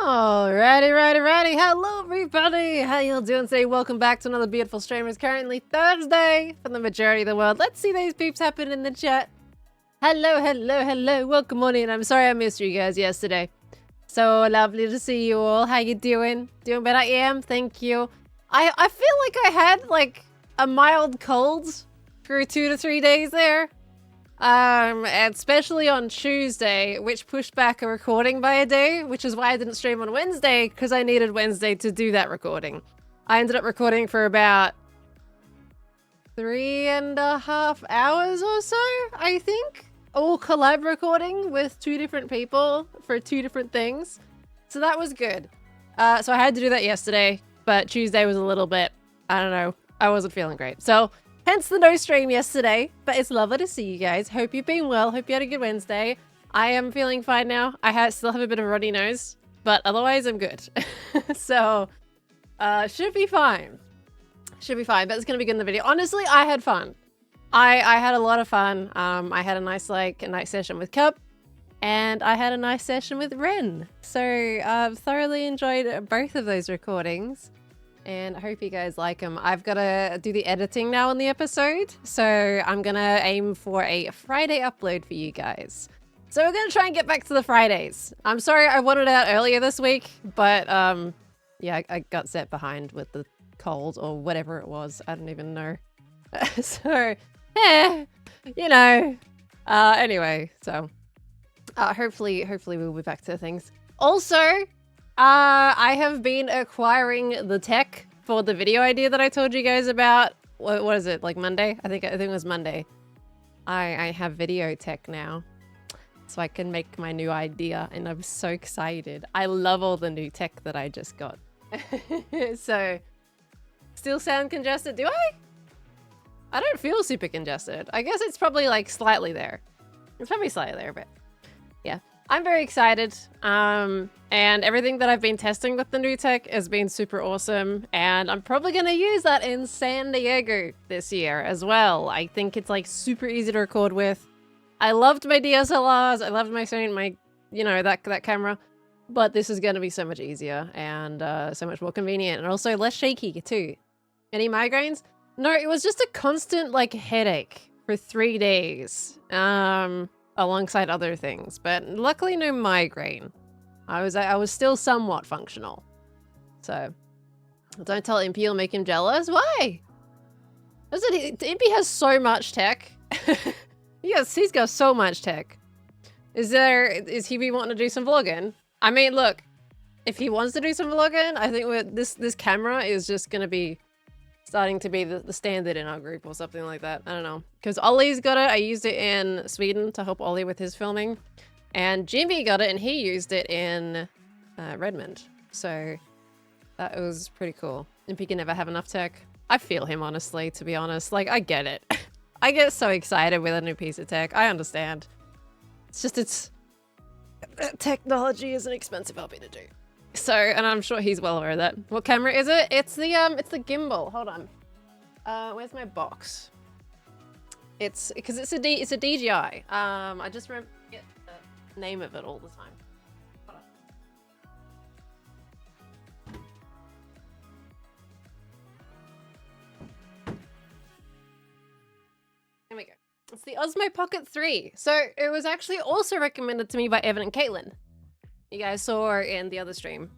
Alrighty. Hello, everybody. How y'all doing today? Welcome back to another beautiful stream. It's currently Thursday for the majority of the world. Let's see these peeps happen in the chat. Hello. Welcome on in. I'm sorry I missed you guys yesterday. So lovely to see you all. How you doing? Doing better? I am. Thank you. I feel like I had like a mild cold for 2 to 3 days there. Especially on Tuesday, which pushed back a recording by a day, which is why I didn't stream on Wednesday, because I needed Wednesday to do that recording. I ended up recording for about 3.5 hours or so, I think. All collab recording with 2 different people for 2 different things. So that was good. So I had to do that yesterday, but Tuesday was a little bit, I don't know, I wasn't feeling great. So hence the no stream yesterday, but it's lovely to see you guys. Hope you've been well. Hope you had a good Wednesday. I am feeling fine now. I still have a bit of a runny nose, but otherwise I'm good. So, should be fine. Should be fine, but it's gonna be good in the video. Honestly, I had fun. I had a lot of fun. I had a nice session with Cup, and I had a nice session with Ren. So, I've thoroughly enjoyed both of those recordings. And I hope you guys like them. I've got to do the editing now on the episode, so I'm gonna aim for a Friday upload for you guys. So we're gonna try and get back to the Fridays. I'm sorry I wanted it out earlier this week, but yeah, I got set behind with the cold or whatever it was. I don't even know. So, you know. Anyway, so hopefully we'll be back to things. Also, I have been acquiring the tech for the video idea that I told you guys about. What is it, like Monday? I think it was Monday. I have video tech now, so I can make my new idea, and I'm so excited. I love all the new tech that I just got. So, still sound congested? Do I? I don't feel super congested. I guess it's probably like slightly there. It's probably slightly there, but yeah. I'm very excited, and everything that I've been testing with the new tech has been super awesome, and I'm probably going to use that in San Diego this year as well. I think it's like super easy to record with. I loved my DSLRs, I loved my Sony, my, you know, that camera, but this is going to be so much easier and so much more convenient, and also less shaky too. Any migraines? No, it was just a constant like headache for 3 days. Alongside other things, but luckily no migraine. I was still somewhat functional. So don't tell Impy, you'll make him jealous. Why? Impy has so much tech. He's got so much tech. Is he be wanting to do some vlogging? I mean, look, if he wants to do some vlogging, I think this camera is just gonna be starting to be the standard in our group or something like that. I don't know. Because Ollie's got it. I used it in Sweden to help Ollie with his filming. And Jimmy got it and he used it in Redmond. So that was pretty cool. Impy can never have enough tech. I feel him, honestly, to be honest. Like, I get it. I get so excited with a new piece of tech. I understand. It's just, technology is an expensive hobby to do. So, and I'm sure he's well aware of that. What camera is it? It's the gimbal. Hold on. Where's my box? It's because it's a DJI. I just remember the name of it all the time. Hold on. Here we go. It's the Osmo Pocket 3. So it was actually also recommended to me by Evan and Caitlin. You guys saw in the other stream.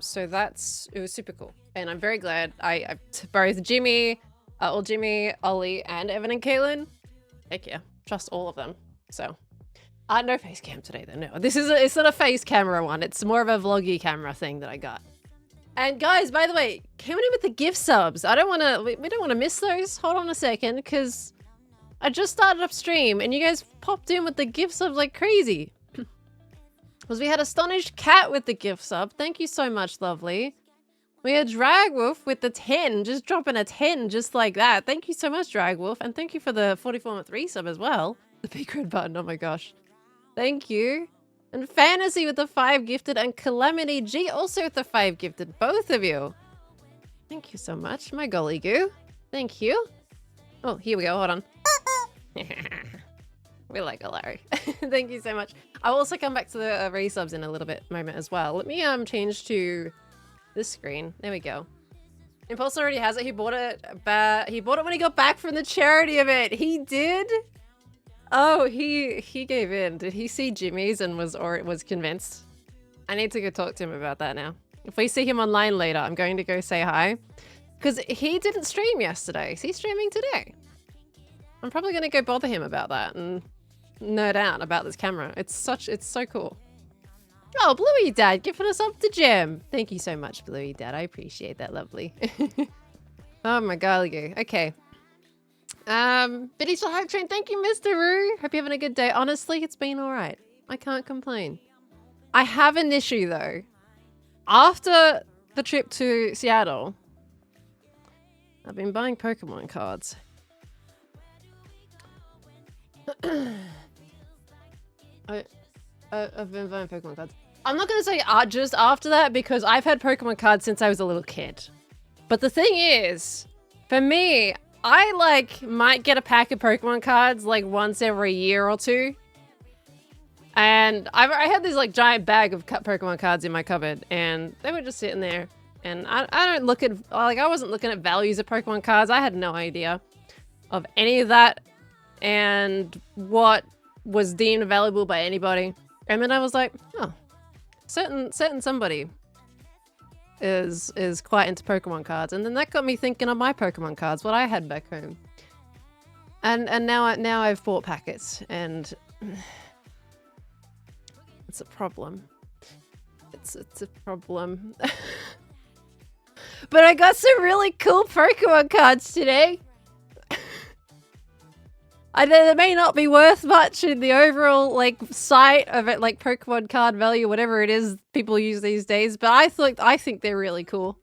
So it was super cool. And I'm very glad I both Jimmy, Ollie, and Evan and Caitlin. Heck yeah, trust all of them. So, no face cam today though, no. It's not a face camera one. It's more of a vloggy camera thing that I got. And guys, by the way, coming in with the gift subs. We don't want to miss those. Hold on a second, because I just started up stream and you guys popped in with the gift subs like crazy. Because we had Astonished Cat with the gift sub. Thank you so much, lovely. We had Dragwolf with the 10, just dropping a 10 just like that. Thank you so much, Dragwolf. And thank you for the 44-month resub as well. The big red button, oh my gosh. Thank you. And Fantasy with the 5 gifted, and Calamity G also with the 5 gifted. Both of you. Thank you so much, my golly goo. Thank you. Oh, here we go, hold on. We like it, Larry. Thank you so much. I'll also come back to the resubs in a little bit moment as well. Let me change to this screen. There we go. Impulse already has it. He bought it he bought it when he got back from the charity event. He did? Oh, he gave in. Did he see Jimmy's and was convinced? I need to go talk to him about that now. If we see him online later, I'm going to go say hi. Because he didn't stream yesterday. Is he streaming today? I'm probably going to go bother him about that and nerd out about this camera. It's so cool. Oh, Bluey Dad giving us up to Gem. Thank you so much, Bluey Dad. I appreciate that, lovely. Oh my golly. Okay. Biddy still hype train. Thank you, Mr. Roo. Hope you're having a good day. Honestly, it's been all right. I can't complain. I have an issue though. After the trip to Seattle, I've been buying Pokemon cards. I've been buying Pokemon cards. I'm not going to say just after that because I've had Pokemon cards since I was a little kid. But the thing is, for me, I might get a pack of Pokemon cards like once every year or two. And I had this giant bag of Pokemon cards in my cupboard and they were just sitting there. And I don't look at, I wasn't looking at values of Pokemon cards. I had no idea of any of that and what was deemed valuable by anybody. And then I was like, oh, certain somebody is quite into Pokemon cards. And then that got me thinking of my Pokemon cards, what I had back home. And now I've bought packets and it's a problem. It's a problem. But I got some really cool Pokemon cards today. They may not be worth much in the overall sight of it, Pokemon card value, whatever it is people use these days. But I think they're really cool.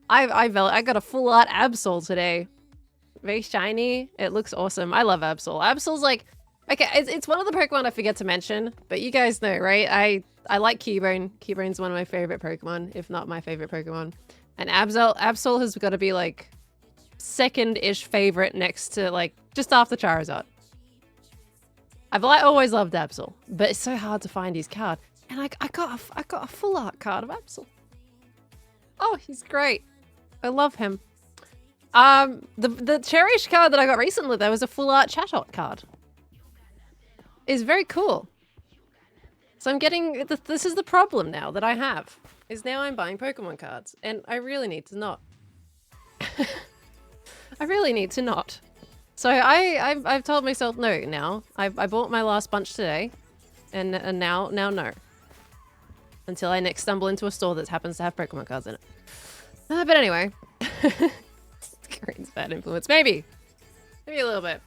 I got a full art Absol today. Very shiny. It looks awesome. I love Absol. Absol's okay, it's one of the Pokemon I forget to mention, but you guys know, right? I like Keyblade. Keyblade's one of my favorite Pokemon, if not my favorite Pokemon. And Absol has got to be second-ish favorite next to just after Charizard. I've always loved Absol, but it's so hard to find his card. And I got a full art card of Absol. Oh, he's great. I love him. The Cherish card that I got recently, there was a full art Chatot card. It's very cool. So I'm getting, this is the problem now that I have, is now I'm buying Pokemon cards, and I really need to not. I really need to not. So I've told myself no now. I bought my last bunch today, and now no. Until I next stumble into a store that happens to have Pokemon cards in it. But anyway. Green's bad influence. Maybe a little bit.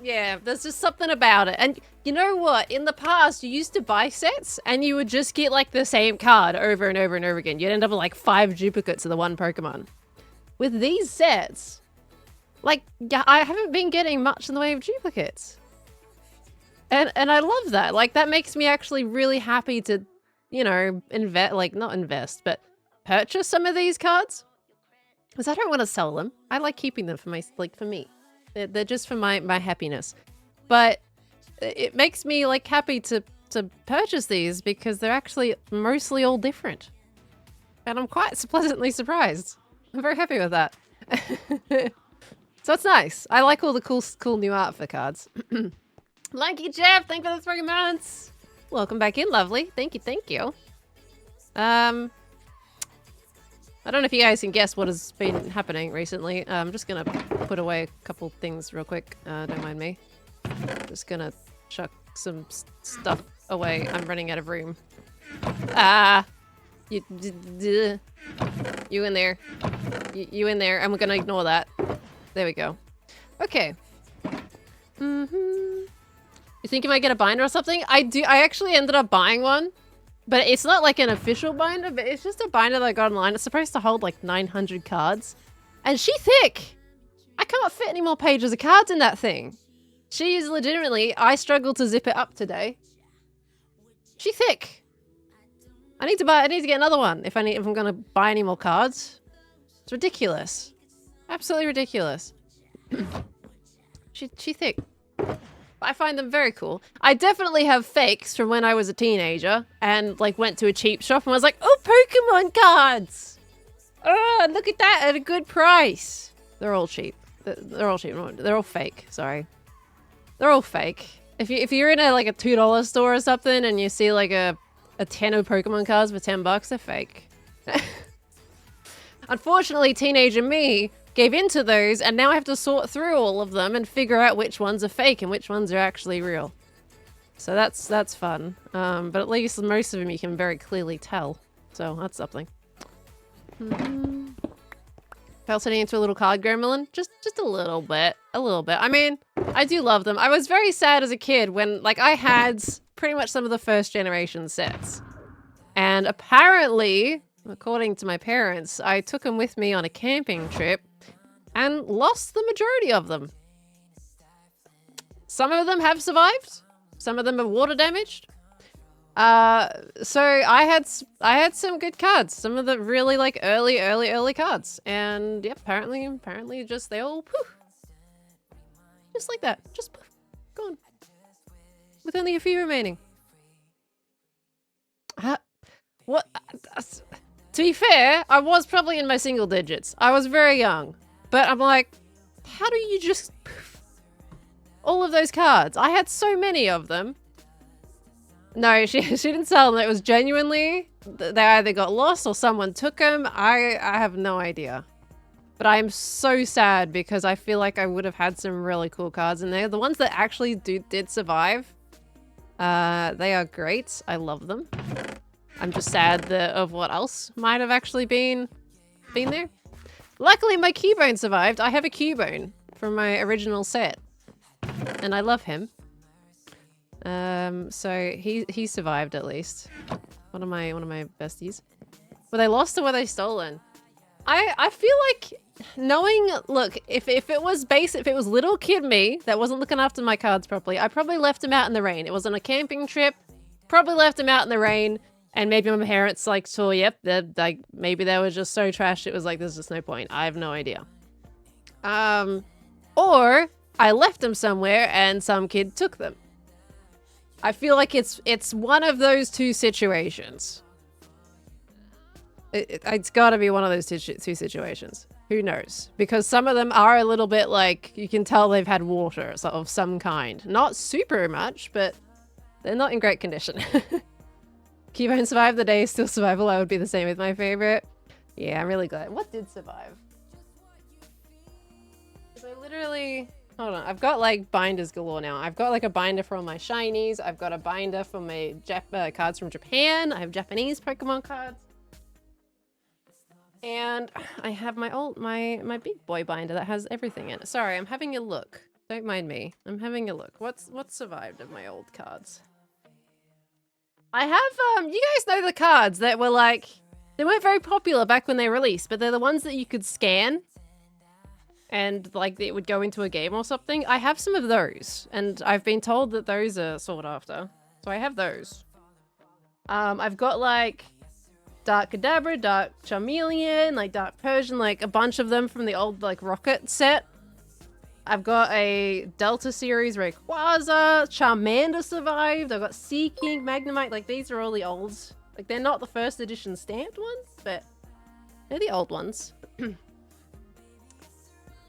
Yeah, there's just something about it. And you know what? In the past, you used to buy sets and you would just get the same card over and over and over again. You'd end up with 5 duplicates of the one Pokemon. With these sets, I haven't been getting much in the way of duplicates. And I love that. That makes me actually really happy to, invest, not invest, but purchase some of these cards. Because I don't want to sell them. I like keeping them for for me. They're just for my happiness. But it makes me happy to purchase these because they're actually mostly all different. And I'm quite pleasantly surprised. I'm very happy with that. So it's nice. I like all the cool new art for cards. Lanky Jeff, thank you for the 3 months. Welcome back in, lovely. Thank you. I don't know if you guys can guess what has been happening recently. I'm just gonna put away a couple things real quick. Don't mind me. Just gonna chuck some stuff away. I'm running out of room. You in there. You in there. And we're gonna ignore that. There we go. Okay. You think you might get a binder or something? I actually ended up buying one. But it's not an official binder, but it's just a binder that I got online. It's supposed to hold 900 cards. And she's thick! I can't fit any more pages of cards in that thing. She is legitimately, I struggled to zip it up today. She's thick. I need to get another one if I'm gonna buy any more cards. It's ridiculous. Absolutely ridiculous. She thick. I find them very cool. I definitely have fakes from when I was a teenager and like went to a cheap shop and was like, oh, Pokemon cards! Oh, look at that at a good price. They're all cheap. They're all cheap. They're all fake. Sorry. They're all fake. If you're in a like a $2 store or something and you see like a 10 of Pokemon cards for $10, they're fake. Unfortunately, teenager me gave into those, and now I have to sort through all of them and figure out which ones are fake and which ones are actually real. So that's fun. But at least most of them you can very clearly tell. So that's something. Felt sitting into a little card gremlin? Just a little bit. A little bit. I mean, I do love them. I was very sad as a kid when, like, I had pretty much some of the first generation sets. And apparently, according to my parents, I took them with me on a camping trip and lost the majority of them. Some of them have survived. Some of them are water damaged. So I had some good cards. Some of the really like early cards. And yeah, apparently just they all poof. Just like that. Just poof. Gone. With only a few remaining. What? To be fair, I was probably in my single digits. I was very young. But I'm like, how do you just poof all of those cards? I had so many of them. No, she didn't sell them. It was genuinely, they either got lost or someone took them. I have no idea. But I am so sad because I feel like I would have had some really cool cards in there. The ones that actually did survive, they are great. I love them. I'm just sad of what else might have actually been there. Luckily, my Cubone survived. I have a Cubone from my original set. And I love him. So he survived at least. One of my besties. Were they lost or were they stolen? I feel like knowing, look, if it was little kid me that wasn't looking after my cards properly, I probably left him out in the rain. It was on a camping trip. Probably left him out in the rain. And maybe my parents like saw, yep, like maybe they were just so trashed it was like there's just no point. I have no idea. Or I left them somewhere and some kid took them. I feel like it's one of those two situations. It's got to be one of those two situations. Who knows? Because some of them are a little bit like, you can tell they've had water of some kind. Not super much, but they're not in great condition. Cubone survived the day, still survival. I would be the same with my favorite. Yeah, I'm really glad. What did survive? Because I literally... Hold on, I've got like binders galore now. I've got like a binder for all my shinies. I've got a binder for my cards from Japan. I have Japanese Pokemon cards. And I have my big boy binder that has everything in it. Sorry, I'm having a look. Don't mind me. I'm having a look. What's survived of my old cards? I have, you guys know the cards that were like, they weren't very popular back when they released, but they're the ones that you could scan and like it would go into a game or something. I have some of those and I've been told that those are sought after. So I have those. I've got like Dark Kadabra, Dark Charmeleon, like Dark Persian, like a bunch of them from the old like Rocket set. I've got a Delta series Rayquaza, Charmander survived. I've got Seaking, Magnemite. Like these are all the olds. Like they're not the first edition stamped ones, but they're the old ones.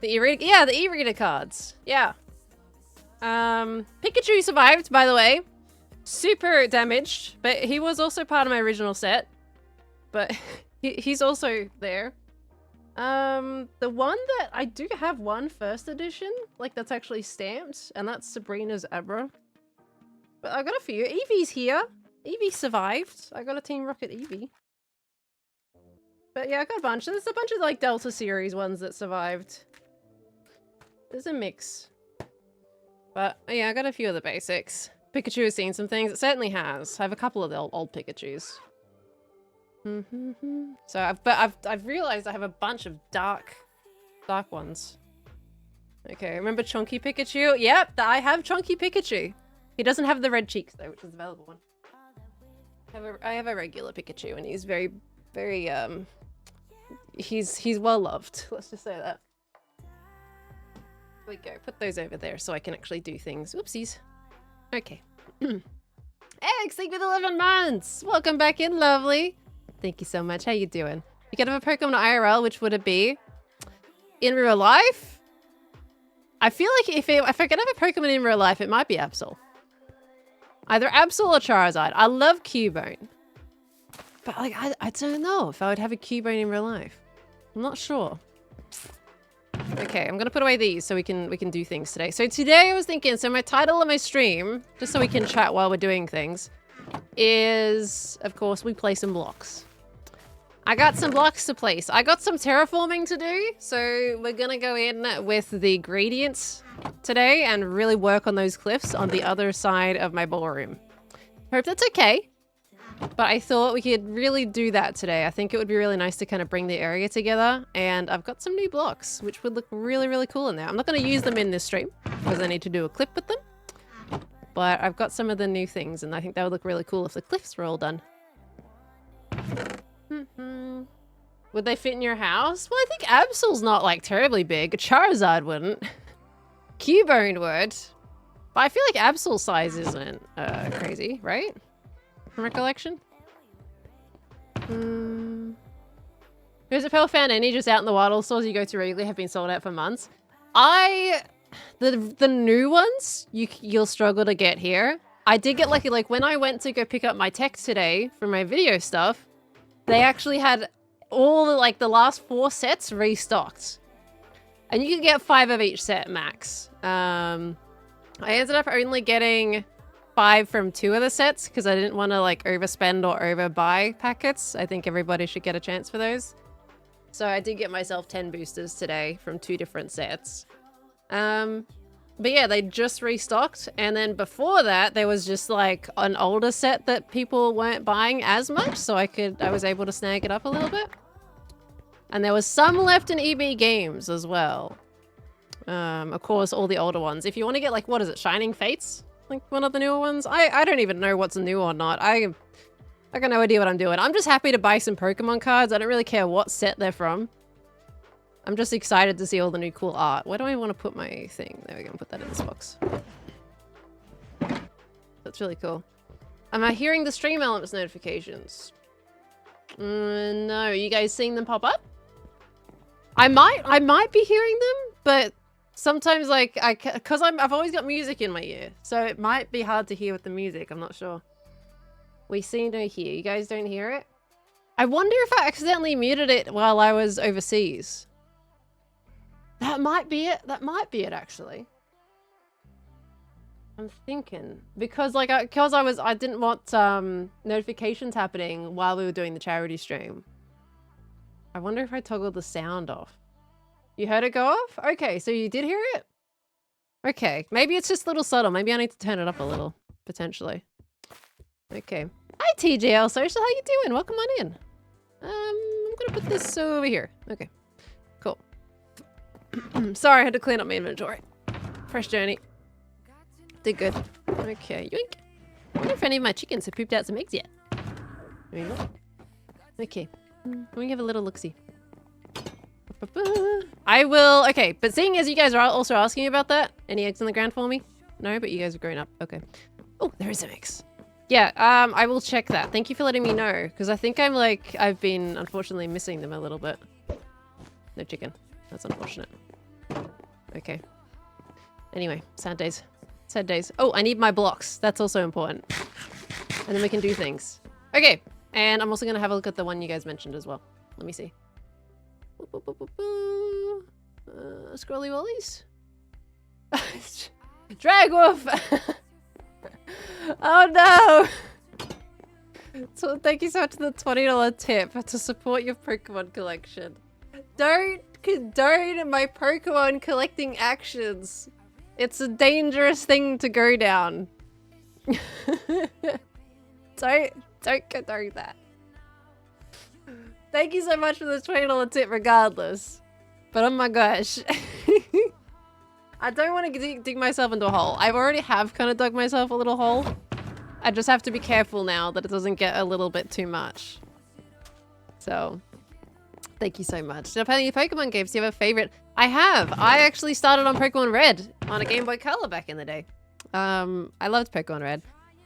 The e-reader, yeah, the e-reader cards. Yeah. Pikachu survived, by the way. Super damaged, but he was also part of my original set. But he's also there. The one that I do have one first edition, like that's actually stamped, and that's Sabrina's Abra. But I got a few. Eevee's here. Eevee survived. I got a Team Rocket Eevee. But yeah, I got a bunch. There's a bunch of like Delta series ones that survived. There's a mix. But yeah, I got a few of the basics. Pikachu has seen some things. It certainly has. I have a couple of the old Pikachus. So I've realized I have a bunch of dark ones. Okay, remember Chunky Pikachu? Yep, I have Chunky Pikachu. He doesn't have the red cheeks though, which is the valuable one. I have a regular Pikachu, and he's very, he's well loved. Let's just say that. There we go. Put those over there so I can actually do things. Whoopsies. Okay. X, thank you for the 11 months. Welcome back in, lovely. Thank you so much. How you doing? You could have a Pokemon IRL, which would it be? In real life? I feel like if I could have a Pokemon in real life, it might be Absol. Either Absol or Charizard. I love Cubone. But like, I don't know if I would have a Cubone in real life. I'm not sure. Okay, I'm gonna put away these so we can do things today. So today I was thinking, so my title of my stream, just so we can chat while we're doing things, is, of course, we play some blocks. I got some blocks to place. I got some terraforming to do, so we're gonna go in with the gradients today and really work on those cliffs on the other side of my ballroom. Hope that's okay. But I thought we could really do that today. I think it would be really nice to kind of bring the area together. And I've got some new blocks, which would look really, really cool in there. I'm not going to use them in this stream because I need to do a clip with them. But I've got some of the new things, and I think that would look really cool if the cliffs were all done. Would they fit in your house? Well, I think Absol's not like terribly big. Charizard wouldn't. Cubone would. But I feel like Absol's size isn't crazy, right? From recollection? Who's a Pearl fan? Any just out in the wild stores you go to regularly have been sold out for months. The new ones you'll struggle to get here. I did get lucky, like when I went to go pick up my tech today for my video stuff, they actually had all the last 4 sets restocked. And you can get 5 of each set max. I ended up only getting 5 from 2 of the sets because I didn't want to like overspend or overbuy packets. I think everybody should get a chance for those. So I did get myself 10 boosters today from 2 different sets. But yeah, they just restocked. And then before that, there was just like an older set that people weren't buying as much. So I was able to snag it up a little bit. And there was some left in EB Games as well. Of course, all the older ones. If you want to get like, what is it? Shining Fates? Like one of the newer ones? I don't even know what's new or not. I got no idea what I'm doing. I'm just happy to buy some Pokemon cards. I don't really care what set they're from. I'm just excited to see all the new cool art. Where do I want to put my thing? There we go. Put that in this box. That's really cool. Am I hearing the stream elements notifications? No. Are you guys seeing them pop up? I might be hearing them, but sometimes like because I've always got music in my ear, so it might be hard to hear with the music. I'm not sure. We see no hear. You guys don't hear it? I wonder if I accidentally muted it while I was overseas. That might be it. That might be it, actually. I'm thinking because like I didn't want notifications happening while we were doing the charity stream. I wonder if I toggled the sound off. You heard it go off? Okay, so you did hear it? Okay, maybe it's just a little subtle. Maybe I need to turn it up a little, potentially. Okay. Hi, TJL Social. How you doing? Welcome on in. I'm gonna put this over here. Okay, cool. Sorry, I had to clean up my inventory. Fresh journey. Did good. Okay, yoink. I wonder if any of my chickens have pooped out some eggs yet. Maybe not. Okay. Let me have a little look-see. I will... Okay, but seeing as you guys are also asking about that, any eggs on the ground for me? No, but you guys are grown up. Okay. Oh, there is some eggs. Yeah, I will check that. Thank you for letting me know, because I think I've been, unfortunately, missing them a little bit. No chicken. That's unfortunate. Okay. Anyway, sad days. Sad days. Oh, I need my blocks. That's also important. And then we can do things. Okay. And I'm also going to have a look at the one you guys mentioned as well. Let me see. Scrolly Wollies? Drag Wolf! Oh no! So thank you so much for the $20 tip to support your Pokemon collection. Don't condone my Pokemon collecting actions. It's a dangerous thing to go down. Don't condone that. Thank you so much for the $20 tip regardless. But oh my gosh. I don't want to dig myself into a hole. I already have kind of dug myself a little hole. I just have to be careful now that it doesn't get a little bit too much. So, thank you so much. Now, playing your Pokemon games, do you have a favorite? I have. I actually started on Pokemon Red on a Game Boy Color back in the day. I loved Pokemon Red.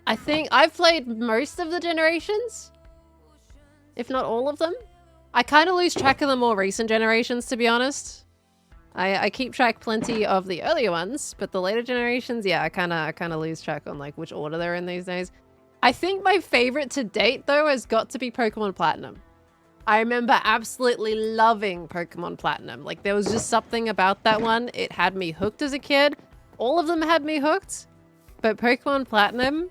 I think I've played most of the generations, if not all of them. I kind of lose track of the more recent generations, to be honest. I keep track plenty of the earlier ones, but the later generations, yeah, I kind of lose track on like which order they're in these days. I think my favorite to date though has got to be Pokemon Platinum. I remember absolutely loving Pokemon Platinum. Like there was just something about that one. It had me hooked as a kid. All of them had me hooked, but Pokemon Platinum,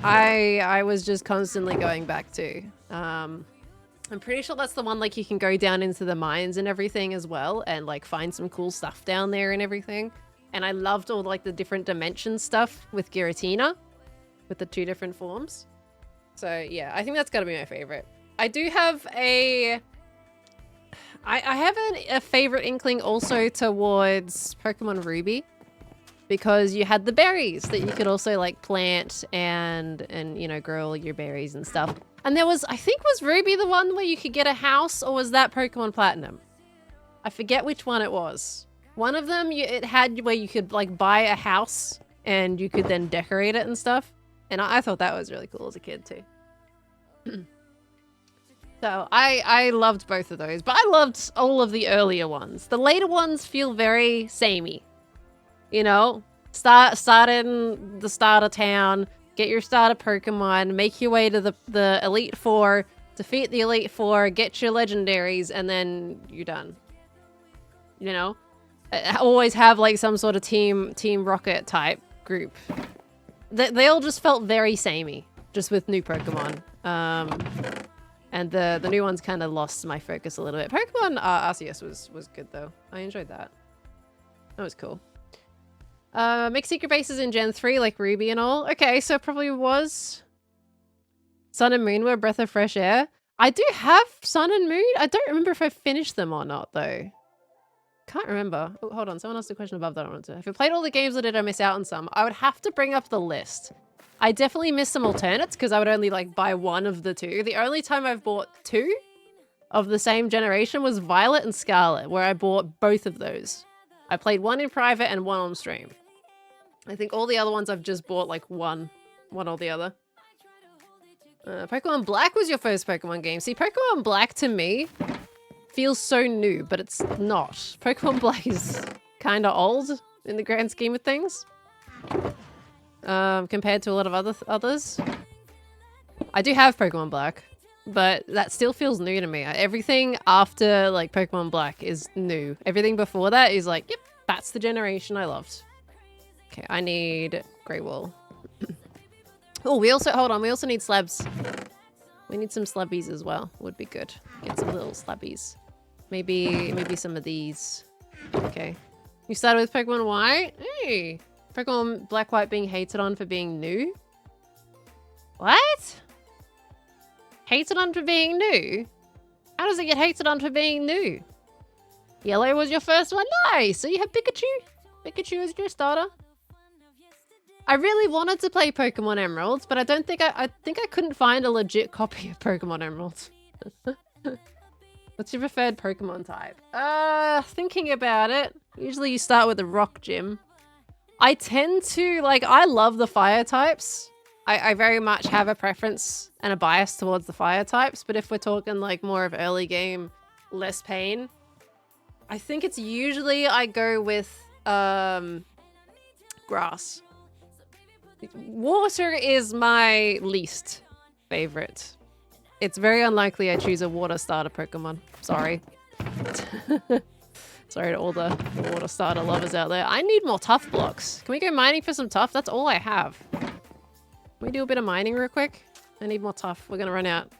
I was just constantly going back to. I'm pretty sure that's the one like you can go down into the mines and everything as well and like find some cool stuff down there and everything. And I loved all like the different dimension stuff with Giratina with the 2 different forms. So yeah, I think that's gotta be my favorite. I do have a favorite inkling also towards Pokemon Ruby because you had the berries that you could also like plant and you know grow all your berries and stuff. And there was, I think was Ruby the one where you could get a house, or was that Pokemon Platinum? I forget which one it was. One of them, it had where you could like buy a house and you could then decorate it and stuff. And I thought that was really cool as a kid too. So I loved both of those, but I loved all of the earlier ones. The later ones feel very samey. You know, start in the starter town, get your starter Pokemon, make your way to the Elite Four, defeat the Elite Four, get your legendaries, and then you're done. You know? Always have like some sort of Team Rocket type group. They all just felt very samey, just with new Pokemon. And the new ones kind of lost my focus a little bit. Pokemon Arceus was good though. I enjoyed that. That was cool. Make secret bases in Gen 3 like Ruby and all. Okay, so it probably was Sun and Moon were a breath of fresh air. I do have Sun and Moon. I don't remember if I finished them or not though. Can't remember. Oh, hold on, someone asked a question above that I wanted to. If I played all the games or did I miss out on some? I would have to bring up the list. I definitely missed some alternates because I would only like buy one of the 2. The only time I've bought 2 of the same generation was Violet and Scarlet, where I bought both of those. I played one in private and one on stream. I think all the other ones I've just bought like one or the other. Pokemon Black was your first Pokemon game. See, Pokemon Black to me feels so new, but it's not. Pokemon Black is kind of old in the grand scheme of things. Compared to a lot of others. I do have Pokemon Black, but that still feels new to me. Everything after like Pokemon Black is new. Everything before that is like, yep, that's the generation I loved. Okay, I need Grey Wool. Oh, we also, hold on, we also need slabs. We need some slabbies as well. Would be good. Get some little slabbies. Maybe some of these. Okay. You started with Pokemon White? Hey! Pokemon Black White being hated on for being new? What? Hated on for being new? How does it get hated on for being new? Yellow was your first one? Nice! So you have Pikachu? Pikachu is your starter? I really wanted to play Pokemon Emeralds, but I don't think I think I couldn't find a legit copy of Pokemon Emeralds. What's your preferred Pokemon type? Thinking about it. Usually you start with the rock gym. I tend to, like, I love the fire types. I very much have a preference and a bias towards the fire types, but if we're talking like more of early game, less pain, I think it's usually I go with grass. Water is my least favorite. It's very unlikely I choose a water starter Pokemon. Sorry. Sorry to all the water starter lovers out there. I need more tough blocks. Can we go mining for some tough? That's all I have. Can we do a bit of mining real quick? I need more tough. We're gonna run out.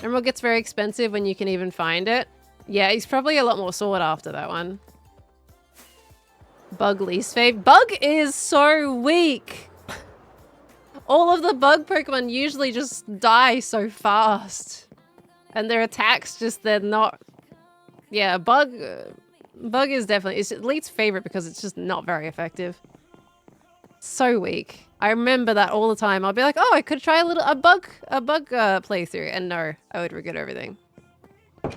Emerald gets very expensive when you can even find it. Yeah, he's probably a lot more sought after, that one. Bug least fave. Bug is so weak. All of the bug Pokemon usually just die so fast. And their attacks just, they're not... Yeah, Bug is definitely... It's Elite's favorite because it's just not very effective. So weak. I remember that all the time. I'll be like, oh, I could try a bug playthrough. And no, I would regret everything.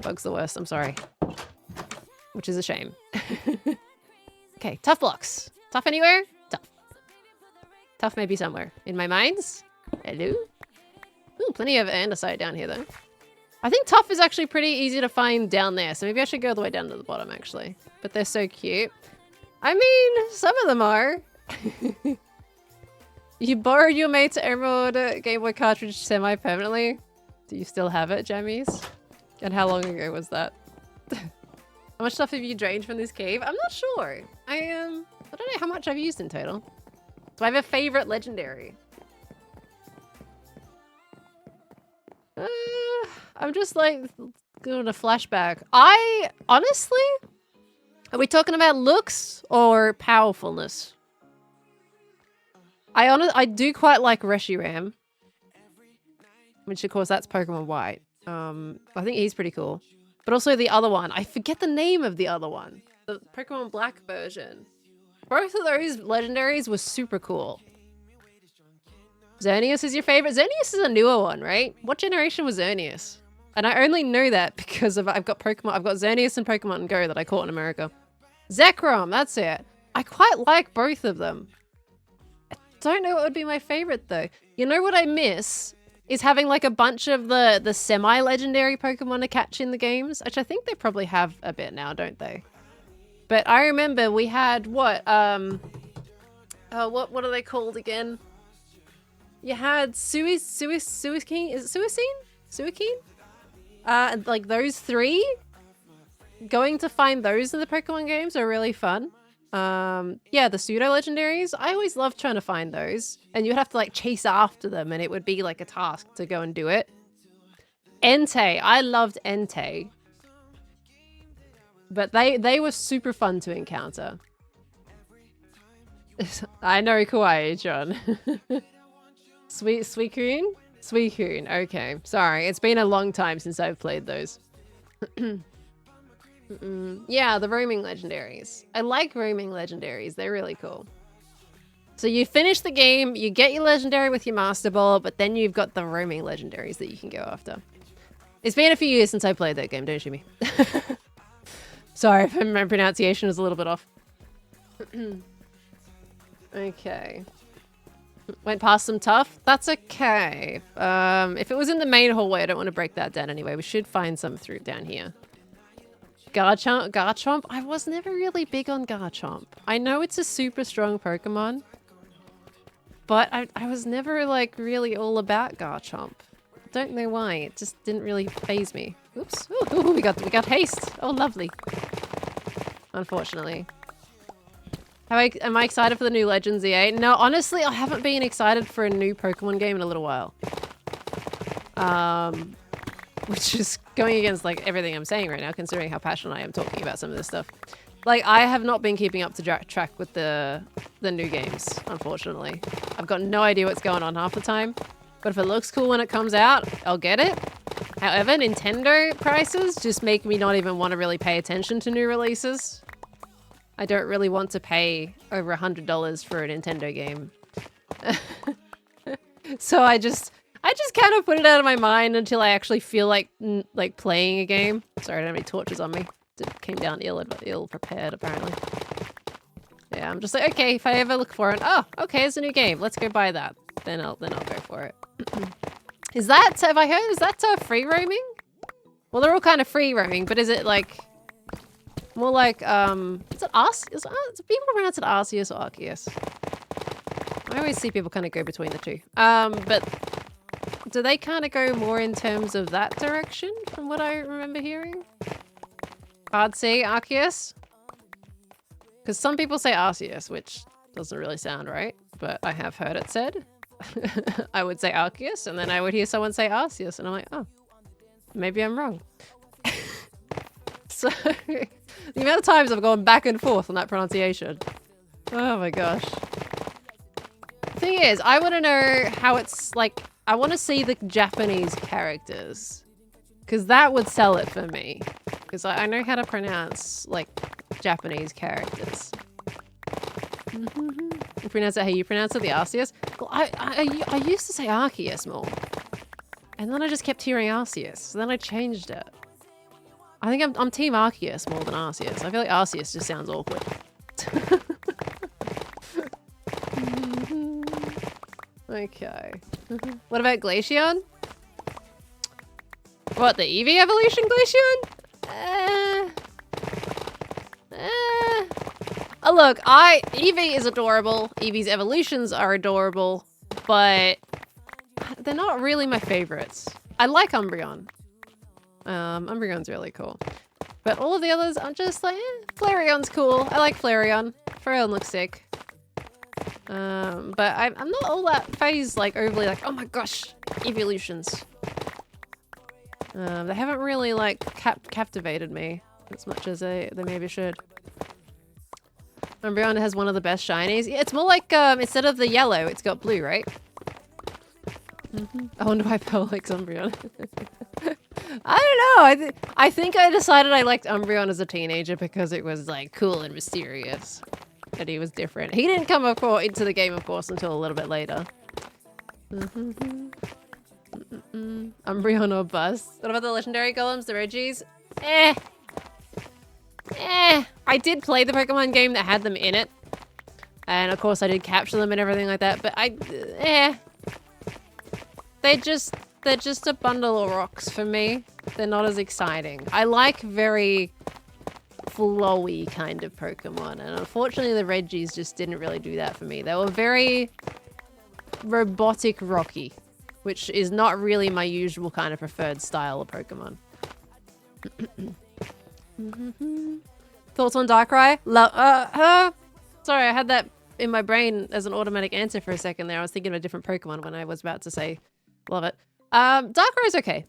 Bug's the worst, I'm sorry. Which is a shame. Okay, tough blocks. Tough anywhere? Tough. Tough may be somewhere. In my mines? Hello? Ooh, plenty of andesite down here, though. I think Tough is actually pretty easy to find down there, so maybe I should go all the way down to the bottom, actually. But they're so cute. I mean, some of them are. You borrowed your mate's Emerald Game Boy cartridge semi-permanently? Do you still have it, Jammies? And how long ago was that? How much stuff have you drained from this cave? I'm not sure. I don't know how much I've used in total. Do I have a favorite legendary? I'm just like doing a flashback. I honestly, are we talking about looks or powerfulness? I do quite like Reshiram, which of course that's Pokemon White. I think he's pretty cool. But also the other one, I forget the name of the other one. The Pokemon Black version. Both of those legendaries were super cool. Xerneas is your favorite? Xerneas is a newer one, right? What generation was Xerneas? And I only know that because I've got Xerneas and Pokemon Go that I caught in America. Zekrom, that's it. I quite like both of them. I don't know what would be my favorite though. You know what I miss? Is having like a bunch of the semi-legendary Pokemon to catch in the games. Which I think they probably have a bit now, don't they? But I remember we had what are they called again? You had Suicune? Is it Suicune? Like those three. Going to find those in the Pokemon games are really fun. Yeah, the pseudo legendaries. I always loved trying to find those. And you'd have to like chase after them and it would be like a task to go and do it. Entei. I loved Entei. But they were super fun to encounter. I know Kawaii, John. Suicune? Suicune, okay. Sorry, it's been a long time since I've played those. Yeah, the roaming legendaries. I like roaming legendaries. They're really cool. So you finish the game, you get your legendary with your Master Ball, but then you've got the roaming legendaries that you can go after. It's been a few years since I played that game, don't shoot me. Sorry if my pronunciation was a little bit off. Okay. Went past some Tough. That's okay. If it was in the main hallway, I don't want to break that down anyway. We should find some through down here. Garchomp? I was never really big on Garchomp. I know it's a super strong Pokemon, but I was never like really all about Garchomp. Don't know why. It just didn't really faze me. Oops. Ooh, we got haste. Oh, lovely. Unfortunately. Am I excited for the new Legends EA? No, honestly, I haven't been excited for a new Pokemon game in a little while. Which is going against like everything I'm saying right now, considering how passionate I am talking about some of this stuff. Like, I have not been keeping up to track with the new games, unfortunately. I've got no idea what's going on half the time. But if it looks cool when it comes out, I'll get it. However, Nintendo prices just make me not even want to really pay attention to new releases. I don't really want to pay over $100 for a Nintendo game. So I just kind of put it out of my mind until I actually feel like playing a game. Sorry, I don't have any torches on me. It came down ill prepared apparently. Yeah, I'm just like, okay, if I ever look for it, oh, okay, it's a new game. Let's go buy that. Then I'll go for it. Is that free roaming? Well, they're all kind of free roaming, but is it like more like is it Arceus? Do people pronounce it Arceus or Arceus? I always see people kind of go between the two. But do they kind of go more in terms of that direction from what I remember hearing? I'd say Arceus. Because some people say Arceus, which doesn't really sound right, but I have heard it said. I would say Arceus, and then I would hear someone say Arceus, and I'm like, oh, maybe I'm wrong. So, the amount of times I've gone back and forth on that pronunciation. Oh my gosh. The thing is, I want to know how it's like, I want to see the Japanese characters. Because that would sell it for me. Because I know how to pronounce, like, Japanese characters. You pronounce it how you pronounce it, the Arceus? Well, I used to say Arceus more. And then I just kept hearing Arceus. So then I changed it. I think I'm team Arceus more than Arceus. I feel like Arceus just sounds awkward. Okay. What about Glaceon? What, the Eevee evolution Glaceon? Oh, look, Eevee is adorable. Eevee's evolutions are adorable, but they're not really my favorites. I like Umbreon. Umbreon's really cool. But all of the others, I'm just like, Flareon's cool. I like Flareon. Flareon looks sick. But I'm not all that phased, like, overly like, oh my gosh, evolutions. They haven't really, like, captivated me as much as they maybe should. Umbreon has one of the best shinies. Yeah, it's more like, instead of the yellow, it's got blue, right? I wonder why Pearl likes Umbreon. I don't know. I think I decided I liked Umbreon as a teenager because it was, like, cool and mysterious. And he was different. He didn't come into the game, of course, until a little bit later. Umbreon or bust. What about the legendary golems, the Regis? I did play the Pokemon game that had them in it. And of course I did capture them and everything like that, but they're just a bundle of rocks for me. They're not as exciting. I like very flowy kind of Pokemon, and unfortunately the Regis just didn't really do that for me. They were very robotic rocky, which is not really my usual kind of preferred style of Pokemon. Thoughts on Darkrai? Sorry, I had that in my brain as an automatic answer for a second there. I was thinking of a different Pokemon when I was about to say love it. Darkrai's okay.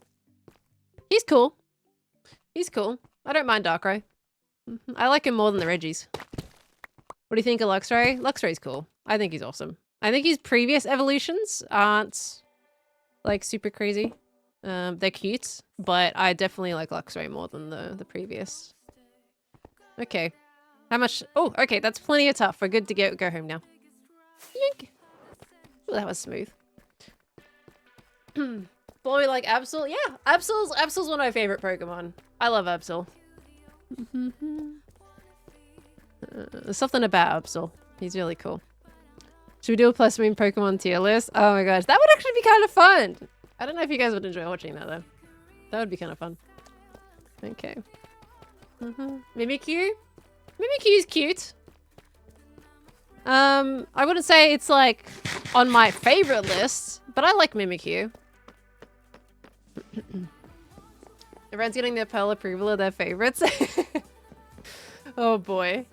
He's cool. He's cool. I don't mind Darkrai. I like him more than the Regis. What do you think of Luxray? Luxray's cool. I think he's awesome. I think his previous evolutions aren't, like, super crazy. They're cute, but I definitely like Luxray more than the previous. Okay. How much? Oh, okay, that's plenty of tough. We're good to go home now. Yoink. Oh, that was smooth. Boy, like Absol? Yeah, Absol's one of my favorite Pokemon. I love Absol. There's something about Absol. He's really cool. Should we do a plus moon Pokemon tier list? Oh my gosh, that would actually be kind of fun. I don't know if you guys would enjoy watching that though. That would be kind of fun. Okay. Mimikyu? Mimikyu's cute. I wouldn't say it's like on my favorite list, but I like Mimikyu. Everyone's getting their Pearl approval of their favorites. Oh boy.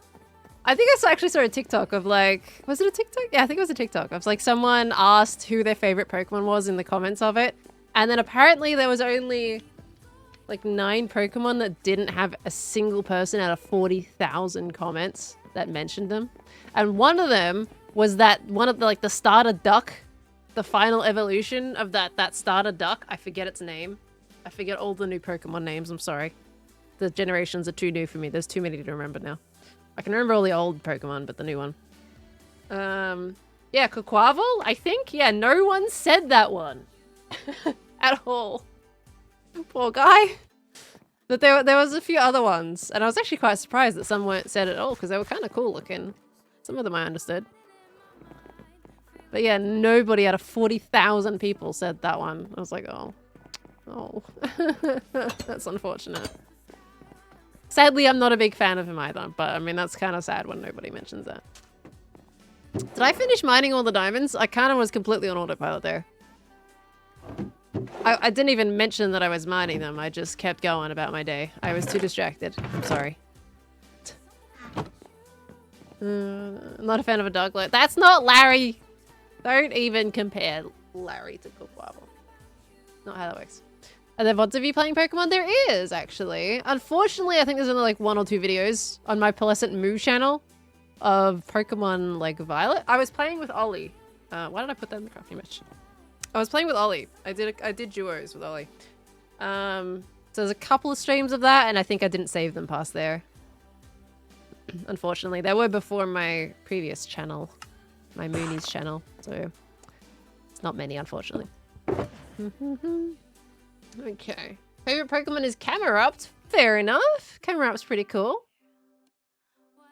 I think I actually saw a TikTok of like, was it a TikTok? Yeah, I think it was a TikTok. Of like someone asked who their favorite Pokemon was in the comments of it. And then apparently there was only like 9 Pokemon that didn't have a single person out of 40,000 comments that mentioned them. And one of them was that one of the, like the starter duck, the final evolution of that starter duck. I forget its name. I forget all the new Pokemon names. I'm sorry. The generations are too new for me. There's too many to remember now. I can remember all the old Pokemon, but the new one. Yeah, Quaquaval, I think. Yeah, no one said that one. At all. Poor guy. But there was a few other ones, and I was actually quite surprised that some weren't said at all, because they were kind of cool looking. Some of them I understood. But yeah, nobody out of 40,000 people said that one. I was like, oh. Oh. That's unfortunate. Sadly, I'm not a big fan of him either, but I mean, that's kind of sad when nobody mentions that. Did I finish mining all the diamonds? I kind of was completely on autopilot there. I didn't even mention that I was mining them. I just kept going about my day. I was too distracted. I'm sorry. I'm not a fan of a dog. That's not Larry! Don't even compare Larry to Quaquaval. Not how that works. Are there VODs of you playing Pokemon? There is, actually. Unfortunately, I think there's only like 1 or 2 videos on my Pearlescent Moo channel of Pokemon like Violet. I was playing with Ollie. Why did I put that in the crafting match? I was playing with Ollie. I did duos with Ollie. So there's a couple of streams of that, and I think I didn't save them past there. Unfortunately, they were before my previous channel, my Moonies channel. So it's not many, unfortunately. Okay. Favorite Pokemon is Camerupt. Fair enough. Camerupt's pretty cool.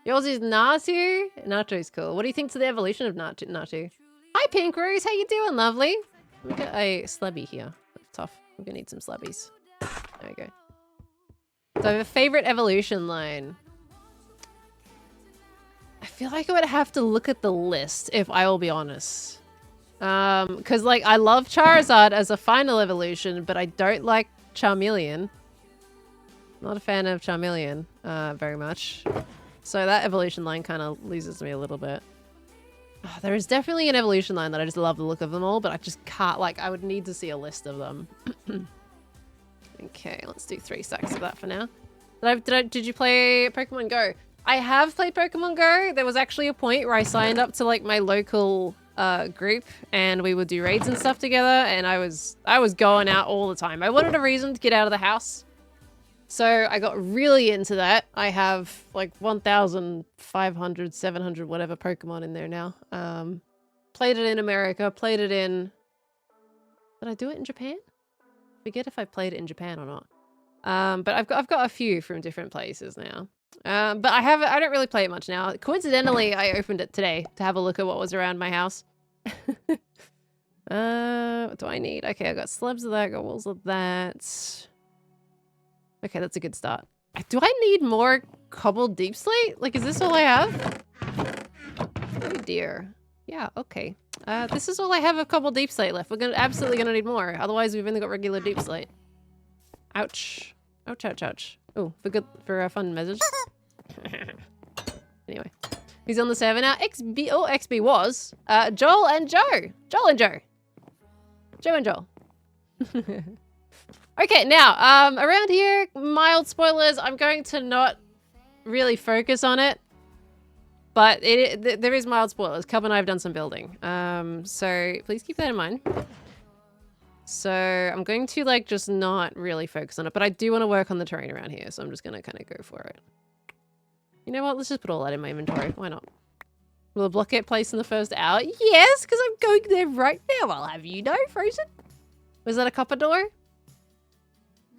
Yours is Natu. Natu's cool. What do you think to the evolution of Natu? Hi, Pink Rose. How you doing, lovely? We got a slabby here. Tough. We're gonna need some slabbies. There we go. So I have a favorite evolution line. I feel like I would have to look at the list if I will be honest. Because like I love Charizard as a final evolution, but I don't like Charmeleon. Not a fan of Charmeleon very much. So that evolution line kind of loses me a little bit. Oh, there is definitely an evolution line that I just love the look of them all, but I just can't, like, I would need to see a list of them. Okay, let's do 3 stacks of that for now. Did you play Pokemon Go? I have played Pokemon Go. There was actually a point where I signed up to like my local group and we would do raids and stuff together, and I was going out all the time. I wanted a reason to get out of the house. So I got really into that. I have like 1,500, 700, whatever Pokemon in there now. Played it in America, played it in... Did I do it in Japan? Forget if I played it in Japan or not. But I've got a few from different places now. But I don't really play it much now. Coincidentally, I opened it today to have a look at what was around my house. What do I need? Okay, I got slabs of that, I got walls of that. Okay, that's a good start. Do I need more cobbled deep slate? Like, is this all I have? Oh dear. Yeah, okay. This is all I have of cobbled deep slate left. We're absolutely gonna need more. Otherwise, we've only got regular deep slate. Ouch. Ouch, ouch, ouch. Oh, for a fun message. Anyway. Who's on the server now? XB was. Joel and Joe. Joel and Joe. Joe and Joel. Okay, now, around here, mild spoilers. I'm going to not really focus on it. But there is mild spoilers. Cub and I have done some building. So please keep that in mind. So I'm going to like just not really focus on it, but I do want to work on the terrain around here. So I'm just going to kind of go for it. You know what? Let's just put all that in my inventory. Why not? Will the block get placed in the first hour? Yes, because I'm going there right now. I'll have you know, Frozen. Was that a copper door?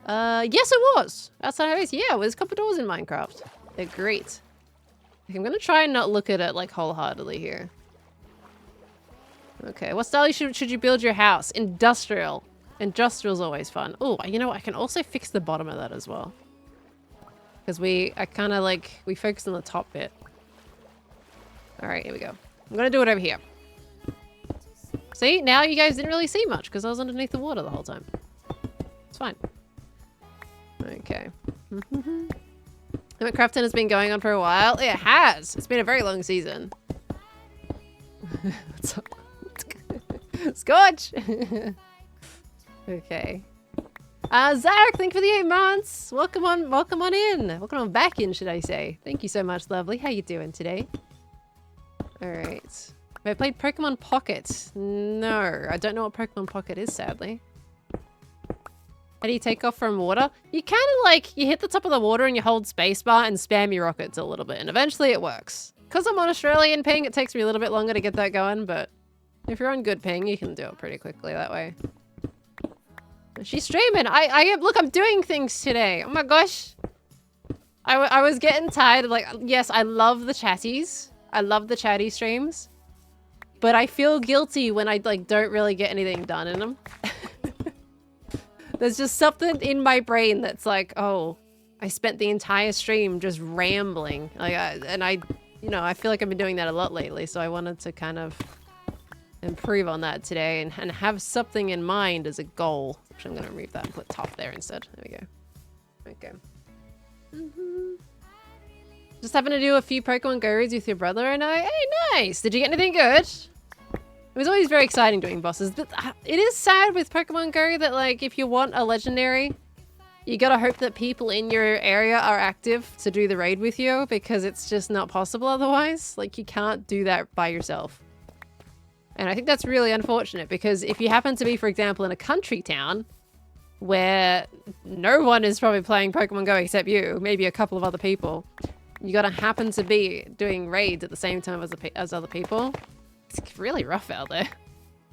Yes, it was. Outside house. Yeah, there's copper doors in Minecraft. They're great. Okay, I'm going to try and not look at it like wholeheartedly here. Okay, what style should you build your house? Industrial. Industrial's always fun. Oh, you know what? I can also fix the bottom of that as well. Because we focus on the top bit. All right, here we go. I'm going to do it over here. See, now you guys didn't really see much because I was underneath the water the whole time. It's fine. Okay. Hermitcraft has been going on for a while. It has. It's been a very long season. Scotch! Okay. Zarek, thank you for the 8 months. Welcome on in. Welcome on back in, should I say. Thank you so much, lovely. How you doing today? Alright. Have I played Pokemon Pocket? No, I don't know what Pokemon Pocket is, sadly. How do you take off from water? You kind of like, you hit the top of the water and you hold spacebar and spam your rockets a little bit, and eventually it works. Because I'm on Australian ping, it takes me a little bit longer to get that going, but if you're on good ping, you can do it pretty quickly that way. She's streaming. Look, I'm doing things today. Oh my gosh. I was getting tired of like, yes, I love the chatties. I love the chatty streams. But I feel guilty when I like don't really get anything done in them. There's just something in my brain that's like, oh, I spent the entire stream just rambling. Like, you know, I feel like I've been doing that a lot lately. So I wanted to kind of improve on that today and have something in mind as a goal. Which I'm going to remove that and put top there instead. There we go. Okay. Just having to do a few Pokemon Go raids with your brother and I. Hey, nice! Did you get anything good? It was always very exciting doing bosses, but it is sad with Pokemon Go that like if you want a legendary, you gotta hope that people in your area are active to do the raid with you because it's just not possible otherwise. Like you can't do that by yourself. And I think that's really unfortunate because if you happen to be, for example, in a country town where no one is probably playing Pokemon Go except you, maybe a couple of other people, you gotta happen to be doing raids at the same time as other people. It's really rough out there.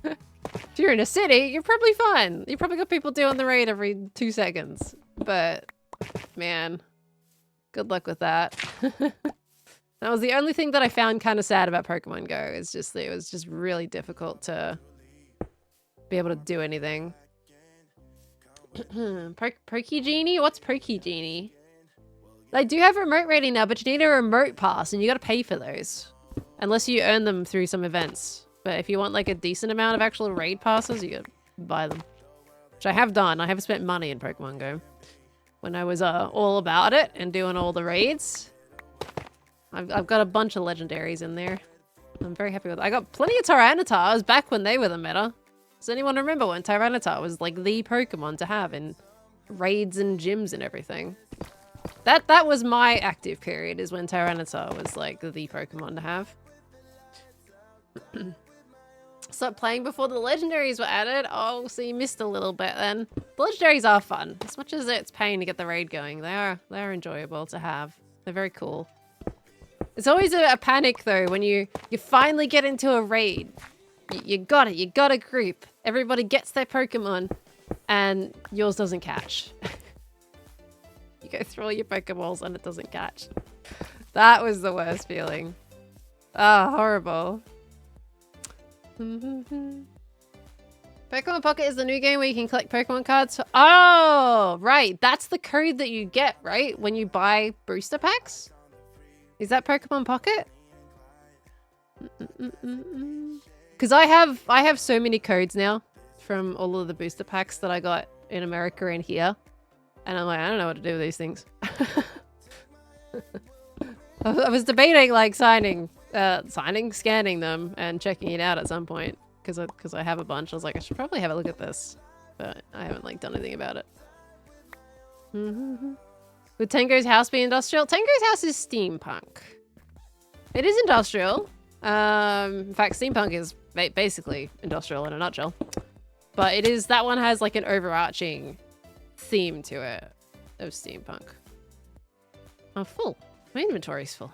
If you're in a city, you're probably fine. You probably got people doing the raid every 2 seconds. But, man, good luck with that. That was the only thing that I found kind of sad about Pokemon Go. It's just it was just really difficult to be able to do anything. Pokegenie? What's Pokegenie? They do have remote rating now, but you need a remote pass, and you got to pay for those, unless you earn them through some events. But if you want like a decent amount of actual raid passes, you got to buy them, which I have done. I have spent money in Pokemon Go when I was all about it and doing all the raids. I've got a bunch of legendaries in there. I'm very happy with it. I got plenty of Tyranitar back when they were the meta. Does anyone remember when Tyranitar was like the Pokemon to have in raids and gyms and everything? That was my active period, is when Tyranitar was like the Pokemon to have. Stopped playing before the legendaries were added. Oh, so you missed a little bit then. The legendaries are fun. As much as it's pain to get the raid going, they're enjoyable to have. They're very cool. It's always a panic though when you finally get into a raid. You got it. You got a group. Everybody gets their Pokemon, and yours doesn't catch. You go through all your Pokeballs and it doesn't catch. That was the worst feeling. Ah, horrible. Pokemon Pocket is the new game where you can collect Pokemon cards. Oh, right. That's the code that you get, right? When you buy booster packs? Is that Pokemon Pocket? Because I have so many codes now from all of the booster packs that I got in America and here. And I'm like, I don't know what to do with these things. I was debating like scanning them and checking it out at some point. Because I have a bunch. I was like, I should probably have a look at this. But I haven't like done anything about it. Would Tango's house be industrial? Tango's house is steampunk. It is industrial. In fact, steampunk is basically industrial in a nutshell. But it is, that one has like an overarching theme to it of steampunk. I'm full. My inventory's full.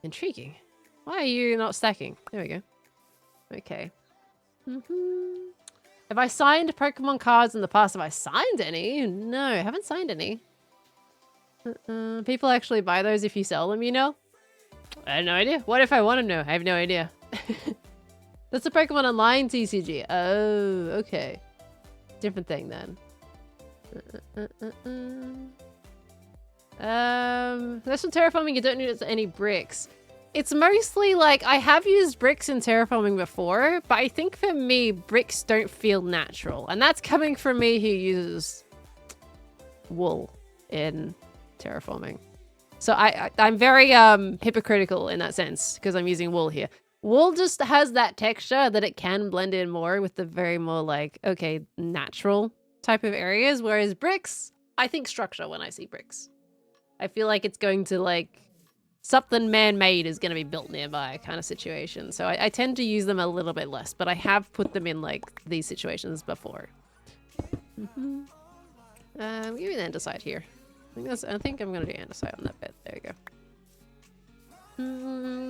Intriguing. Why are you not stacking? There we go. Okay. Have I signed Pokemon cards in the past? Have I signed any? No, I haven't signed any. People actually buy those if you sell them, you know? I have no idea. What if I want to know? I have no idea. That's a Pokemon Online TCG. Oh, okay. Different thing then. That's from Terraforming. You don't need any bricks. It's mostly like, I have used bricks in Terraforming before, but I think for me, bricks don't feel natural. And that's coming from me who uses wool in Terraforming. So I'm very hypocritical in that sense, because I'm using wool here. Wool just has that texture that it can blend in more with the very more like, okay, natural type of areas. Whereas bricks, I think structure when I see bricks. I feel like it's going to like, something man-made is going to be built nearby kind of situation. So I tend to use them a little bit less, but I have put them in like these situations before. Give me the andesite here. I think I'm going to do andesite on that bit. There we go.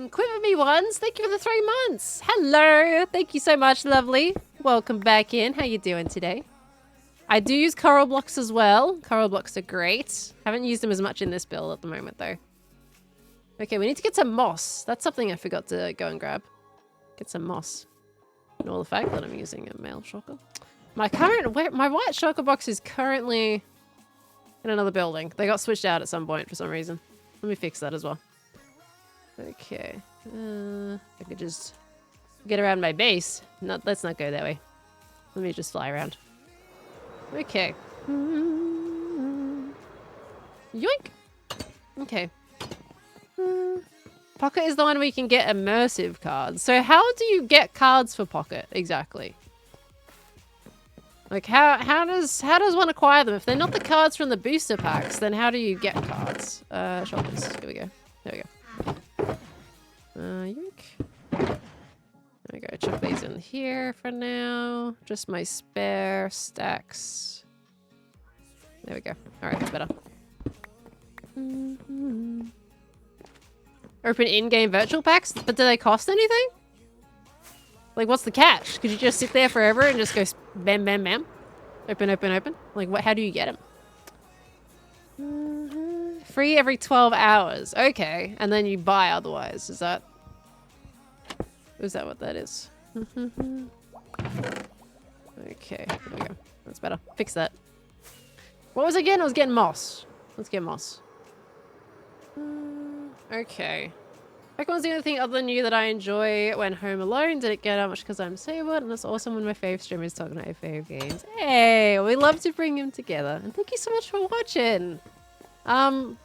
Quiver me ones. Thank you for the 3 months. Hello. Thank you so much, lovely. Welcome back in. How you doing today? I do use coral blocks as well. Coral blocks are great. Haven't used them as much in this build at the moment though. Okay, we need to get some moss. That's something I forgot to go and grab. Get some moss. Ignore the fact that I'm using a male shulker. My white shulker box is currently in another building. They got switched out at some point for some reason. Let me fix that as well. Okay. I could just get around my base. No, let's not go that way. Let me just fly around. Okay. Yoink! Okay. Pocket is the one where you can get immersive cards. So how do you get cards for Pocket exactly? Like how does one acquire them? If they're not the cards from the booster packs, then how do you get cards? Shoulders. Here we go. There we go. Yoink. There we go. Chuck these in here for now. Just my spare stacks. There we go. Alright, that's better. Open in-game virtual packs? But do they cost anything? Like, what's the catch? Could you just sit there forever and just go bam, bam, bam? Open, open, open? Like, what? How do you get them? Free every 12 hours. Okay. And then you buy otherwise. Is that what that is? Okay. There we go. That's better. Fix that. What was it again? I was getting moss. Let's get moss. Okay. Pokemon's the only thing other than you that I enjoy when home alone. Didn't get out much because I'm disabled, and it's awesome when my fave streamers talking about your fave games. Hey, we love to bring them together. And thank you so much for watching. I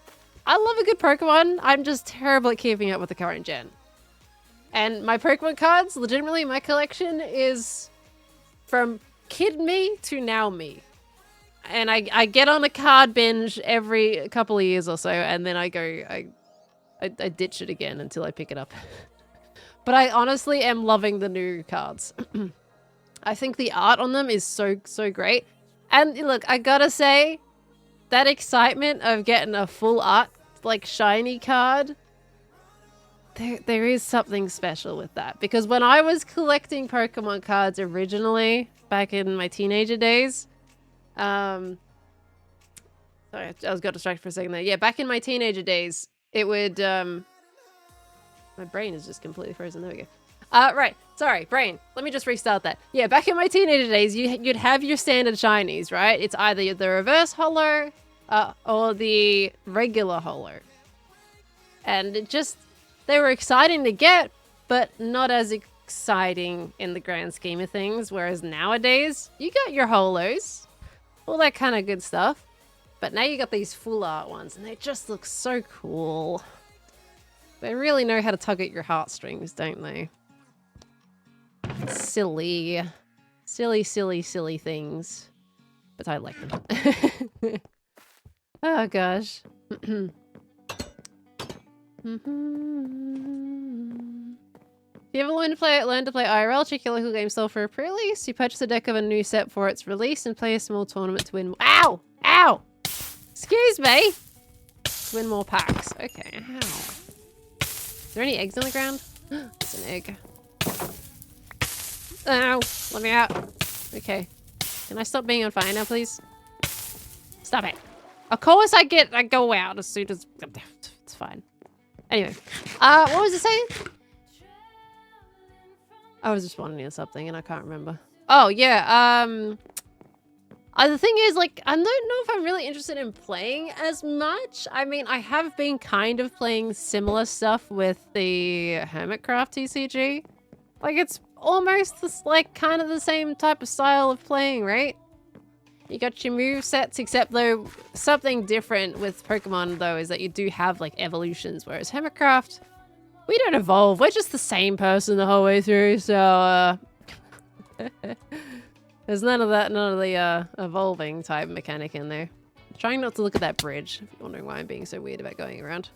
love a good Pokemon. I'm just terrible at keeping up with the current gen. And my Pokemon cards, legitimately, my collection is from kid me to now me. And I get on a card binge every couple of years or so, and then I ditch it again until I pick it up. But I honestly am loving the new cards. I think the art on them is so great. And look, I gotta say, that excitement of getting a full art, like, shiny card, there is something special with that. Because when I was collecting Pokemon cards originally, back in my teenager days, sorry, I got distracted for a second there. Yeah, back in my teenager days, it would, my brain is just completely frozen. There we go. Right. Sorry, brain. Let me just restart that. Yeah, back in my teenager days, you'd have your standard shinies, right? It's either the reverse holo, or the regular holo. And it just, they were exciting to get, but not as exciting in the grand scheme of things. Whereas nowadays, you got your holos, all that kind of good stuff. But now you got these full art ones, and they just look so cool. They really know how to tug at your heartstrings, don't they? Silly. Silly things. But I like them. Oh, gosh. If you ever learn to play IRL, check your local game store for a pre-release. You purchase a deck of a new set for its release and play a small tournament to win. Ow! Ow! Excuse me! To win more packs. Okay, ow. Is there any eggs on the ground? It's an egg. Ow! Let me out. Okay. Can I stop being on fire now, please? Stop it. Of course I go out as soon as... It's fine. Anyway. What was it saying? I was responding to something and I can't remember. Oh, yeah. The thing is, like, I don't know if I'm really interested in playing as much. I mean, I have been kind of playing similar stuff with the Hermitcraft TCG. Like, it's almost this, like, kind of the same type of style of playing, right? You got your movesets, except though something different with Pokemon, though, is that you do have, like, evolutions, whereas Hermitcraft, we don't evolve. We're just the same person the whole way through, so, there's none of the evolving type mechanic in there. I'm trying not to look at that bridge, if you're wondering why I'm being so weird about going around.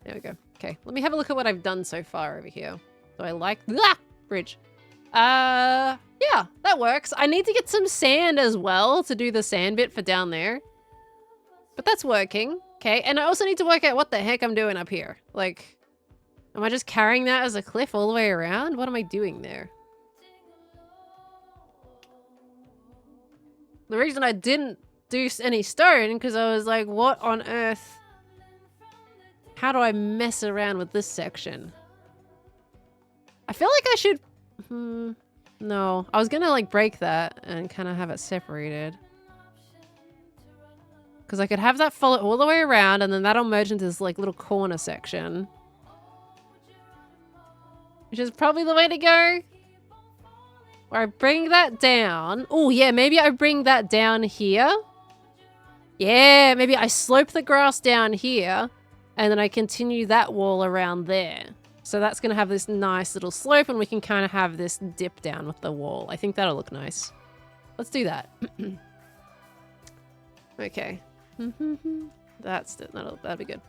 There we go. Okay, let me have a look at what I've done so far over here. So I like... Ah! Bridge. Yeah, that works. I need to get some sand as well to do the sand bit for down there. But that's working. Okay, and I also need to work out what the heck I'm doing up here. Like, am I just carrying that as a cliff all the way around? What am I doing there? The reason I didn't do any stone, because I was like, what on earth? How do I mess around with this section? I feel like I should... no. I was gonna, like, break that and kind of have it separated. Because I could have that follow all the way around, and then that'll merge into this, like, little corner section. Which is probably the way to go. Or I bring that down. Oh, yeah, maybe I bring that down here. Yeah, maybe I slope the grass down here, and then I continue that wall around there. So that's going to have this nice little slope, and we can kind of have this dip down with the wall. I think that'll look nice. Let's do that. Okay. That'll be good.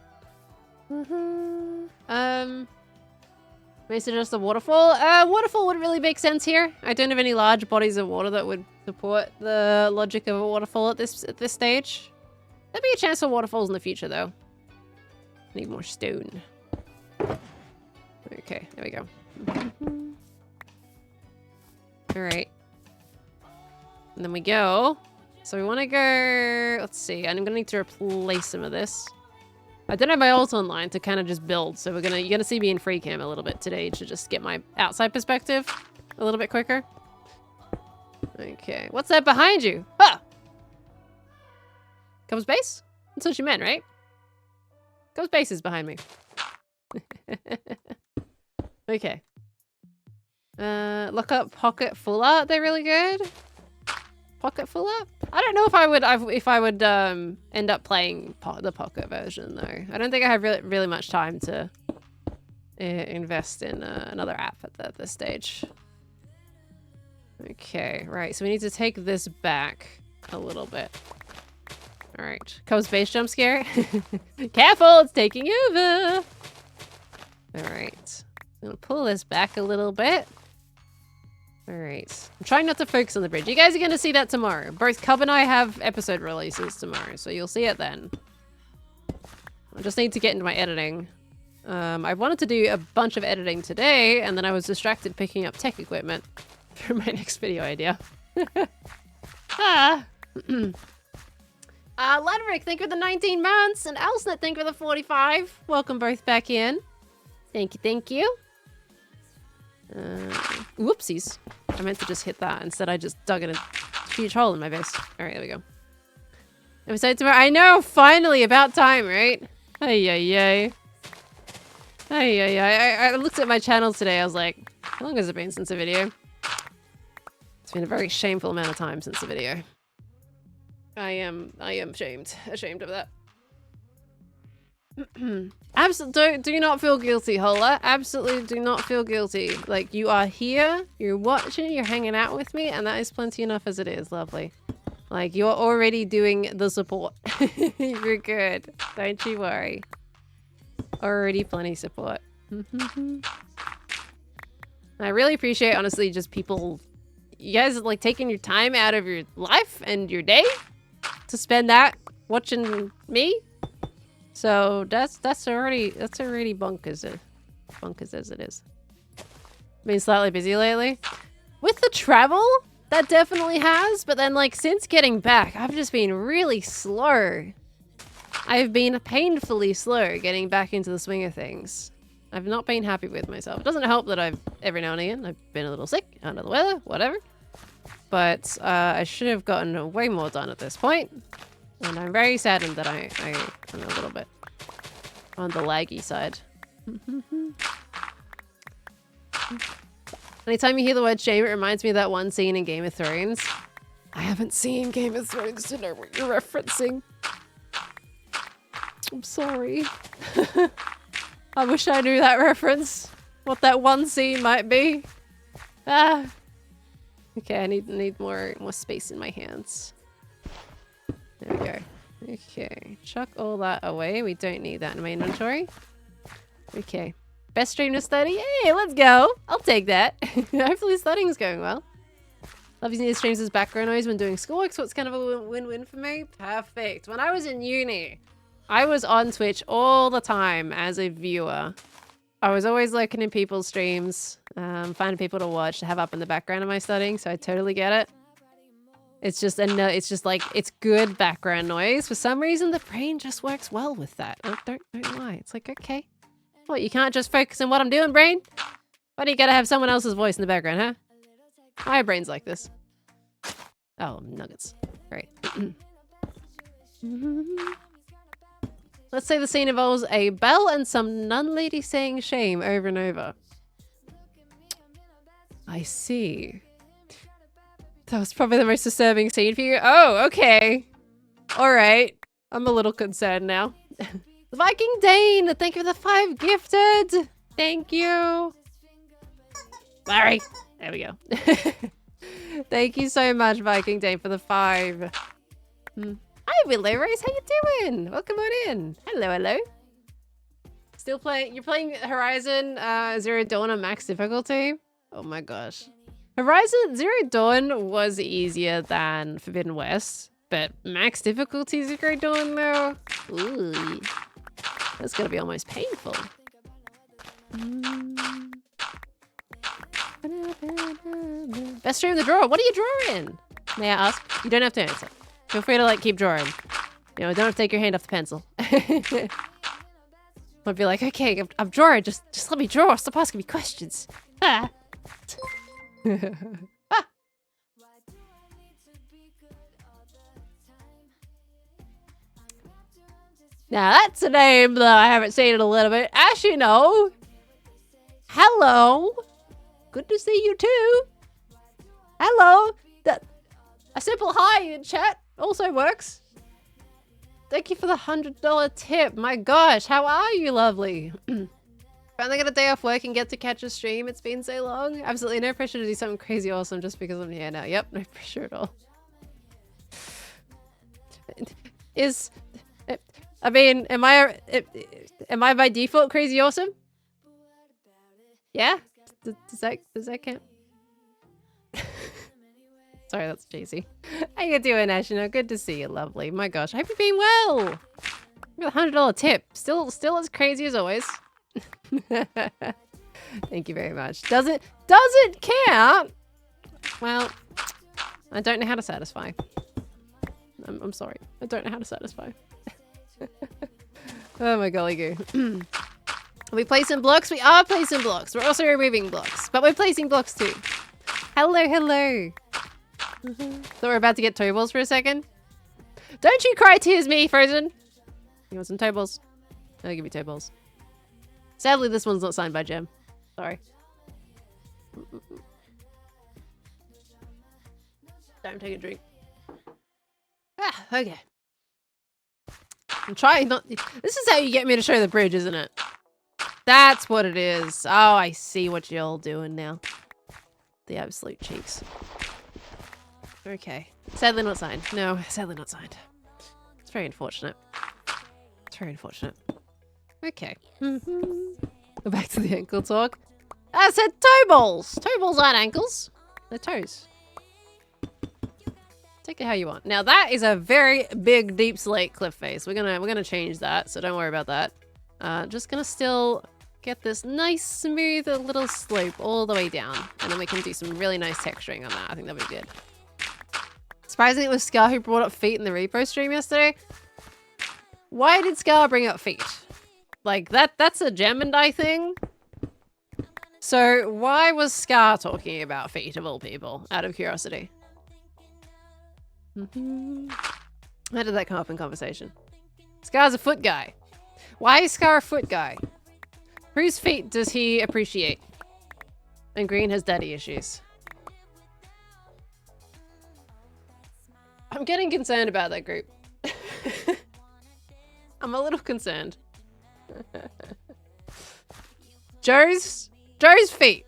May I suggest a waterfall? Waterfall would really make sense here. I don't have any large bodies of water that would support the logic of a waterfall at this stage. There'd be a chance for waterfalls in the future, though. Need more stone. Okay, there we go. Alright. And then we go. So we want to go... Let's see. I'm going to need to replace some of this. I don't have my ult online to kind of just build, so you're gonna see me in free cam a little bit today to just get my outside perspective a little bit quicker. Okay, what's that behind you? Huh! Comes base? That's what you meant, right? Comes base is behind me. Okay. Look up Pocket Full Art. They're really good. Pocket Full Art? I don't know if I would end up playing the Pocket version though. I don't think I have really much time to invest in another app at this stage. Okay, right. So we need to take this back a little bit. All right. Comes base jump scare. Careful, it's taking over. All right. I'm gonna pull this back a little bit. All right. I'm trying not to focus on the bridge. You guys are gonna see that tomorrow. Both Cub and I have episode releases tomorrow, so you'll see it then. I just need to get into my editing. I wanted to do a bunch of editing today, and then I was distracted picking up tech equipment for my next video idea. Ludwig, thank you for the 19 months, and Elsnet, thank you for the 45. Welcome both back in. Thank you, thank you. Whoopsies. I meant to just hit that. Instead, I just dug in a huge hole in my face. All right, there we go. Episode tomorrow. I know, finally, about time, right? Ay, ay, ay. Ay, ay, ay. I looked at my channel today. I was like, how long has it been since a video? It's been a very shameful amount of time since the video. I am ashamed of that. Absolutely, do not feel guilty, Hola. Absolutely do not feel guilty. Like, you are here, you're watching, you're hanging out with me, and that is plenty enough as it is. Lovely. Like, you're already doing the support. You're good. Don't you worry. Already plenty support. I really appreciate, honestly, just people, you guys like taking your time out of your life and your day to spend that watching me. So that's already bonkers as it is. Been slightly busy lately. With the travel, that definitely has, but then like since getting back, I've just been really slow. I've been painfully slow getting back into the swing of things. I've not been happy with myself. It doesn't help that every now and again, I've been a little sick, under the weather, whatever. But I should have gotten way more done at this point. And I'm very saddened that I'm a little bit on the laggy side. Anytime you hear the word shame, it reminds me of that one scene in Game of Thrones. I haven't seen Game of Thrones to know what you're referencing. I'm sorry. I wish I knew that reference. What that one scene might be. Ah. Okay, I need more space in my hands. There we go. Okay, chuck all that away. We don't need that in my inventory. Okay. Best stream to study? Hey, let's go. I'll take that. Hopefully studying's going well. Love using these streams as background noise when doing schoolwork, so it's kind of a win-win for me. Perfect. When I was in uni, I was on Twitch all the time as a viewer. I was always lurking in people's streams, finding people to watch, to have up in the background of my studying, so I totally get it. It's just like, it's good background noise. For some reason, the brain just works well with that. I don't know why. It's like, okay. What, you can't just focus on what I'm doing, brain? Why do you gotta have someone else's voice in the background, huh? My brain's like this. Oh, nuggets. Great. Let's say the scene involves a bell and some nun lady saying shame over and over. I see. That was probably the most disturbing scene for you. Oh, okay. All right. I'm a little concerned now. Viking Dane, thank you for the 5 gifted. Thank you. Larry. There we go. Thank you so much, Viking Dane, for the 5. Hi, Willow Rose. How you doing? Welcome on in. Hello, hello. Still playing? You're playing Horizon Zero Dawn on max difficulty? Oh my gosh. Horizon Zero Dawn was easier than Forbidden West, but max difficulty Zero Dawn though? Ooh. That's gonna be almost painful. Best stream of the drawer. What are you drawing? May I ask? You don't have to answer. Feel free to like keep drawing. You know, don't have to take your hand off the pencil. I'd be like, okay, I'm drawing. Just let me draw. Stop asking me questions. Ah. Ah. Now that's a name that I haven't seen in a little bit. Ashino. Hello. Good to see you too. Hello. A simple hi in chat also works. Thank you for the $100 tip. My gosh, how are you, lovely? Finally got a day off work and get to catch a stream. It's been so long. Absolutely no pressure to do something crazy awesome just because I'm here now. Yep, no pressure at all. I mean, am I by default crazy awesome? Yeah? Does that count? Sorry, that's cheesy. How you doing, Ashina? Good to see you, lovely. My gosh, I hope you're being well. You got a $100 tip. Still as crazy as always. Thank you very much. Does it count? Well, I don't know how to satisfy. I'm sorry. I don't know how to satisfy. Oh my golly goo. Are we placing blocks? We are placing blocks. We're also removing blocks, but we're placing blocks too. Hello, hello. Thought we were about to get toe balls for a second. Don't you cry tears me, Frozen. You want some toe balls? I'll give you toe balls. Sadly, this one's not signed by Jem. Sorry. Don't take a drink. Ah, okay. I'm trying not... This is how you get me to show the bridge, isn't it? That's what it is. Oh, I see what you're all doing now. The absolute cheeks. Okay. Sadly not signed. No, sadly not signed. It's very unfortunate. It's very unfortunate. Okay. Go back to the ankle talk. I said toe balls! Toe balls aren't ankles. They're toes. Take it how you want. Now that is a very big deep slate cliff face. We're gonna change that, so don't worry about that. Just gonna still get this nice smooth little slope all the way down. And then we can do some really nice texturing on that. I think that'd be good. Surprisingly, it was Scar who brought up feet in the repo stream yesterday. Why did Scar bring up feet? Like, that's a Gem and I thing. So, why was Scar talking about feet of all people, out of curiosity? How did that come up in conversation? Scar's a foot guy. Why is Scar a foot guy? Whose feet does he appreciate? And Green has daddy issues. I'm getting concerned about that group. I'm a little concerned. Joe's feet.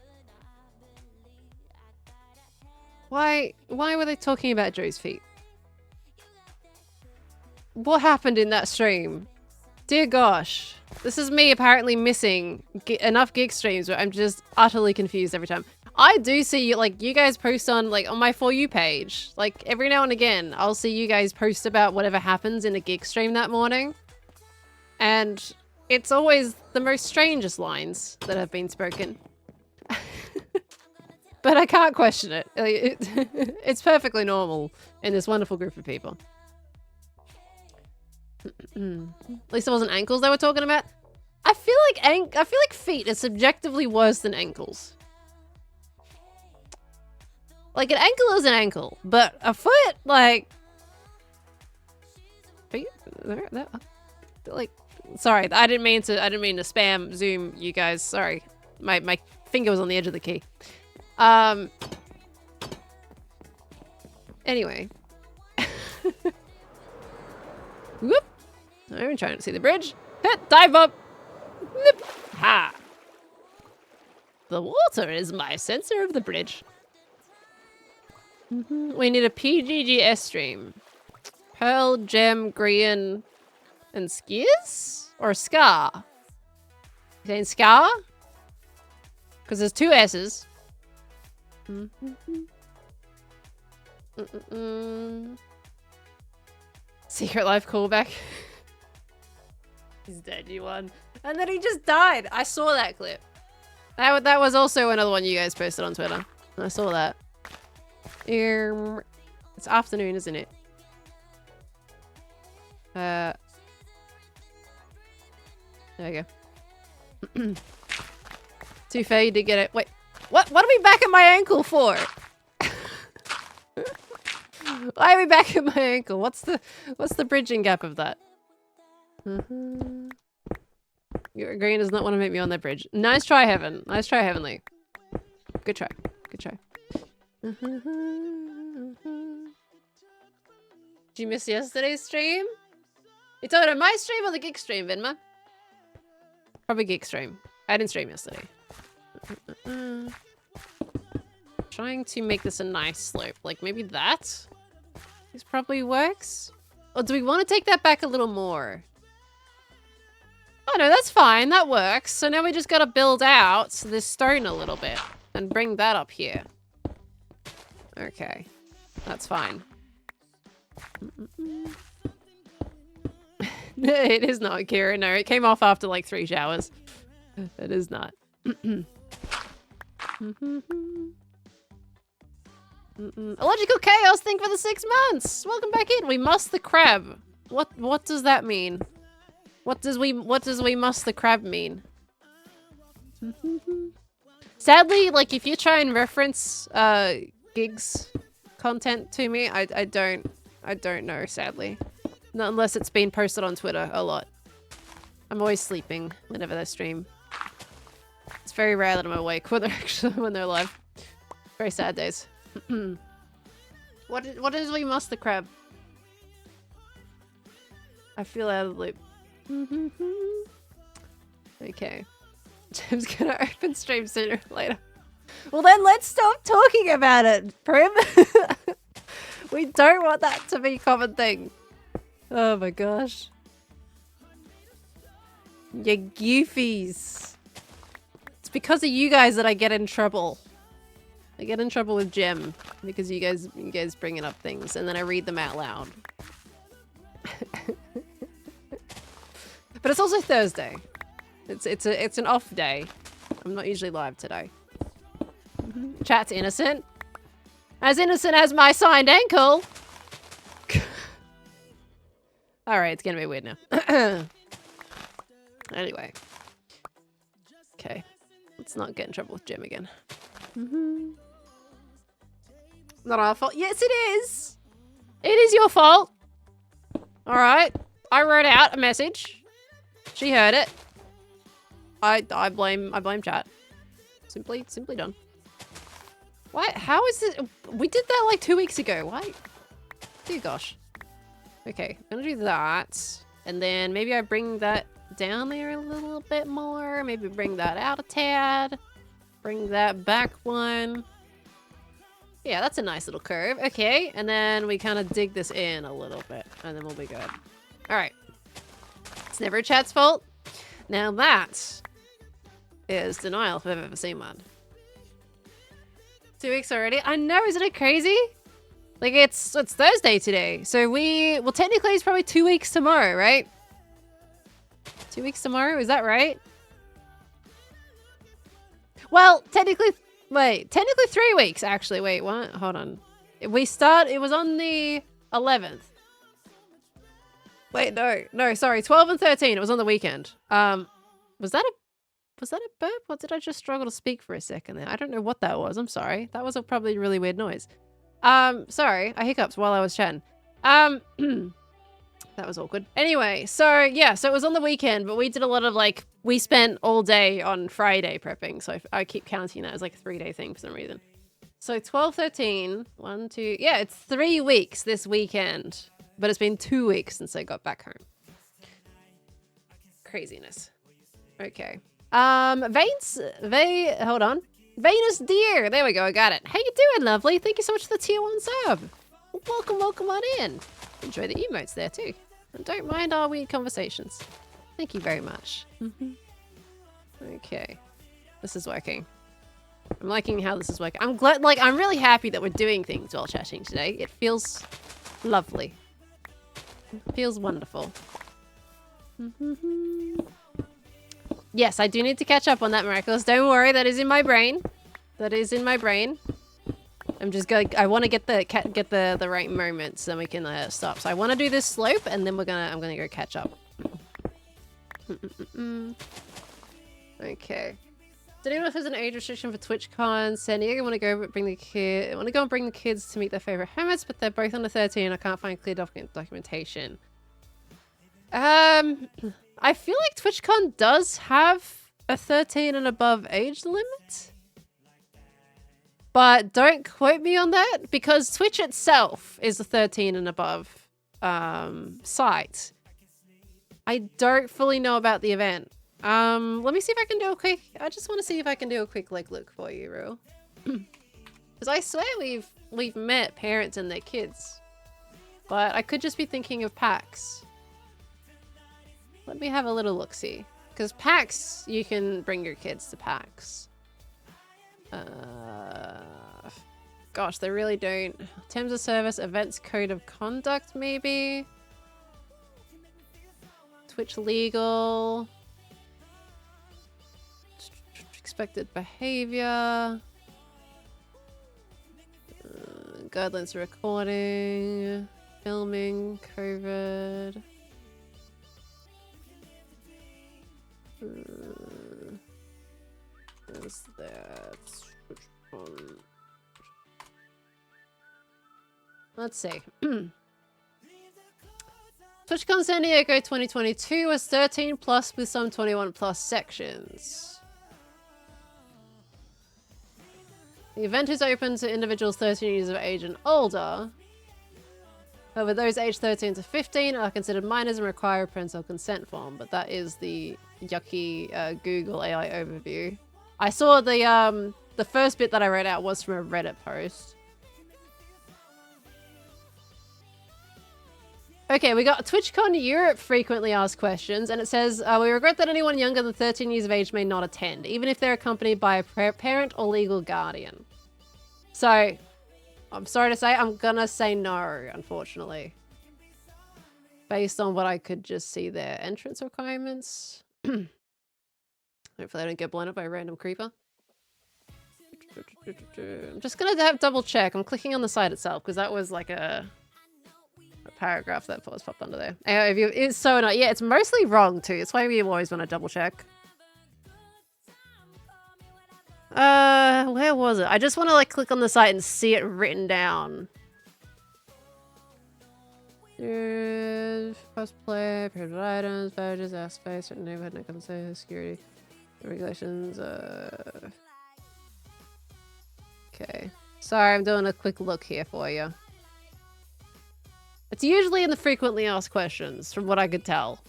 Why were they talking about Joe's feet? What happened in that stream? Dear gosh. This is me apparently missing enough gig streams where I'm just utterly confused every time. I do see, like, you guys post on my For You page. Like, every now and again, I'll see you guys post about whatever happens in a gig stream that morning. And it's always the most strangest lines that have been spoken. But I can't question it. It's perfectly normal in this wonderful group of people. At least it wasn't ankles they were talking about. I feel like feet is subjectively worse than ankles. Like, an ankle is an ankle, but a foot, like... Feet? Like, sorry, I didn't mean to spam Zoom you guys. Sorry. My finger was on the edge of the key. Anyway. Whoop. I'm trying to see the bridge. Hit, dive up. Whoop. Ha. The water is my sensor of the bridge. We need a PGGS stream. Pearl, Gem, Green, and Skiers? Or Scar? You saying Scar? Because there's two S's. Secret Life callback. He's dead, you won. And then he just died. I saw that clip. That was also another one you guys posted on Twitter. I saw that. It's afternoon, isn't it? There we go. Too fair you did get it. Wait, what are we back at my ankle for? Why are we back at my ankle? What's the bridging gap of that? Your green does not want to make me on that bridge. Nice try, Heaven. Nice try, Heavenly. Good try. Good try. Did you miss yesterday's stream? You talking about my stream or the gig stream, Venma? Probably gig stream. I didn't stream yesterday. Trying to make this a nice slope. Like maybe that? This probably works. Or do we want to take that back a little more? Oh no, that's fine. That works. So now we just gotta build out this stone a little bit and bring that up here. Okay. That's fine. It is not, Kira. No, it came off after like 3 showers. It is not. Illogical chaos thing for the 6 months. Welcome back in. We must the crab. What does that mean? What does we must the crab mean? Sadly, like if you try and reference gigs content to me, I don't know, sadly. Not unless it's been posted on Twitter a lot. I'm always sleeping whenever they stream. It's very rare that I'm awake when they're live. Very sad days. What is we must the crab? I feel out of the loop. Okay. Jim's gonna open stream sooner or later. Well then let's stop talking about it, Prim. We don't want that to be a common thing. Oh my gosh. You goofies. It's because of you guys that I get in trouble. I get in trouble with Gem because you guys bringing up things and then I read them out loud. But it's also Thursday. It's an off day. I'm not usually live today. Chat's innocent. As innocent as my signed ankle. Alright, it's gonna be weird now. Anyway. Okay. Let's not get in trouble with Jim again. Not our fault. Yes, it is! It is your fault! Alright. I wrote out a message. She heard it. I blame chat. Simply done. Why? How is it? We did that like 2 weeks ago. Why? Dear gosh. Okay, I'm gonna do that. And then maybe I bring that down there a little bit more. Maybe bring that out a tad. Bring that back one. Yeah, that's a nice little curve. Okay, and then we kind of dig this in a little bit. And then we'll be good. Alright. It's never chat's fault. Now that is denial if I've ever seen one. 2 weeks already? I know, isn't it crazy? Like it's Thursday today. So well technically it's probably 2 weeks tomorrow, right? 2 weeks tomorrow, is that right? Well, technically 3 weeks actually. Wait, what? Hold on. It was on the 11th. Wait, no, sorry, 12 and 13. It was on the weekend. Was that a burp? Or did I just struggle to speak for a second there? I don't know what that was. I'm sorry. That was probably a really weird noise. Sorry. I hiccuped while I was chatting. That was awkward. Anyway, so yeah, so it was on the weekend, but we did a lot of we spent all day on Friday prepping. So I keep counting that as like a 3-day thing for some reason. So 12, 13, 1, 2, yeah, it's 3 weeks this weekend. But it's been 2 weeks since I got back home. Craziness. Okay. Hold on. Venus Deer. There we go. I got it. How you doing, lovely? Thank you so much for the tier 1 sub. Welcome on in. Enjoy the emotes there too. And don't mind our weird conversations. Thank you very much. Okay. This is working. I'm liking how this is working. I'm glad, I'm really happy that we're doing things while chatting today. It feels lovely. It feels wonderful. Yes, I do need to catch up on that miraculous. Don't worry, that is in my brain. That is in my brain. I'm just going. I want to get the right moment so then we can stop. So I want to do this slope, and then I'm gonna go catch up. Okay. Did anyone know if there's an age restriction for TwitchCon? San Diego want to go and bring the kids to meet their favorite hermits, but they're both under 13 and I can't find clear documentation. I feel like TwitchCon does have a 13 and above age limit. But don't quote me on that, because Twitch itself is a 13 and above site. I don't fully know about the event. Let me see if I can do a quick... I just want to see if I can do a quick look for you, Rue. Because I swear we've met parents and their kids. But I could just be thinking of PAX. Let me have a little look-see. Because PAX, you can bring your kids to PAX. Gosh, they really don't. Terms of service, events, code of conduct, maybe? Twitch legal. Expected behavior. Guidelines for recording. Filming. COVID. Is that... Let's see. TwitchCon San Diego 2022 was 13 plus with some 21 plus sections. The event is open to individuals 13 years of age and older. However, those aged 13 to 15 are considered minors and require a parental consent form. But that is the yucky Google AI overview. I saw the first bit that I read out was from a Reddit post. Okay, we got TwitchCon Europe frequently asked questions, and it says, we regret that anyone younger than 13 years of age may not attend, even if they're accompanied by a parent or legal guardian. So, I'm sorry to say, I'm gonna say no, unfortunately. Based on what I could just see their entrance requirements. Hopefully I don't get blown up by a random creeper. I'm just gonna have double check. I'm clicking on the site itself, because that was like a paragraph that was popped under there. Anyway, it's so annoying. Yeah, it's mostly wrong too. It's why we always want to double check. Where was it? I just want to like click on the site and see it written down. First play, period items, badges, airspace, certain neighborhood, no compensation, security, regulations. Okay. Sorry, I'm doing a quick look here for you. It's usually in the frequently asked questions, from what I could tell.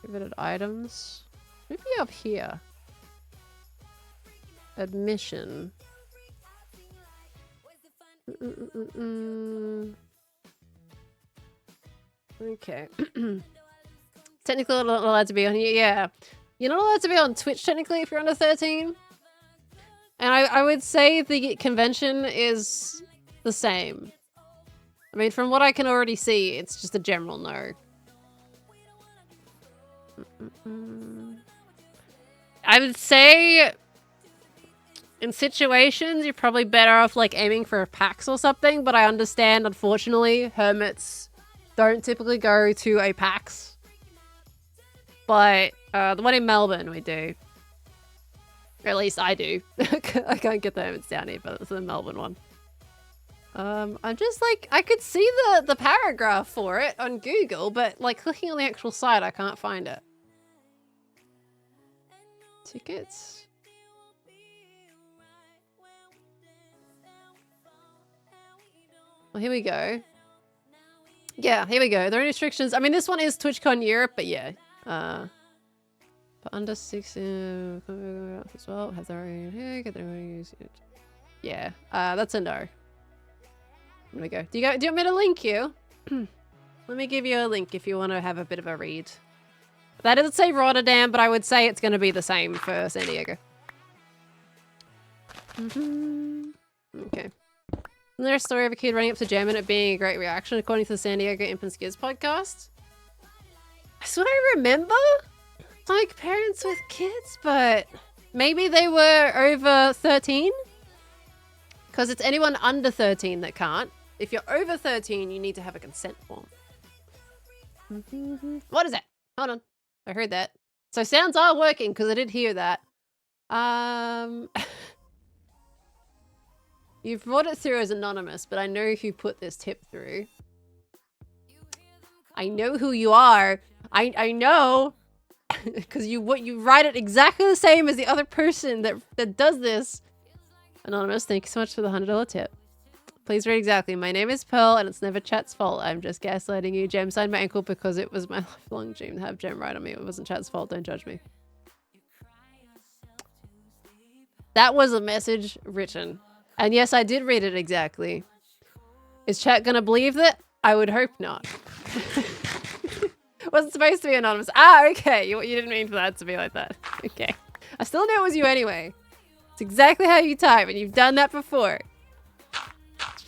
Prohibited items. Maybe up here. Admission. Okay. Technically not allowed to be on here. Yeah. You're not allowed to be on Twitch technically if you're under 13. And I would say the convention is the same. I mean, from what I can already see, it's just a general no. I would say in situations, you're probably better off like aiming for a PAX or something, but I understand, unfortunately, hermits don't typically go to a PAX. But the one in Melbourne, we do. Or at least I do. I can't get the hermits down here, but it's the Melbourne one. I'm just like, I could see the paragraph for it on Google, but like clicking on the actual site, I can't find it. Tickets? Well, here we go. Yeah, here we go. There are restrictions. I mean, this one is TwitchCon Europe, but yeah. But under 6 as well. Have their own hair, get their own use it. Yeah, that's a no. There we go. Do you want me to link you? Let me give you a link if you want to have a bit of a read. That doesn't say Rotterdam, but I would say it's going to be the same for San Diego. Okay. Isn't there a story of a kid running up to German at being a great reaction, according to the San Diego Imp and Skiz podcast? I swear I remember, like, parents with kids, but maybe they were over 13? Because it's anyone under 13 that can't. If you're over 13, you need to have a consent form. What is it? Hold on. I heard that. So sounds are working because I did hear that. You've brought it through as anonymous, but I know who put this tip through. I know who you are. I know because you write it exactly the same as the other person that does this. Anonymous, thank you so much for the $100 tip. Please read exactly. My name is Pearl, and it's never chat's fault. I'm just gaslighting you. Gem signed my ankle because it was my lifelong dream to have Gem right on me. It wasn't chat's fault. Don't judge me. That was a message written. And yes, I did read it exactly. Is chat gonna believe that? I would hope not. Wasn't supposed to be anonymous. Ah, okay. You didn't mean for that to be like that. Okay. I still knew it was you anyway. It's exactly how you type, and you've done that before.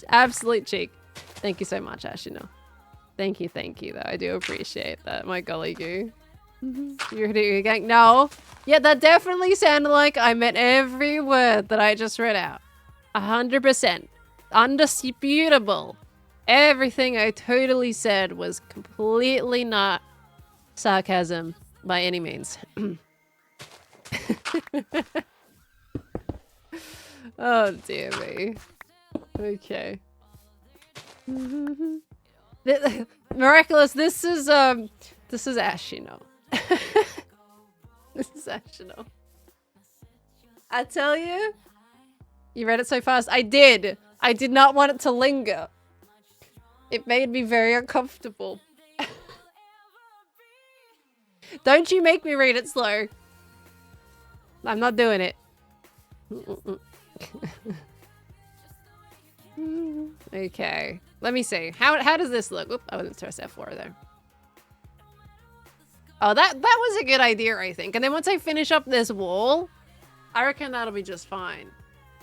Absolute cheek. Thank you so much, Ashino. Thank you, though. I do appreciate that. My golly goo. You're gang. No. Yeah, that definitely sounded like I meant every word that I just read out. 100%. Undisputable. Everything I totally said was completely not sarcasm by any means. Oh, dear me. Okay. Miraculous, this is Ashino. This is Ashino. I tell you, you read it so fast. I did. I did not want it to linger. It made me very uncomfortable. Don't you make me read it slow. I'm not doing it. Okay. Let me see. How does this look? Oop, I wouldn't press F4 there. Oh, that was a good idea, I think. And then once I finish up this wall, I reckon that'll be just fine.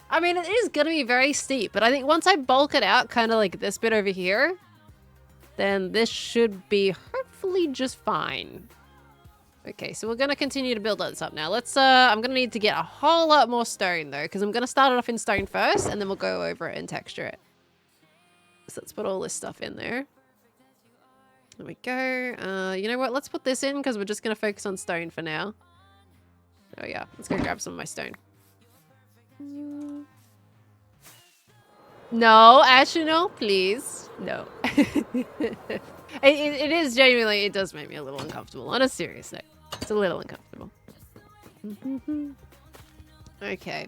I mean, it is going to be very steep, but I think once I bulk it out, kind of like this bit over here, then this should be hopefully just fine. Okay, so we're going to continue to build this up now. Let's, I'm going to need to get a whole lot more stone, though, because I'm going to start it off in stone first, and then we'll go over it and texture it. So let's put all this stuff in there. There we go. You know what? Let's put this in, because we're just going to focus on stone for now. Oh, yeah. Let's go grab some of my stone. No, Asher, no, please. No. It is genuinely, it does make me a little uncomfortable. On a serious note, it's a little uncomfortable. Okay.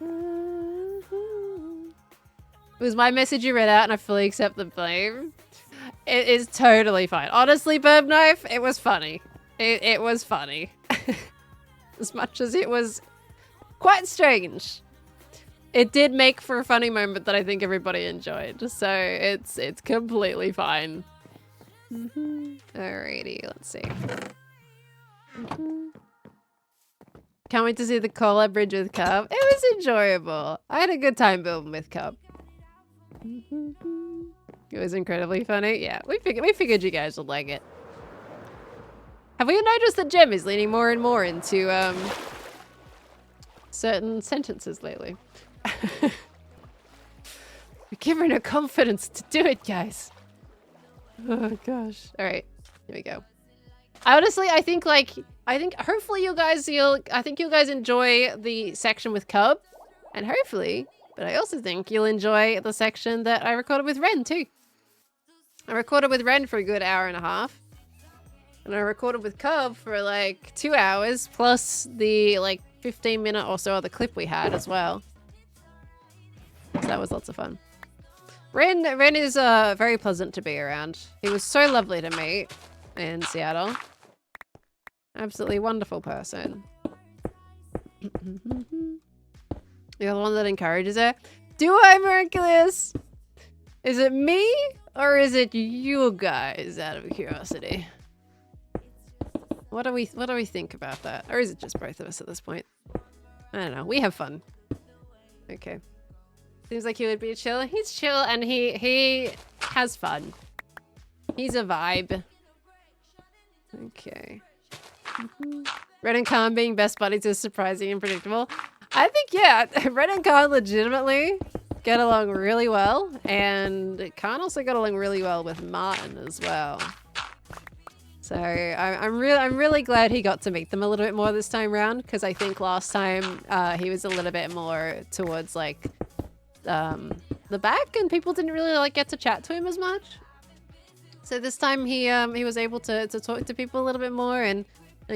It was my message you read out, and I fully accept the blame. It is totally fine. Honestly, Burb Knife, it was funny. It was funny. As much as it was quite strange. It did make for a funny moment that I think everybody enjoyed. So it's completely fine. Alrighty, let's see. Can't wait to see the collab bridge with Cub. It was enjoyable. I had a good time building with Cub. It was incredibly funny. Yeah, we figured you guys would like it. Have we noticed that Gem is leaning more and more into certain sentences lately? We're giving her confidence to do it, guys. Oh gosh. All right, here we go. Honestly, I think hopefully you guys enjoy the section with Cub, and hopefully, but I also think you'll enjoy the section that I recorded with Ren too. I recorded with Ren for a good hour and a half. And I recorded with Cub for like 2 hours, plus the like 15-minute or so other clip we had as well. So that was lots of fun. Ren is very pleasant to be around. He was so lovely to meet in Seattle. Absolutely wonderful person. You're the one that encourages her. Do I, Miraculous? Is it me or is it you guys, out of curiosity? What do we think about that? Or is it just both of us at this point? I don't know. We have fun. Okay. Seems like he would be chill. He's chill and he has fun. He's a vibe. Okay. Red and Khan being best buddies is surprising and predictable. I think, yeah, Red and Khan legitimately get along really well. And Khan also got along really well with Martin as well. So I'm really glad he got to meet them a little bit more this time around, because I think last time he was a little bit more towards like the back, and people didn't really like get to chat to him as much. So this time he was able to talk to people a little bit more and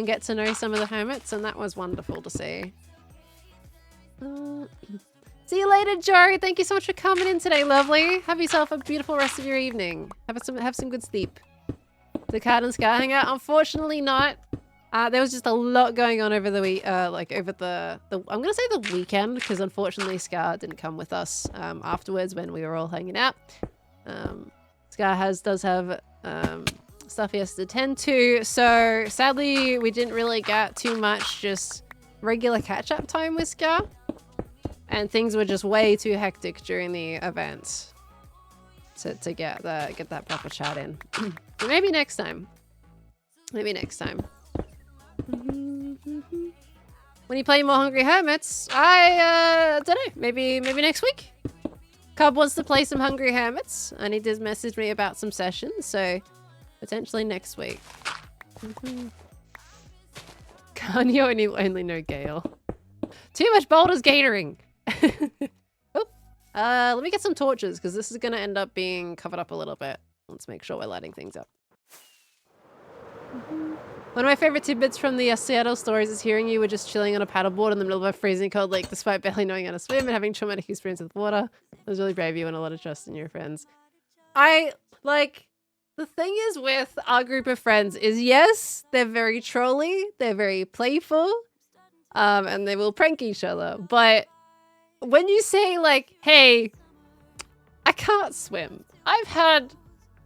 get to know some of the hermits, and that was wonderful to see. See you later, Joe. Thank you so much for coming in today, lovely. Have yourself a beautiful rest of your evening. Have some good sleep. The Card and Scar hangout? Unfortunately not. There was just a lot going on over the week, like over the I'm gonna say the weekend, because unfortunately Scar didn't come with us afterwards when we were all hanging out. Scar does have stuff he has to attend to, so sadly we didn't really get too much just regular catch-up time with Scar, and things were just way too hectic during the event to get that proper chat in. But maybe next time. Maybe next time. When you play more Hungry Hermits, I don't know, maybe next week. Cub wants to play some Hungry Hermits, and he did message me about some sessions, so potentially next week. Kanye only know Gale. Too much Baldur's Gatering. Oh, let me get some torches, because this is going to end up being covered up a little bit. Let's make sure we're lighting things up. One of my favorite tidbits from the Seattle stories is hearing you were just chilling on a paddleboard in the middle of a freezing cold lake despite barely knowing how to swim and having traumatic experience with water. It was really brave of you and a lot of trust in your friends. The thing is with our group of friends is, yes, they're very trolly, they're very playful, and they will prank each other. But when you say like, hey, I can't swim, I've had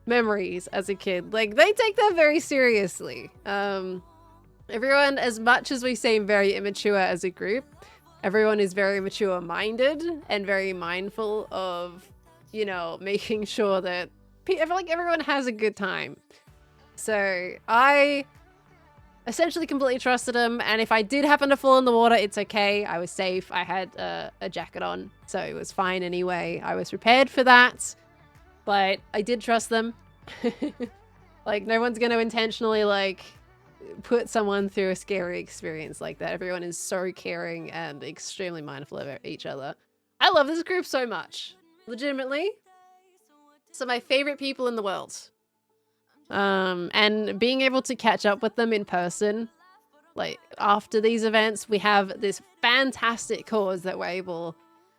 memories as a kid, like they take that very seriously. Everyone, as much as we seem very immature as a group, everyone is very mature minded and very mindful of, you know, making sure that everyone has a good time. So I essentially completely trusted him, and if I did happen to fall in the water, it's okay. I was safe. I had a jacket on, so it was fine anyway. I was prepared for that. But I did trust them. Like, no one's going to intentionally, like, put someone through a scary experience like that. Everyone is so caring and extremely mindful of each other. I love this group so much. Legitimately. Some of my favorite people in the world. And being able to catch up with them in person, like, after these events, we have this fantastic cause that we're able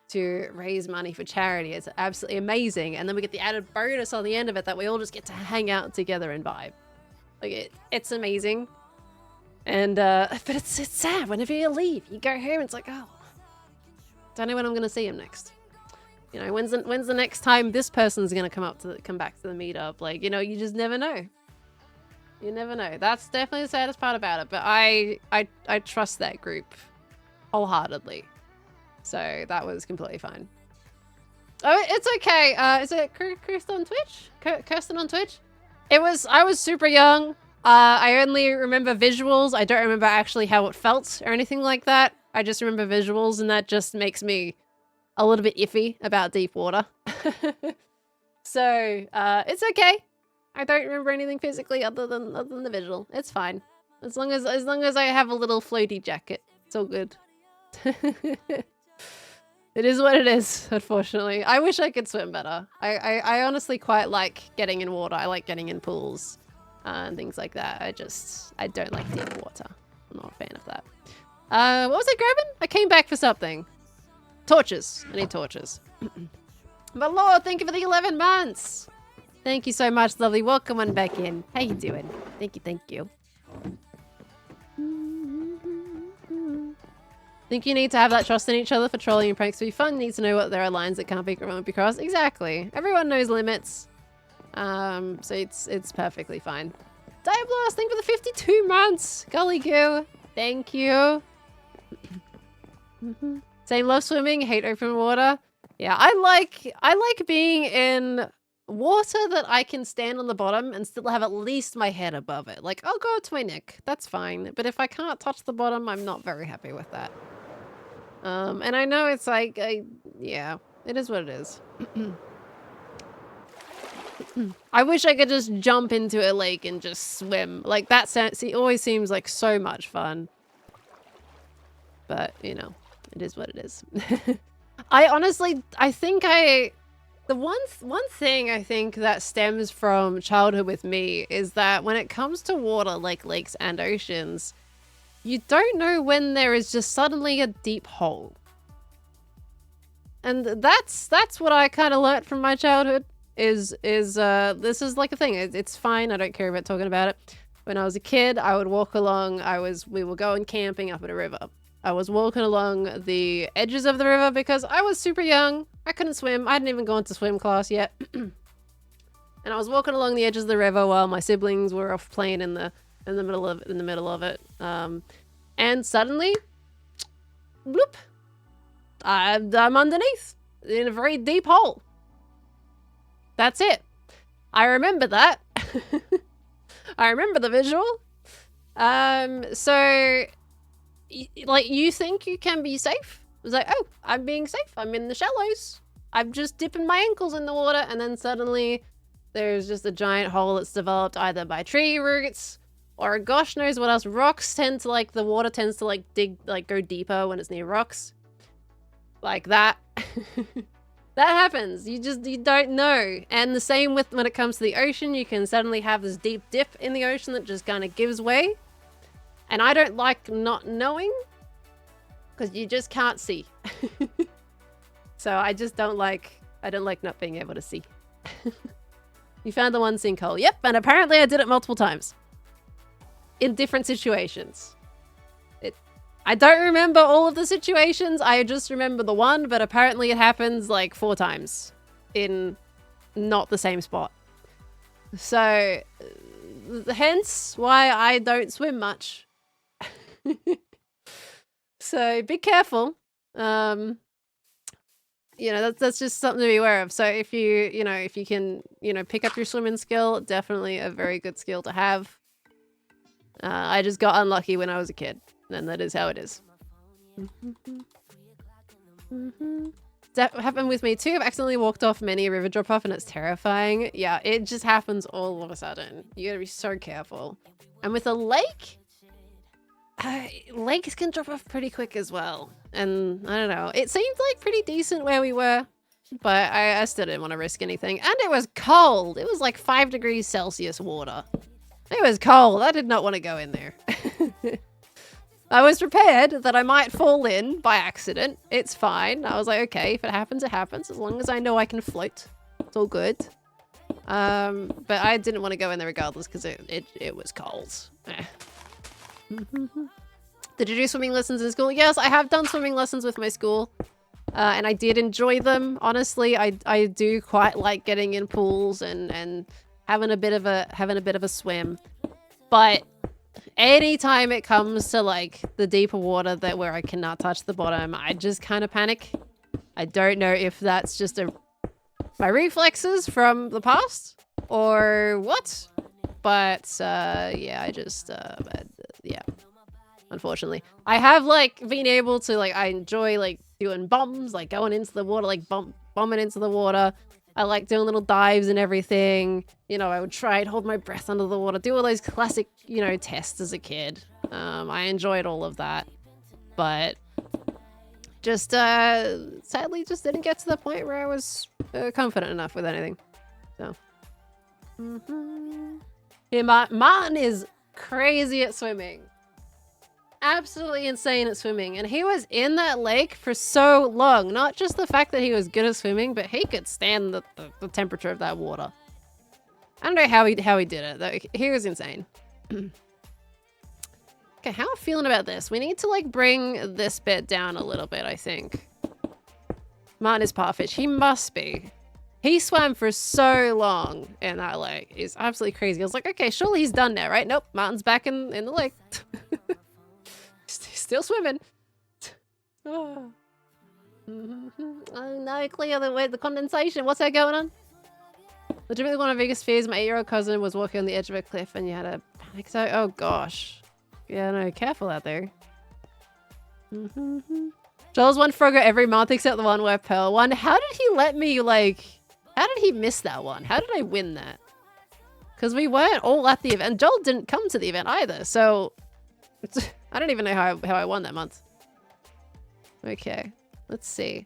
to raise money for charity. It's absolutely amazing, and then we get the added bonus on the end of it that we all just get to hang out together and vibe. Like it's amazing. And but it's sad whenever you leave, you go home, it's like, oh, don't know when I'm gonna see him next. You know, when's the next time this person's gonna come back to the meetup? Like, you know, you just never know. You never know. That's definitely the saddest part about it. But I trust that group wholeheartedly. So that was completely fine. Oh, it's okay. Is it Kirsten on Twitch? Kirsten on Twitch? I was super young. I only remember visuals. I don't remember actually how it felt or anything like that. I just remember visuals, and that just makes me a little bit iffy about deep water. So it's okay. I don't remember anything physically other than the visual. It's fine. As long as I have a little floaty jacket, it's all good. It is what it is, unfortunately. I wish I could swim better. I honestly quite like getting in water. I like getting in pools and things like that. I don't like deep water. I'm not a fan of that. What was I grabbing? I came back for something. Torches. I need torches. But Lord, thank you for the 11 months. Thank you so much, lovely. Welcome on back in. How you doing? Thank you. Think you need to have that trust in each other for trolling and pranks to be fun. Need to know what there are lines that can't be crossed. Exactly. Everyone knows limits. So it's perfectly fine. Diablos, thank you for the 52 months. Golly goo. Thank you. Same, love swimming, hate open water. Yeah, I like being in water that I can stand on the bottom and still have at least my head above it. Like, I'll go to my neck. That's fine. But if I can't touch the bottom, I'm not very happy with that. And I know it's like, yeah, it is what it is. I wish I could just jump into a lake and just swim. Like, that sounds, it always seems like so much fun. But, you know, it is what it is. I honestly, I think the one thing I think that stems from childhood with me is that when it comes to water, like lakes and oceans, you don't know when there is just suddenly a deep hole. And that's what I kind of learnt from my childhood is this is like a thing. It's fine. I don't care about talking about it. When I was a kid, I would walk along. We were going camping up at a river. I was walking along the edges of the river because I was super young. I couldn't swim. I hadn't even gone to swim class yet. And I was walking along the edges of the river while my siblings were off playing in the middle of it. And suddenly, bloop, I'm underneath in a very deep hole. That's it. I remember that. I remember the visual. So, like, you think you can be safe? It's like, oh, I'm being safe. I'm in the shallows. I'm just dipping my ankles in the water, and then suddenly there's just a giant hole that's developed either by tree roots or gosh knows what else. Rocks tend to, like, the water tends to, like, go deeper when it's near rocks. Like that. That happens. You don't know. And the same with when it comes to the ocean, you can suddenly have this deep dip in the ocean that just kind of gives way. And I don't like not knowing because you just can't see. So I don't like not being able to see. You found the one sinkhole. Yep, and apparently I did it multiple times. In different situations. I don't remember all of the situations, I just remember the one, but apparently it happens like 4 times in not the same spot. So, hence why I don't swim much. So, be careful. You know, that's just something to be aware of. So if if you can, pick up your swimming skill, definitely a very good skill to have. I just got unlucky when I was a kid. And that is how it is. That happened with me too. I've accidentally walked off many a river drop off and it's terrifying. Yeah, it just happens all of a sudden. You gotta be so careful. And with a lake, lakes can drop off pretty quick as well. And I don't know, it seemed like pretty decent where we were, but I still didn't want to risk anything. And it was cold. It was like 5 degrees Celsius water. It was cold. I did not want to go in there. I was prepared that I might fall in by accident. It's fine. I was like, okay, if it happens, it happens. As long as I know I can float, it's all good. But I didn't want to go in there regardless because it was cold. Did you do swimming lessons in school? Yes, I have done swimming lessons with my school. And I did enjoy them. Honestly, I do quite like getting in pools and having a bit of a swim. But anytime it comes to like the deeper water where I cannot touch the bottom, I just kind of panic. I don't know if that's just my reflexes from the past or what, but yeah, yeah. Unfortunately, I have like been able to I enjoy like doing bombs, like going into the water, like bombing into the water. I like doing little dives and everything. I would try and hold my breath under the water, do all those classic, tests as a kid. I enjoyed all of that. But just, sadly, just didn't get to the point where I was confident enough with anything. So. Yeah, Martin is crazy at swimming. Absolutely insane at swimming, and he was in that lake for so long. Not just the fact that he was good at swimming, but he could stand the temperature of that water. I don't know how he did it though. He was insane. Okay, how am I feeling about this? We need to bring this bit down a little bit, I think. Martin is parfish. He must be. He swam for so long in that lake. It's absolutely crazy. I was like, okay, surely he's done now, right? Nope, Martin's back in the lake. Still swimming. Oh no, clear the condensation. What's that going on? Legitimately one of my biggest fears, my 8-year-old cousin was walking on the edge of a cliff and you had a panic attack. Oh gosh. Yeah, no, careful out there. Joel's one Frogger every month except the one where Pearl won. How did he let me How did he miss that one? How did I win that? Because we weren't all at the event. And Joel didn't come to the event either, so... I don't even know how I won that month. Okay, let's see.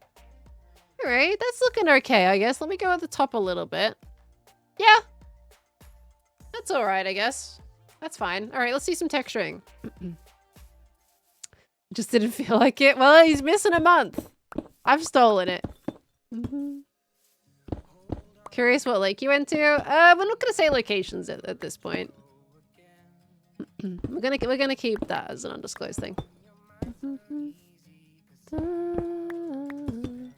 Alright, that's looking okay, I guess. Let me go at the top a little bit. Yeah. That's alright, I guess. That's fine. Alright, let's see some texturing. Just didn't feel like it. Well, he's missing a month. I've stolen it. Curious what lake you went to? We're not gonna say locations at this point. we're gonna keep that as an undisclosed thing.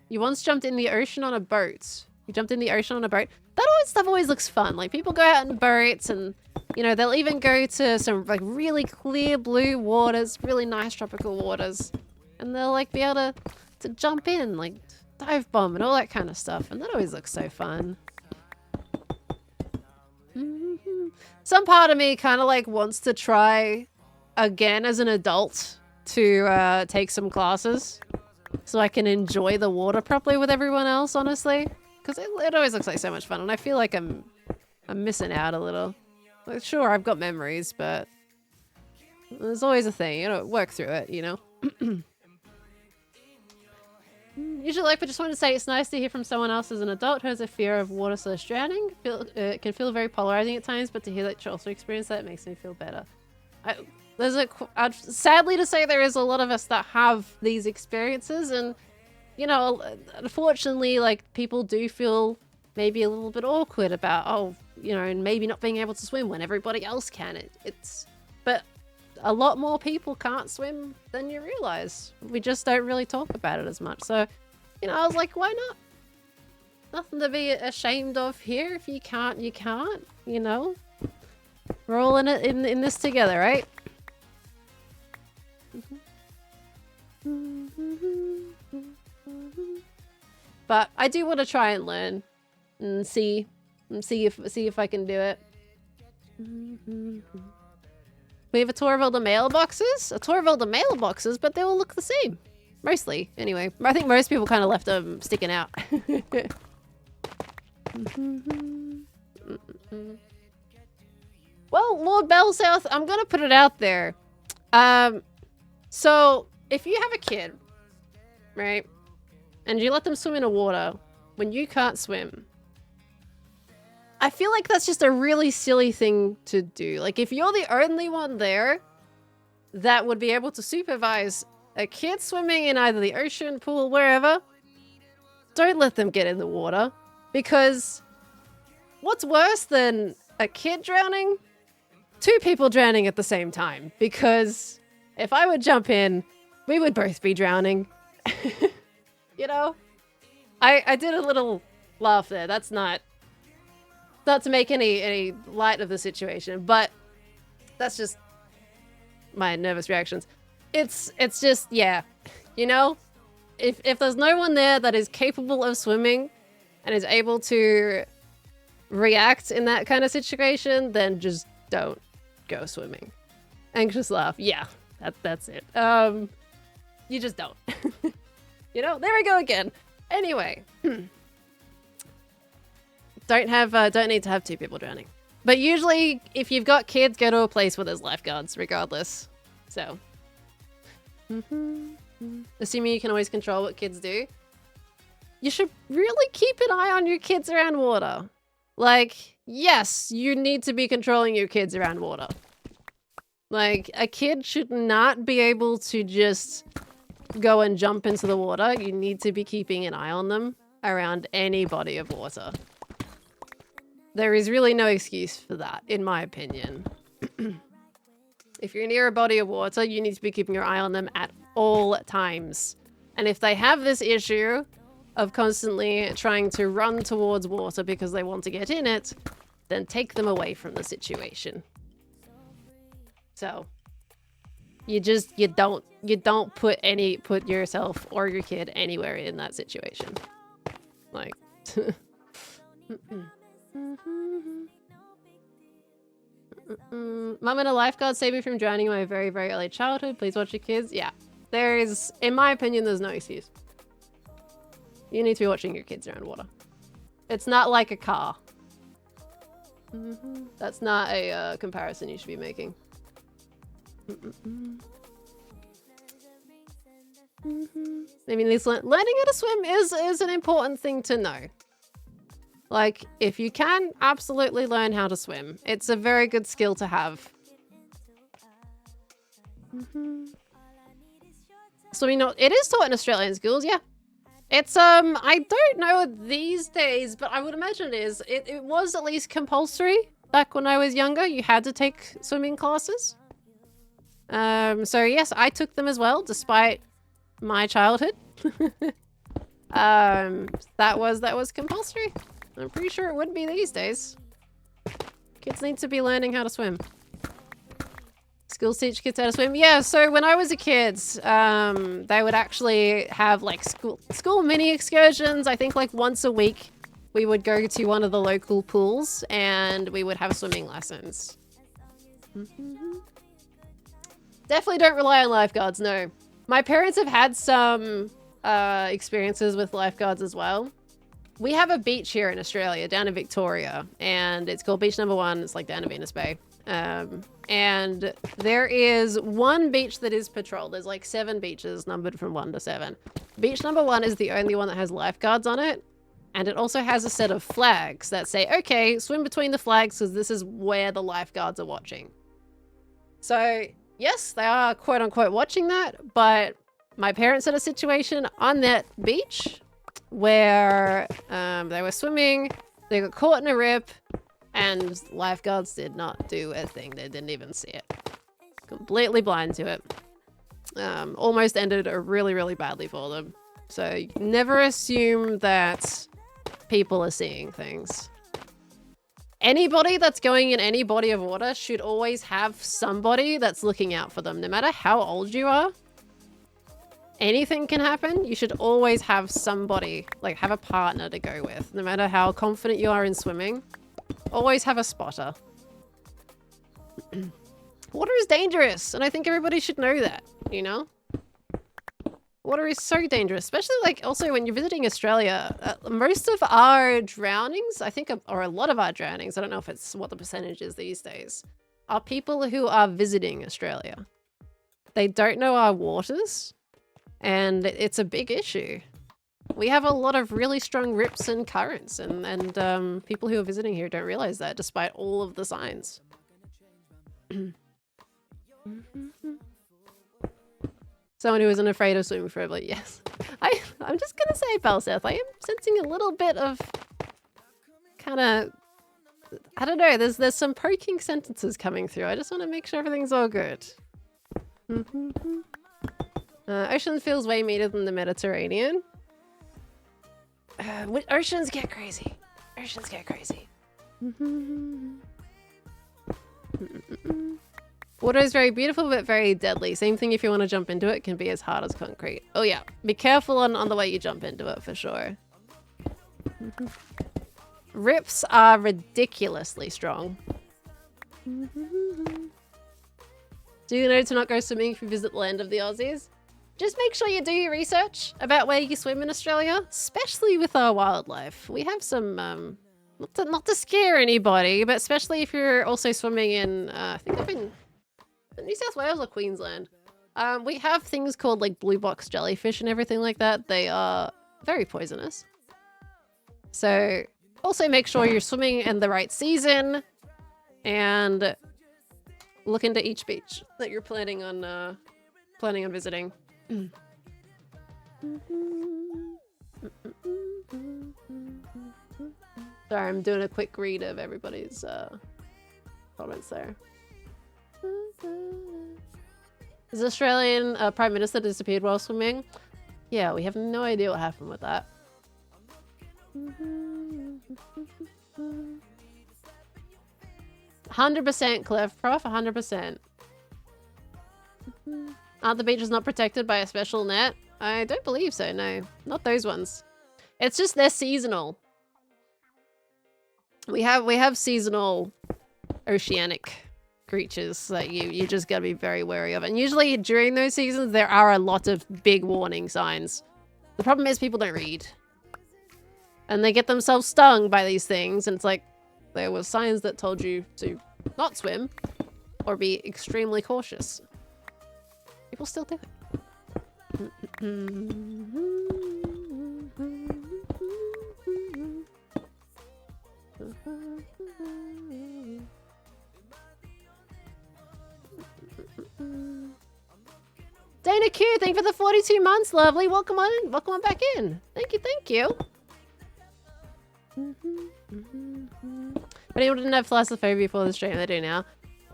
You once jumped in the ocean on a boat. You jumped in the ocean on a boat. That stuff always looks fun. Like, people go out in boats and, you know, they'll even go to some, like, really clear blue waters, really nice tropical waters. And they'll, like, be able to jump in, like, dive bomb and all that kind of stuff. And that always looks so fun. Some part of me kind of, like, wants to try again as an adult to take some classes so I can enjoy the water properly with everyone else, honestly. Because it always looks like so much fun, and I feel like I'm missing out a little. Like, sure, I've got memories, but there's always a thing, you know, work through it, you know? Usually, like, but just want to say it's nice to hear from someone else as an adult who has a fear of water/drowning. It can feel very polarizing at times, but to hear that you also experience that makes me feel better. Sadly to say, there is a lot of us that have these experiences, and you know, unfortunately, like, people do feel maybe a little bit awkward about, oh, you know, and maybe not being able to swim when everybody else can. But a lot more people can't swim than you realize. We just don't really talk about it as much. So, you know, I was like, why not? Nothing to be ashamed of here. If you can't, you can't, you know? We're all in it in this together, right? But I do want to try and learn and see if I can do it. We have a tour of all the mailboxes? A tour of all the mailboxes, but they all look the same. Mostly, anyway. I think most people kind of left them sticking out. Well, Lord Bellsouth, I'm gonna put it out there. So, if you have a kid, right, and you let them swim in a water when you can't swim, I feel like that's just a really silly thing to do. Like, if you're the only one there that would be able to supervise a kid swimming in either the ocean, pool, wherever, don't let them get in the water. Because what's worse than a kid drowning? 2 people drowning at the same time. Because if I would jump in, we would both be drowning. You know? I did a little laugh there. That's not to make any light of the situation, but that's just my nervous reactions. It's just, yeah, you know, if there's no one there that is capable of swimming and is able to react in that kind of situation, then just don't go swimming. Anxious laugh. Yeah, that's it. You just don't. You know, there we go again. Anyway. Don't need to have 2 people drowning. But usually, if you've got kids, go to a place where there's lifeguards, regardless. So. Assuming you can always control what kids do. You should really keep an eye on your kids around water. Like, yes, you need to be controlling your kids around water. Like, a kid should not be able to just go and jump into the water. You need to be keeping an eye on them around any body of water. There is really no excuse for that, in my opinion. If you're near a body of water, you need to be keeping your eye on them at all times. And if they have this issue of constantly trying to run towards water because they want to get in it, then take them away from the situation. So, you don't put yourself or your kid anywhere in that situation. Like, Mum and a lifeguard saved me from drowning in my very, very early childhood. Please watch your kids. Yeah, there is, in my opinion, there's no excuse. You need to be watching your kids around water. It's not like a car. That's not a comparison you should be making. I mean, learning how to swim is an important thing to know. Like, if you can, absolutely learn how to swim. It's a very good skill to have. Swimming, it is taught in Australian schools, yeah. It's, I don't know these days, but I would imagine it is. It was at least compulsory back when I was younger. You had to take swimming classes. So yes, I took them as well, despite my childhood. That was compulsory. I'm pretty sure it wouldn't be these days. Kids need to be learning how to swim. Schools teach kids how to swim. Yeah, so when I was a kid, they would actually have like school mini excursions. I think like once a week we would go to one of the local pools and we would have swimming lessons. Definitely don't rely on lifeguards, no. My parents have had some experiences with lifeguards as well. We have a beach here in Australia, down in Victoria, and it's called Beach Number 1. It's like down in Venus Bay. And there is one beach that is patrolled. There's like 7 beaches numbered from 1 to 7. Beach number 1 is the only one that has lifeguards on it. And it also has a set of flags that say, okay, swim between the flags because this is where the lifeguards are watching. So yes, they are quote unquote watching that, but my parents had a situation on that beach where they were swimming, they got caught in a rip, and lifeguards did not do a thing. They didn't even see it. Completely blind to it. Almost ended really, really badly for them. So you can never assume that people are seeing things. Anybody that's going in any body of water should always have somebody that's looking out for them. No matter how old you are, anything can happen. You should always have somebody, like have a partner to go with. No matter how confident you are in swimming, always have a spotter. Water is dangerous, and I think everybody should know that, you know? Water is so dangerous, especially like also when you're visiting Australia. Most of our drownings, I think, or a lot of our drownings, I don't know if it's what the percentage is these days, are people who are visiting Australia. They don't know our waters, and it's a big issue. We have a lot of really strong rips and currents, and people who are visiting here don't realize that despite all of the signs. Someone who isn't afraid of swimming forever, yes. I'm just gonna say, Belseth, I am sensing a little bit of kind of, I don't know, there's some poking sentences coming through. I just want to make sure everything's all good. Ocean feels way meaner than the Mediterranean. Oceans get crazy. Oceans get crazy. Water is very beautiful, but very deadly. Same thing if you want to jump into it, it can be as hard as concrete. Oh yeah, be careful on the way you jump into it for sure. Rips are ridiculously strong. Do you know to not go swimming if you visit the land of the Aussies? Just make sure you do your research about where you swim in Australia, especially with our wildlife. We have some, not to scare anybody, but especially if you're also swimming in, I think I've been New South Wales or Queensland. We have things called like blue box jellyfish and everything like that. They are very poisonous. So also make sure you're swimming in the right season and look into each beach that you're planning on visiting. Sorry, I'm doing a quick read of everybody's comments there. Is the Australian Prime Minister disappeared while swimming? Yeah, we have no idea what happened with that. 100% Clef Prof, 100%. Aren't the beaches not protected by a special net? I don't believe so, no. Not those ones. It's just they're seasonal. We have seasonal oceanic creatures that you just gotta be very wary of. And usually during those seasons, there are a lot of big warning signs. The problem is people don't read. And they get themselves stung by these things, and it's like, there were signs that told you to not swim or be extremely cautious. People still do it. Dana Q, thank you for the 42 months, lovely. Welcome on back in. Thank you. But anyone didn't have thalassophobia before the stream, they do now.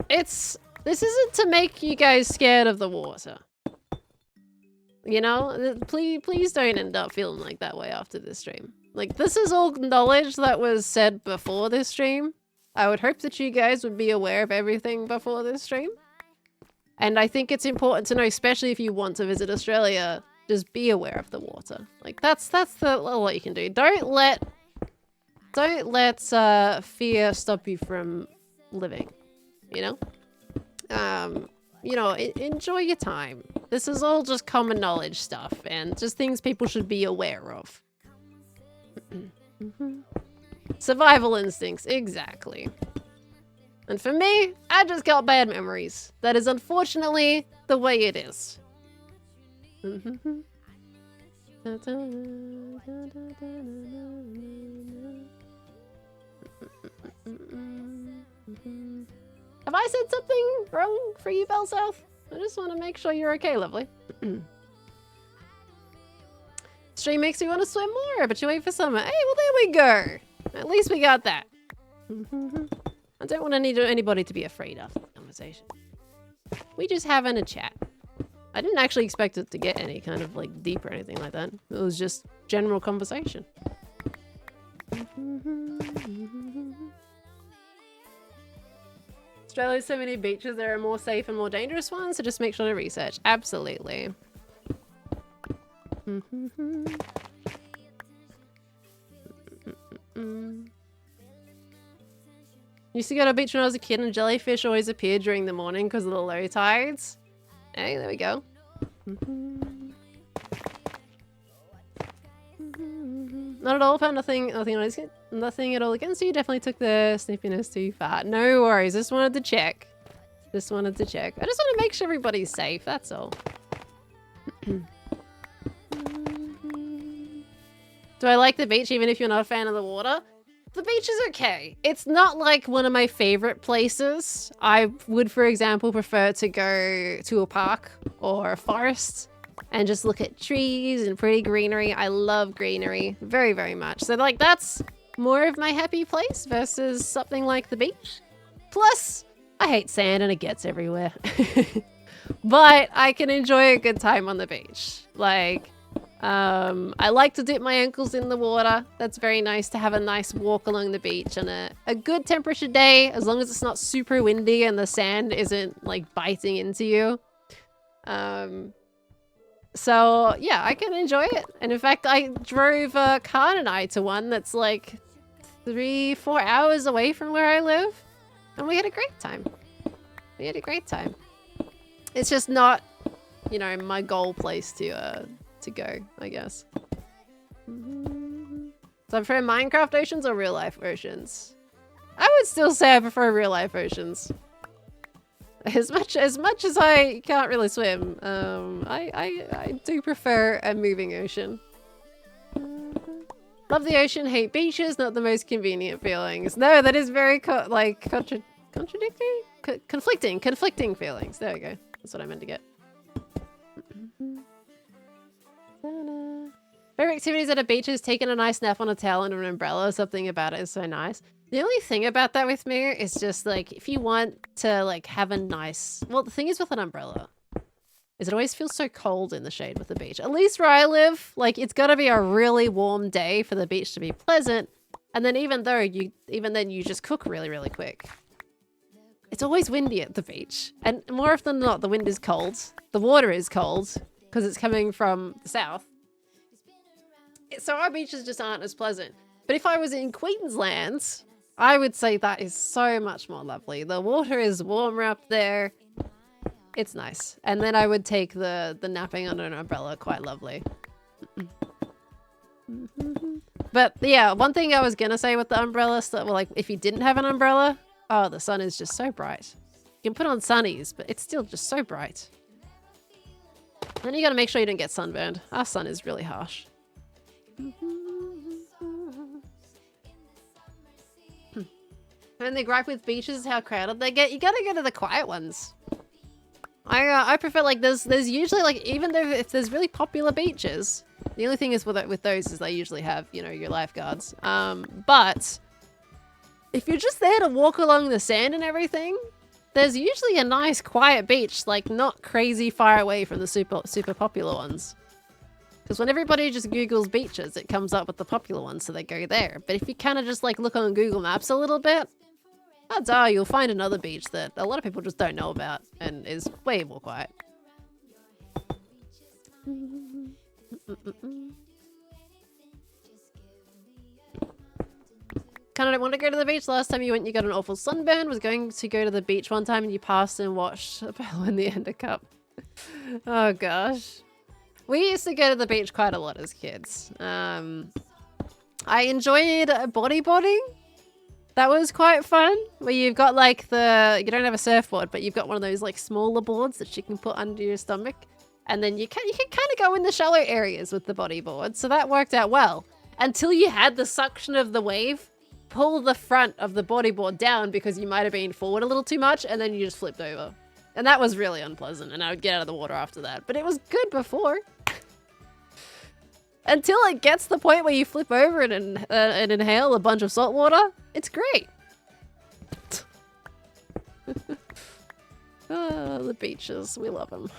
This isn't to make you guys scared of the water. You know, please don't end up feeling like that way after this stream. Like, this is all knowledge that was said before this stream. I would hope that you guys would be aware of everything before this stream. And I think it's important to know, especially if you want to visit Australia, just be aware of the water. Like, that's the lot you can do. Don't let fear stop you from living, you know? You know, enjoy your time. This is all just common knowledge stuff and just things people should be aware of. Survival instincts, exactly. And for me, I just got bad memories. That is unfortunately the way it is. Have I said something wrong for you, Bell South? I just want to make sure you're okay, lovely. Stream makes me want to swim more, but you wait for summer. Hey, well, there we go. At least we got that. I don't want anybody to be afraid after the conversation. We just having a chat. I didn't actually expect it to get any kind of like deep or anything like that. It was just general conversation. Australia's so many beaches, there are more safe and more dangerous ones, so just make sure to research. Absolutely. Used to go to a beach when I was a kid and jellyfish always appeared during the morning because of the low tides. Hey, there we go. Not at all, found nothing at all against you. Definitely took the snippiness too far. No worries, just wanted to check. I just want to make sure everybody's safe, that's all. Do I like the beach even if you're not a fan of the water? The beach is okay. It's not like one of my favorite places. I would, for example, prefer to go to a park or a forest and just look at trees and pretty greenery. I love greenery very, very much. So like that's more of my happy place versus something like the beach. Plus, I hate sand and it gets everywhere. But I can enjoy a good time on the beach. Like, I like to dip my ankles in the water. That's very nice to have a nice walk along the beach on a good temperature day, as long as it's not super windy and the sand isn't like biting into you. So yeah, I can enjoy it. And in fact, I drove Khan and I to one that's like 3-4 hours away from where I live. And we had a great time. It's just not, you know, my goal place to go, I guess. So I prefer Minecraft oceans or real life oceans? I would still say I prefer real life oceans. As much as I can't really swim, I do prefer a moving ocean. Love the ocean, hate beaches, not the most convenient feelings. No, that is very contradictory? Conflicting feelings. There we go. That's what I meant to get. Favorite activities at a beach is taking a nice nap on a towel under an umbrella. Something about it is so nice. The only thing about that with me is just like, if you want to like have a nice, well, the thing is with an umbrella is it always feels so cold in the shade with the beach. At least where I live, like it's gotta be a really warm day for the beach to be pleasant. And then even then you just cook really, really quick. It's always windy at the beach. And more often than not, the wind is cold. The water is cold because it's coming from the south. So our beaches just aren't as pleasant. But if I was in Queensland, I would say that is so much more lovely. The water is warmer up there. It's nice. And then I would take the napping under an umbrella, quite lovely. But yeah, one thing I was gonna say with the umbrella stuff, well, like if you didn't have an umbrella, oh, the sun is just so bright. You can put on sunnies, but it's still just so bright. Then you gotta make sure you don't get sunburned. Our sun is really harsh. And the gripe with beaches is how crowded they get. You gotta go to the quiet ones. I prefer, like, there's usually, like, even though if there's really popular beaches, the only thing is with those is they usually have, you know, your lifeguards. But if you're just there to walk along the sand and everything, there's usually a nice quiet beach, like not crazy far away from the super popular ones. Because when everybody just Googles beaches, it comes up with the popular ones, so they go there. But if you kind of just like look on Google Maps a little bit, odds are you'll find another beach that a lot of people just don't know about and is way more quiet. Kind of don't want to go to the beach. Last time you went, you got an awful sunburn. Was going to go to the beach one time and you passed and watched a battle in the Ender Cup. Oh gosh. We used to go to the beach quite a lot as kids. I enjoyed bodyboarding. That was quite fun. Where you've got like you don't have a surfboard, but you've got one of those like smaller boards that you can put under your stomach. And then you can kind of go in the shallow areas with the bodyboard. So that worked out well. Until you had the suction of the wave pull the front of the bodyboard down because you might have been forward a little too much and then you just flipped over. And that was really unpleasant and I would get out of the water after that. But it was good before. Until it gets to the point where you flip over and inhale a bunch of salt water, it's great. Oh, the beaches, we love them.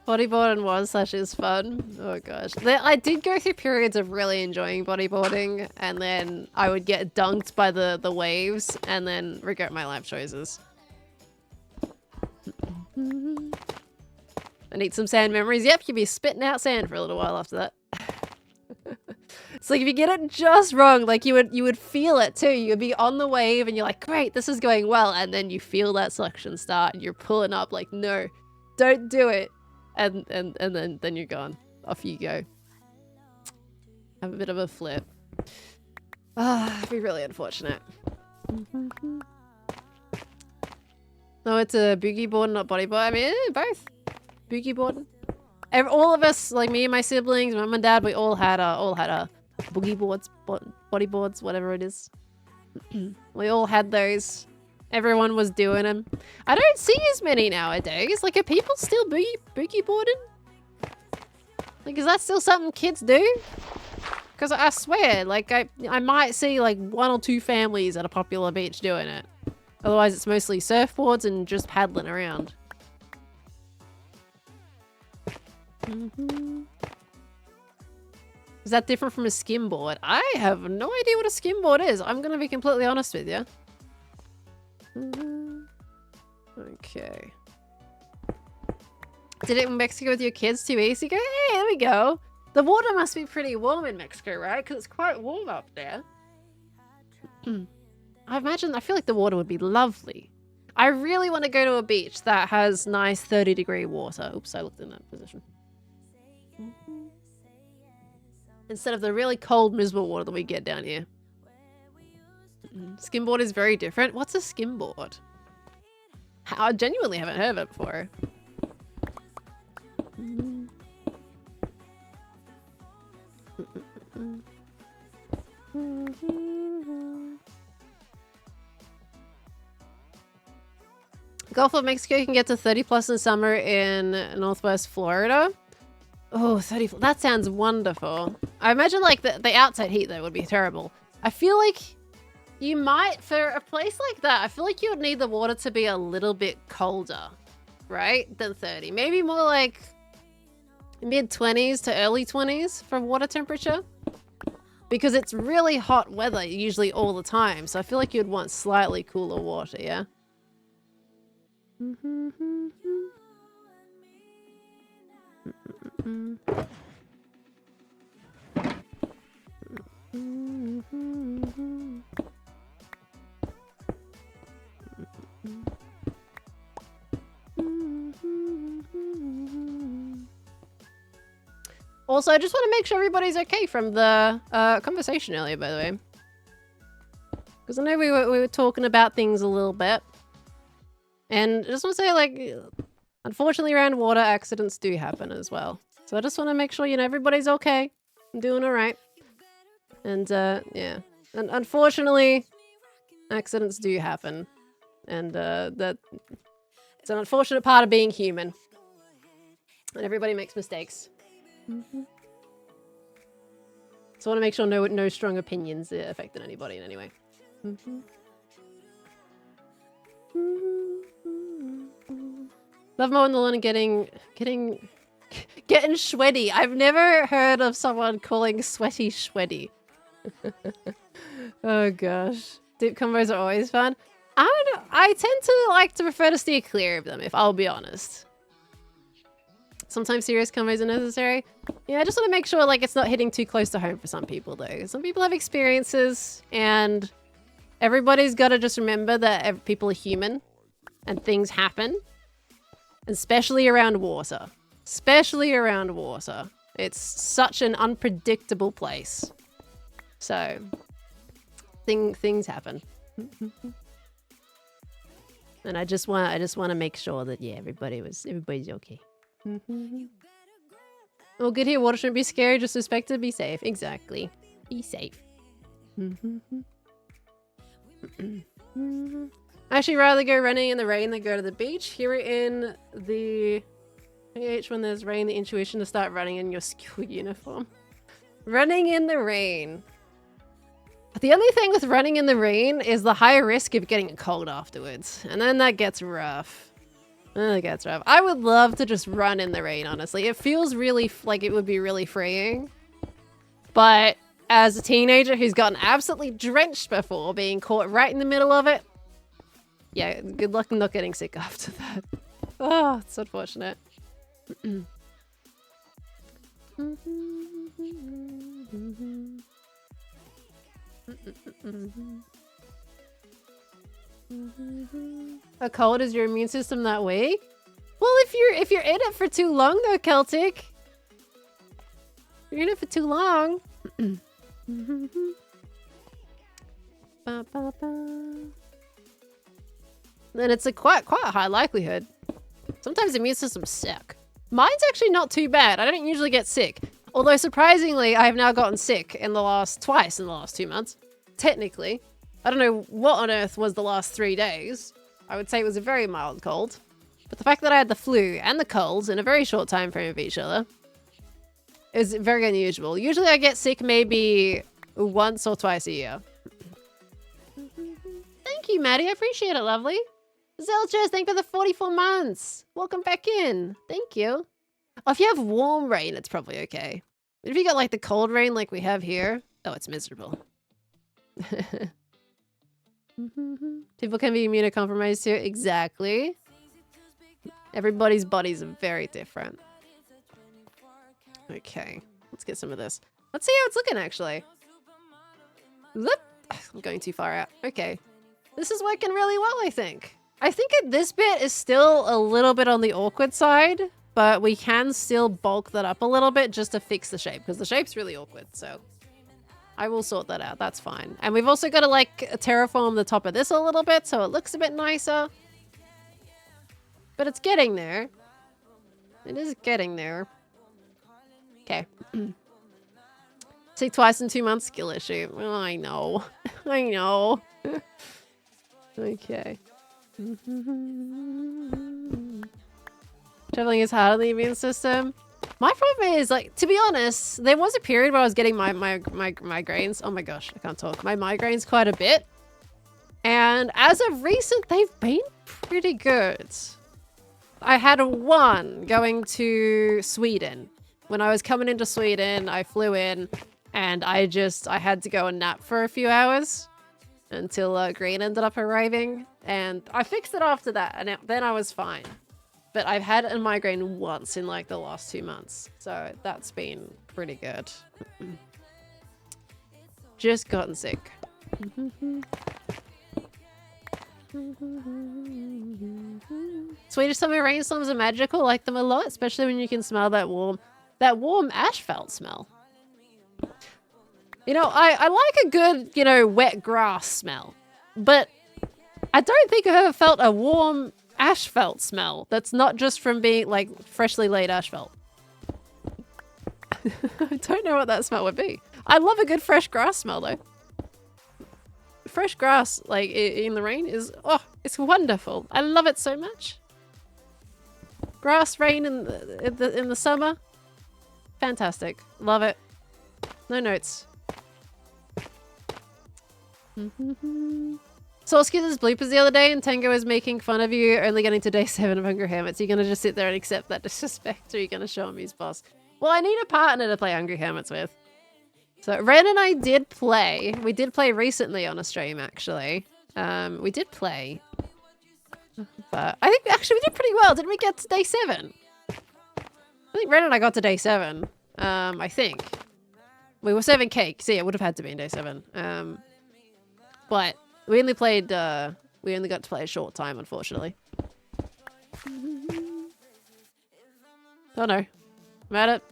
Bodyboarding was/is fun. Oh gosh. I did go through periods of really enjoying bodyboarding, and then I would get dunked by the waves, and then regret my life choices. I need some sand memories. Yep, you'd be spitting out sand for a little while after that. It's like if you get it just wrong, like you would feel it too. You would be on the wave and you're like, great, this is going well, and then you feel that suction start and you're pulling up like, no, don't do it. And then you're gone. Off you go. Have a bit of a flip. Ah, it'd be really unfortunate. No, it's a boogie board, not bodyboard. I mean, both. Boogie board. All of us, like me and my siblings, mum and dad, we all had a boogie boards, bodyboards, whatever it is. We all had those. Everyone was doing them. I don't see as many nowadays. Like, are people still boogie boarding? Like, is that still something kids do? Because I swear, like, I might see like 1 or 2 families at a popular beach doing it. Otherwise, it's mostly surfboards and just paddling around. Is that different from a skimboard? I have no idea what a skimboard is. I'm going to be completely honest with you. Okay. Did it in Mexico with your kids 2 weeks ago? Hey, there we go. The water must be pretty warm in Mexico, right? Because it's quite warm up there. I feel like the water would be lovely. I really want to go to a beach that has nice 30-degree water. Oops, I looked in that position. Instead of the really cold, miserable water that we get down here. Skimboard is very different. What's a skimboard? I genuinely haven't heard of it before. Gulf of Mexico can get to 30 plus in summer in Northwest Florida. Oh, 30. That sounds wonderful. I imagine like the outside heat though would be terrible. I feel like you might, for a place like that, I feel like you would need the water to be a little bit colder, right? Than 30. Maybe more like mid-20s to early 20s for water temperature. Because it's really hot weather usually all the time. So I feel like you'd want slightly cooler water, yeah? Also, I just want to make sure everybody's okay from the conversation earlier, by the way. Because I know we were talking about things a little bit. And I just want to say, like, unfortunately around water, accidents do happen as well. So I just want to make sure, you know, everybody's okay. I'm doing all right. And, yeah. And unfortunately, accidents do happen. And, that... It's an unfortunate part of being human. And everybody makes mistakes. So I want to make sure no strong opinions affected anybody in any way. Love mowing the lawn and getting sweaty. I've never heard of someone calling sweaty sweaty. Oh gosh. Deep combos are always fun. I don't know. I tend to like to prefer to steer clear of them, if I'll be honest. Sometimes serious combos are necessary. Yeah, I just want to make sure like it's not hitting too close to home for some people though. Some people have experiences and everybody's got to just remember that people are human and things happen. Especially around water. Especially around water. It's such an unpredictable place. So, things happen. And I just want to make sure that yeah, everybody's okay. Well, good here. Water shouldn't be scary. Just expect to be safe. Exactly. Be safe. I actually rather go running in the rain than go to the beach. Here in the PH when there's rain, the intuition to start running in your school uniform. Running in the rain. The only thing with running in the rain is the higher risk of getting a cold afterwards. And then that gets rough. That gets rough. I would love to just run in the rain, honestly. It feels really like it would be really freeing. But as a teenager who's gotten absolutely drenched before, being caught right in the middle of it, yeah, good luck not getting sick after that. Oh, it's unfortunate. A cold is your immune system that weak? Well, if you're in it for too long though, Celtic. You're in it for too long. Then it's a quite a high likelihood. Sometimes the immune system's sick. Mine's actually not too bad. I don't usually get sick. Although surprisingly, I have now gotten sick twice in the last 2 months. Technically. I don't know what on earth was the last 3 days. I would say it was a very mild cold. But the fact that I had the flu and the colds in a very short time frame of each other is very unusual. Usually I get sick maybe once or twice a year. Thank you, Maddie. I appreciate it, lovely. Zelchers, thank you for the 44 months. Welcome back in. Thank you. Oh, if you have warm rain, it's probably okay. But if you got like the cold rain like we have here, oh, it's miserable. People can be immunocompromised too. Exactly. Everybody's bodies are very different. Okay, let's get some of this. Let's see how it's looking, actually. Whoop. I'm going too far out. Okay. This is working really well, I think. I think this bit is still a little bit on the awkward side, but we can still bulk that up a little bit just to fix the shape, because the shape's really awkward, so I will sort that out. That's fine. And we've also got to, like, terraform the top of this a little bit so it looks a bit nicer. But it's getting there. It is getting there. Okay. Take twice in 2 months, skill issue. Oh, I know. I know. Okay. Traveling is hard on the immune system. My problem is, like, to be honest, there was a period where I was getting my migraines. Oh my gosh, I can't talk. My migraines quite a bit. And as of recent, they've been pretty good. I had one going to Sweden. When I was coming into Sweden, I flew in and I had to go and nap for a few hours until Green ended up arriving. And I fixed it after that, and then I was fine. But I've had a migraine once in like the last 2 months. So that's been pretty good. Just gotten sick. Swedish summer rainstorms are magical. Like them a lot, especially when you can smell that warm. that warm asphalt smell. You know, I like a good, you know, wet grass smell. But I don't think I've ever felt a warm asphalt smell that's not just from being, like, freshly laid asphalt. I don't know what that smell would be. I love a good fresh grass smell, though. Fresh grass, like, in the rain is, oh, it's wonderful. I love it so much. Grass, rain in the summer. Fantastic. Love it. No notes. So Skiz's bloopers the other day and Tango was making fun of you only getting to day 7 of Hungry Hermits. Are you gonna just sit there and accept that disrespect, or are you gonna show him his boss? Well, I need a partner to play Hungry Hermits with. So Ren and I did play. We did play recently on a stream, actually. We did play. But I think actually we did pretty well. Didn't we get to day 7? I think Ren and I got to day 7. I think. We were serving cake, so yeah, it would have had to be in day 7. But we only played, we only got to play a short time, unfortunately. Oh no. I'm at it.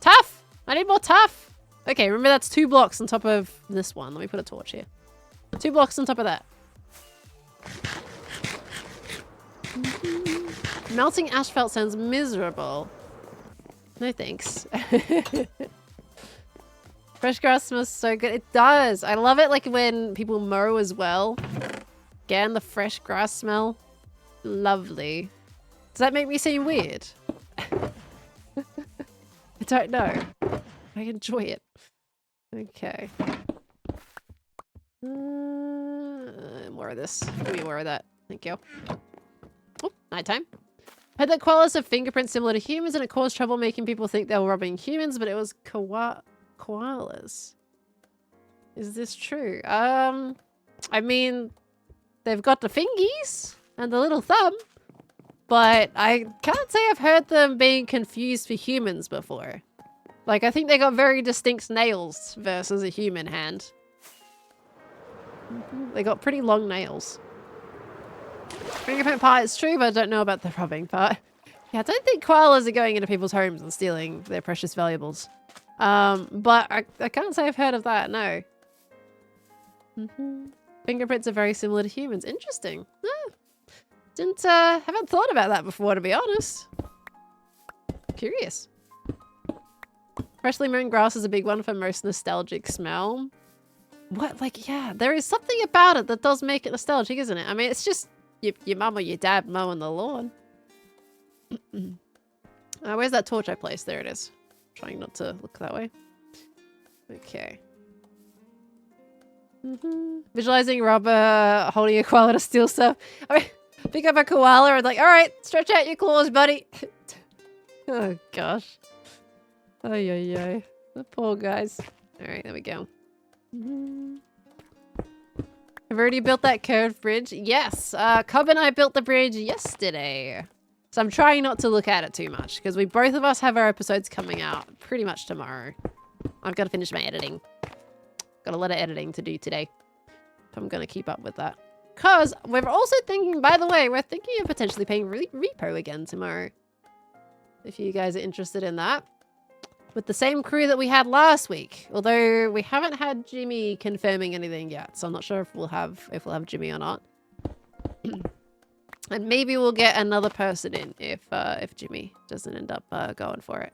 Tough! I need more tough! Okay, remember that's 2 blocks on top of this one. Let me put a torch here. 2 blocks on top of that. Melting asphalt sounds miserable. No thanks. Fresh grass smells so good. It does. I love it like when people mow as well. Again, the fresh grass smell. Lovely. Does that make me seem weird? I don't know. I enjoy it. Okay. More of this. Give me more of that. Thank you. Oh, nighttime. I heard that koalas have fingerprints similar to humans and it caused trouble making people think they were robbing humans, but it was koalas. Is this true? I mean, they've got the fingies and the little thumb, but I can't say I've heard them being confused for humans before. Like, I think they got very distinct nails versus a human hand. They got pretty long nails. Fingerprint part is true, but I don't know about the robbing part. Yeah, I don't think koalas are going into people's homes and stealing their precious valuables. But I can't say I've heard of that, no. Fingerprints are very similar to humans. Interesting. Haven't thought about that before, to be honest. Curious. Freshly mown grass is a big one for most nostalgic smell. What? Like, yeah, there is something about it that does make it nostalgic, isn't it? I mean, it's just your mum or your dad mowing the lawn. Where's that torch I placed? There it is. Trying not to look that way. Okay. Visualizing Robert holding a koala to steal stuff. I mean, pick up a koala and like, all right, stretch out your claws, buddy. Oh, gosh. Ay, ay, ay. The poor guys. All right, there we go. I've already built that curved bridge. Yes, Cobb and I built the bridge yesterday. So I'm trying not to look at it too much because both of us have our episodes coming out pretty much tomorrow. I've got to finish my editing. Got a lot of editing to do today. So I'm going to keep up with that. Because we're also thinking, by the way, we're thinking of potentially playing Repo again tomorrow. If you guys are interested in that. With the same crew that we had last week. Although we haven't had Jimmy confirming anything yet. So I'm not sure if we'll have Jimmy or not. And maybe we'll get another person in if Jimmy doesn't end up going for it.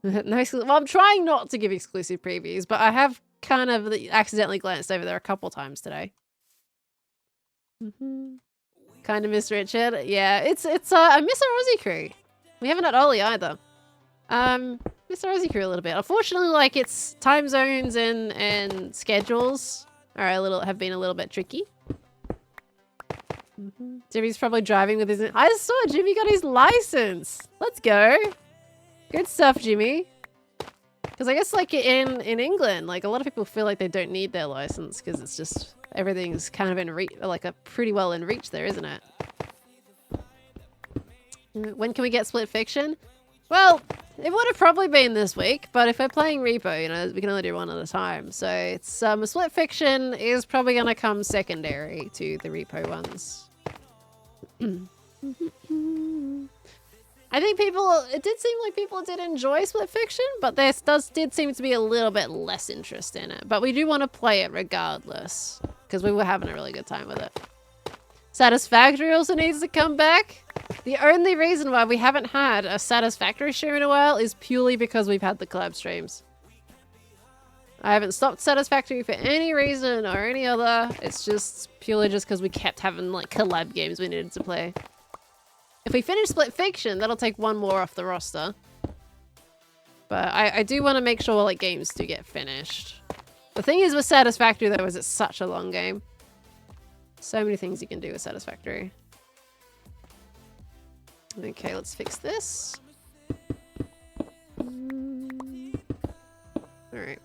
No, well, I'm trying not to give exclusive previews, but I have kind of accidentally glanced over there a couple times today. Kind of miss Richard. Yeah, it's I miss our Aussie crew. We haven't had Ollie either. Miss our Aussie crew a little bit. Unfortunately, like it's time zones and schedules have been a little bit tricky. Jimmy's probably driving with his... I saw Jimmy got his license. Let's go. Good stuff, Jimmy. Because I guess like in England, like a lot of people feel like they don't need their license because it's just everything's kind of in reach, like a pretty well in reach there, isn't it? When can we get Split Fiction? Well, it would have probably been this week, but if we're playing Repo, you know, we can only do one at a time. So it's Split Fiction is probably going to come secondary to the Repo ones. I think it did seem like people did enjoy Split Fiction, but there did seem to be a little bit less interest in it. But we do want to play it regardless, because we were having a really good time with it. Satisfactory also needs to come back. The only reason why we haven't had a Satisfactory stream in a while is purely because we've had the collab streams. I haven't stopped Satisfactory for any reason or any other. It's just purely just because we kept having like collab games we needed to play. If we finish Split Fiction, that'll take one more off the roster. But I do want to make sure like games do get finished. The thing is with Satisfactory though is it's such a long game. So many things you can do with Satisfactory. Okay, let's fix this. Alright.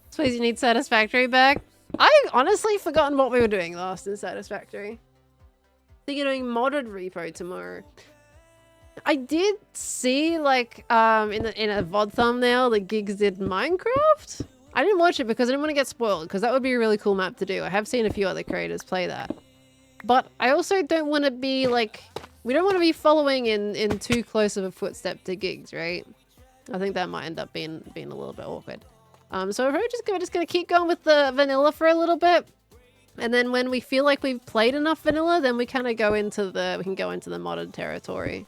Suppose you need Satisfactory back. I honestly forgotten what we were doing last in Satisfactory. I think you're doing modded repo tomorrow. I did see like in a VOD thumbnail that Gigs did Minecraft. I didn't watch it because I didn't want to get spoiled because that would be a really cool map to do. I have seen a few other creators play that. But I also don't want to be like, we don't want to be following in too close of a footstep to Gigs, right? I think that might end up being a little bit awkward. So we're just gonna keep going with the vanilla for a little bit, and then when we feel like we've played enough vanilla, then we kind of go into we can go into the modded territory.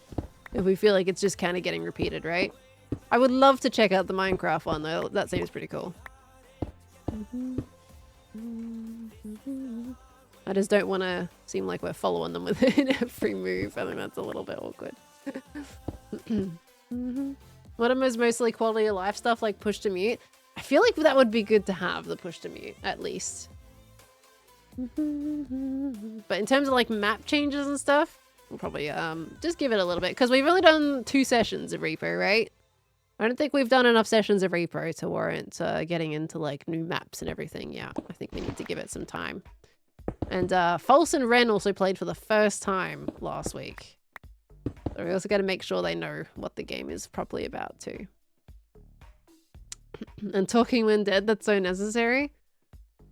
If we feel like it's just kind of getting repeated, right? I would love to check out the Minecraft one though. That seems pretty cool. I just don't want to seem like we're following them with every move. I think that's a little bit awkward. What is mostly quality of life stuff like push to mute? I feel like that would be good to have, the push to mute, at least. But in terms of like map changes and stuff, we'll probably just give it a little bit, because we've only done 2 sessions of Repo, right? I don't think we've done enough sessions of Repo to warrant getting into like new maps and everything. Yeah, I think we need to give it some time. And False and Ren also played for the first time last week. So we also got to make sure they know what the game is properly about too. And talking when dead, that's so necessary.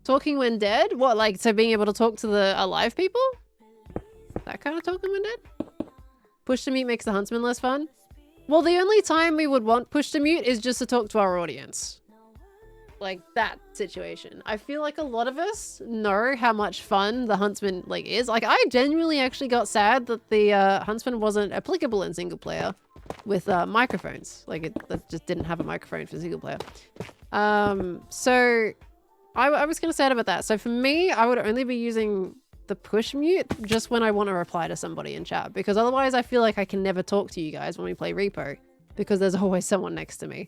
Talking when dead? What, like, so being able to talk to the alive people? That kind of talking when dead? Push to mute makes the huntsman less fun? Well, the only time we would want push to mute is just to talk to our audience. Like, that situation. I feel like a lot of us know how much fun the huntsman, like, is. Like, I genuinely actually got sad that the huntsman wasn't applicable in single player with microphones. Like, it just didn't have a microphone for single player. So I was kind of sad about that. So for me, I would only be using the push mute just when I want to reply to somebody in chat, because otherwise I feel like I can never talk to you guys when we play Repo, because there's always someone next to me.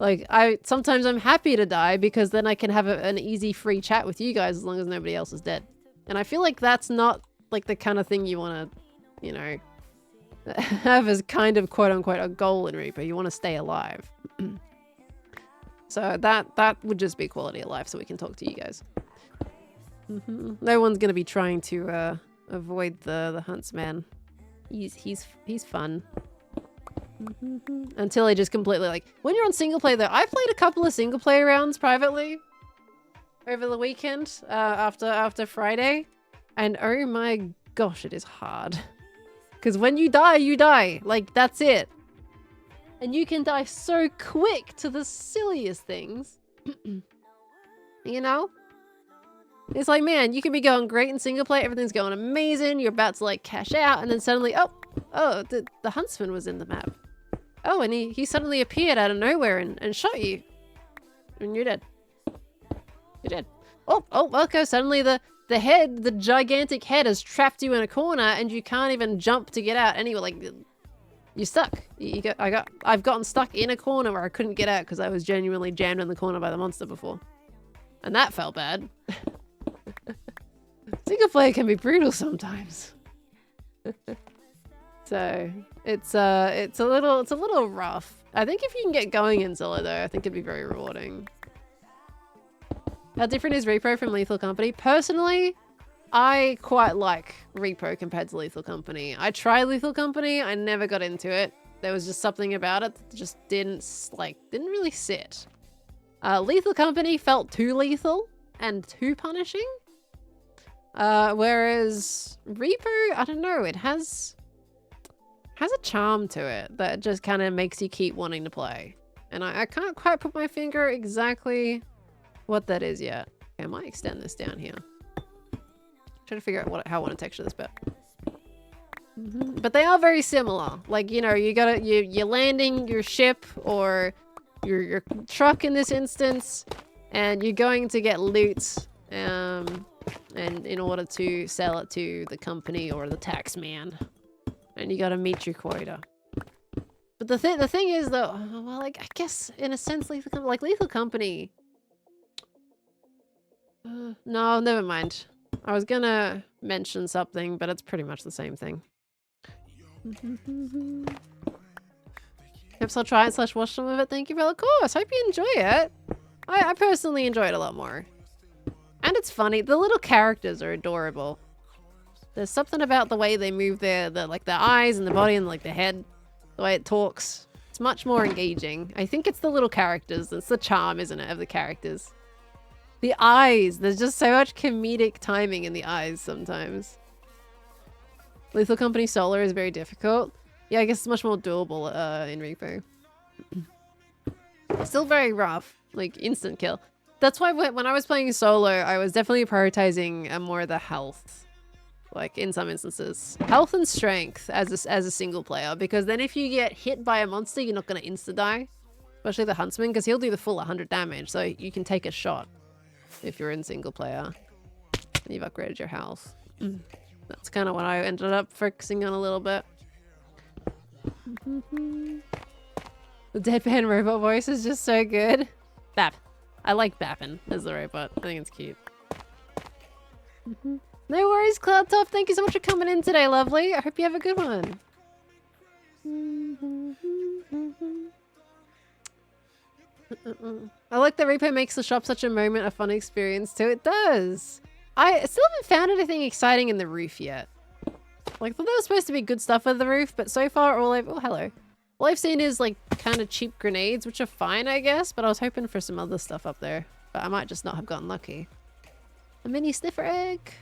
Like, sometimes I'm happy to die because then I can have an easy free chat with you guys as long as nobody else is dead. And I feel like that's not like the kind of thing you want to, you know, have as kind of quote unquote a goal in Reaper. You want to stay alive. So that would just be quality of life so we can talk to you guys. No one's going to be trying to avoid the huntsman. He's fun. Until I just completely like, when you're on single player though, I played a couple of single player rounds privately over the weekend after Friday, and oh my gosh, it is hard. Because when you die, like that's it. And you can die so quick to the silliest things. You know? It's like, man, you can be going great in single player, everything's going amazing, you're about to like cash out, and then suddenly, oh, the huntsman was in the map. Oh, and he suddenly appeared out of nowhere and shot you. And you're dead. You're dead. Oh, okay, suddenly the gigantic head has trapped you in a corner and you can't even jump to get out anyway. Like, you're stuck. I've gotten stuck in a corner where I couldn't get out because I was genuinely jammed in the corner by the monster before. And that felt bad. Single player can be brutal sometimes. So it's a little rough. I think if you can get going in solo though, I think it'd be very rewarding. How different is Repo from Lethal Company? Personally, I quite like Repo compared to Lethal Company. I tried Lethal Company, I never got into it. There was just something about it that just didn't really sit. Lethal Company felt too lethal and too punishing. Whereas Repo, I don't know, it has a charm to it that just kind of makes you keep wanting to play. And I can't quite put my finger exactly what that is yet. Okay, I might extend this down here. Trying to figure out how I want to texture this bit. But they are very similar. Like, you know, you're landing your ship or your truck in this instance, and you're going to get loot, and in order to sell it to the company or the tax man, and you got to meet your quota. But the thing is though, well, like, I guess in a sense, Lethal Company. No, never mind. I was gonna mention something, but it's pretty much the same thing. Perhaps I'll try it / watch some of it. Thank you for the course. Hope you enjoy it. I personally enjoy it a lot more. And it's funny. The little characters are adorable. There's something about the way they move their eyes and the body and like the head. The way it talks. It's much more engaging. I think it's the little characters. It's the charm, isn't it, of the characters. The eyes. There's just so much comedic timing in the eyes sometimes. Lethal Company Solar is very difficult. Yeah, I guess it's much more doable in Repo. Still very rough. Like, instant kill. That's why when I was playing solo, I was definitely prioritizing more of the health. Like, in some instances. Health and strength as a single player. Because then if you get hit by a monster, you're not going to insta-die. Especially the Huntsman, because he'll do the full 100 damage. So you can take a shot if you're in single player. And you've upgraded your health. That's kind of what I ended up focusing on a little bit. The deadpan robot voice is just so good. Bap. I like Bappin as the robot. I think it's cute. No worries, Cloudtop. Thank you so much for coming in today, lovely. I hope you have a good one. I like that Repo makes the shop such a moment, a fun experience too. It does. I still haven't found anything exciting in the roof yet. Like, I thought there was supposed to be good stuff with the roof, but so far all I've seen is like kind of cheap grenades, which are fine, I guess, but I was hoping for some other stuff up there. But I might just not have gotten lucky. A mini sniffer egg.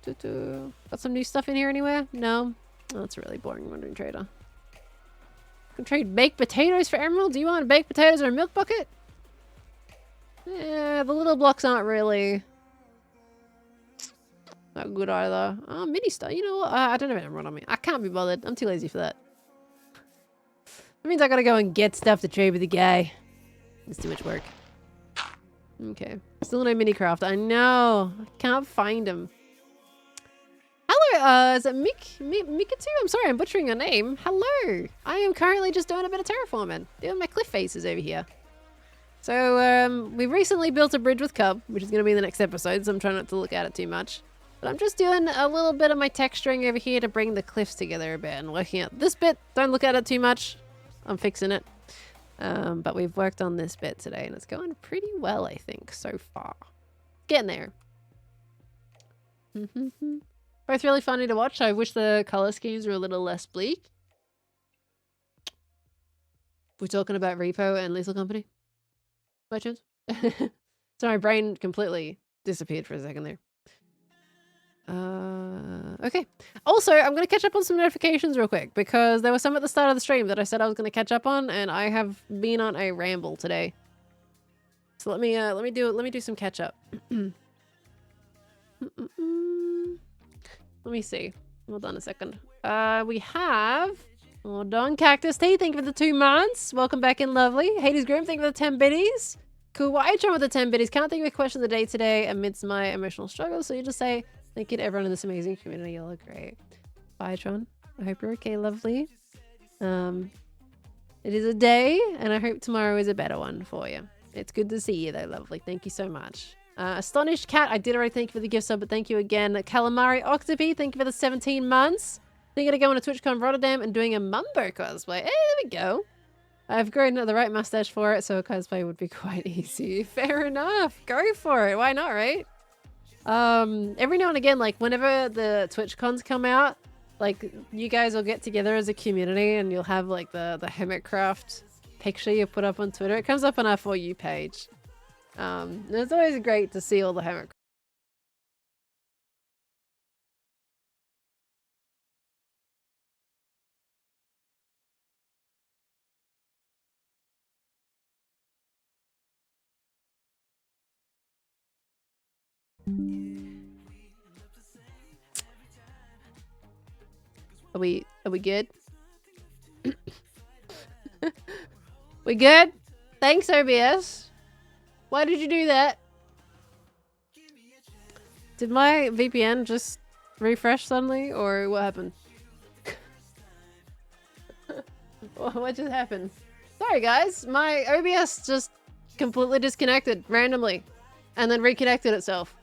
Got some new stuff in here anywhere? No? Oh, that's a really boring Wandering Trader. Can trade baked potatoes for emerald? Do you want baked potatoes or a milk bucket? Yeah, the little blocks aren't really not good either. Oh, mini stuff. You know what? I don't have an emerald on me. I can't be bothered. I'm too lazy for that. That means I gotta go and get stuff to trade with the guy. It's too much work. Okay. Still no Hermitcraft. I know. I can't find him. Hello, is it Mikatu? I'm sorry, I'm butchering your name. Hello. I am currently just doing a bit of terraforming. Doing my cliff faces over here. So, we recently built a bridge with Cub, which is going to be in the next episode, so I'm trying not to look at it too much. But I'm just doing a little bit of my texturing over here to bring the cliffs together a bit and working out this bit. Don't look at it too much. I'm fixing it. But we've worked on this bit today and it's going pretty well, I think, so far. Getting there. Both really funny to watch. I wish the color schemes were a little less bleak. We're talking about Repo and Lethal Company? By chance? So my brain completely disappeared for a second there. Okay. Also, I'm going to catch up on some notifications real quick because there were some at the start of the stream that I said I was going to catch up on, and I have been on a ramble today. So let me do some catch up. Let me see. Hold on a second. We have... Hold on. Cactus Tea, thank you for the 2 months. Welcome back in, lovely. Hades Groom, thank you for the 10 biddies. Cool. Well, I with the 10 biddies. Can't think of a question of the day today amidst my emotional struggles. So you just say thank you to everyone in this amazing community. You look great. Bye, Tron. I hope you're okay, lovely. It is a day, and I hope tomorrow is a better one for you. It's good to see you, though, lovely. Thank you so much. Astonished Cat, I did already thank you for the gift sub, but thank you again. Calamari Octopi, thank you for the 17 months. Thinking of going to TwitchCon Rotterdam and doing a Mumbo cosplay. Hey, there we go. I've grown the right mustache for it, so a cosplay would be quite easy. Fair enough. Go for it. Why not, right? Every now and again, like whenever the TwitchCons come out, like you guys will get together as a community and you'll have like the Hermitcraft picture you put up on Twitter. It comes up on our For You page. It's always great to see all the Hermitcraft Are we good? We good? Thanks, OBS. Why did you do that? Did my VPN just refresh suddenly, or what happened? What just happened? Sorry guys, my OBS just completely disconnected randomly and then reconnected itself.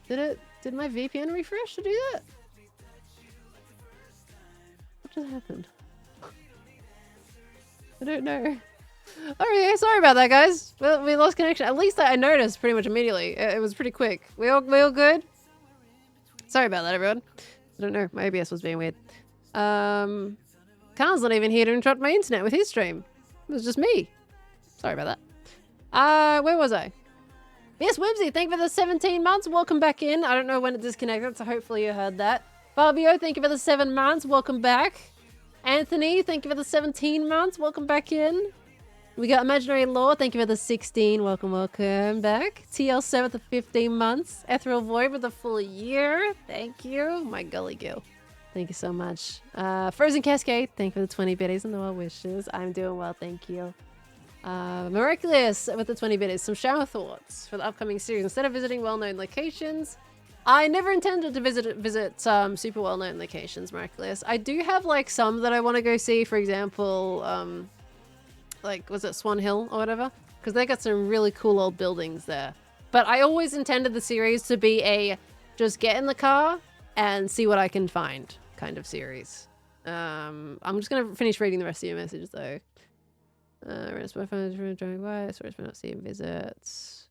Did my VPN refresh to do that? What just happened? I don't know. Okay, sorry about that, guys. Well, we lost connection. At least I noticed pretty much immediately. It was pretty quick. We all good? Sorry about that, everyone. I don't know. My OBS was being weird. Carl's not even here to interrupt my internet with his stream. It was just me. Sorry about that. Where was I? Yes, Whimsy, thank you for the 17 months. Welcome back in. I don't know when it disconnected, so hopefully you heard that. Fabio, thank you for the 7 months. Welcome back. Anthony, thank you for the 17 months. Welcome back in. We got Imaginary Law, thank you for the 16. Welcome back. TL7 with the 15 months. Ethereal Void with the full year. Thank you. My gully gill. Thank you so much. Frozen Cascade, thank you for the 20 biddies and the well wishes. I'm doing well, thank you. Miraculous with the 20 biddies. Some shower thoughts for the upcoming series. Instead of visiting well-known locations, I never intended to visit some super well-known locations, Miraculous. I do have like some that I want to go see, for example, like, was it Swan Hill or whatever? Because they got some really cool old buildings there. But I always intended the series to be a just get in the car and see what I can find kind of series. I'm just going to finish reading the rest of your messages though. Rest my phone is drawing away. Sorry for not seeing visits.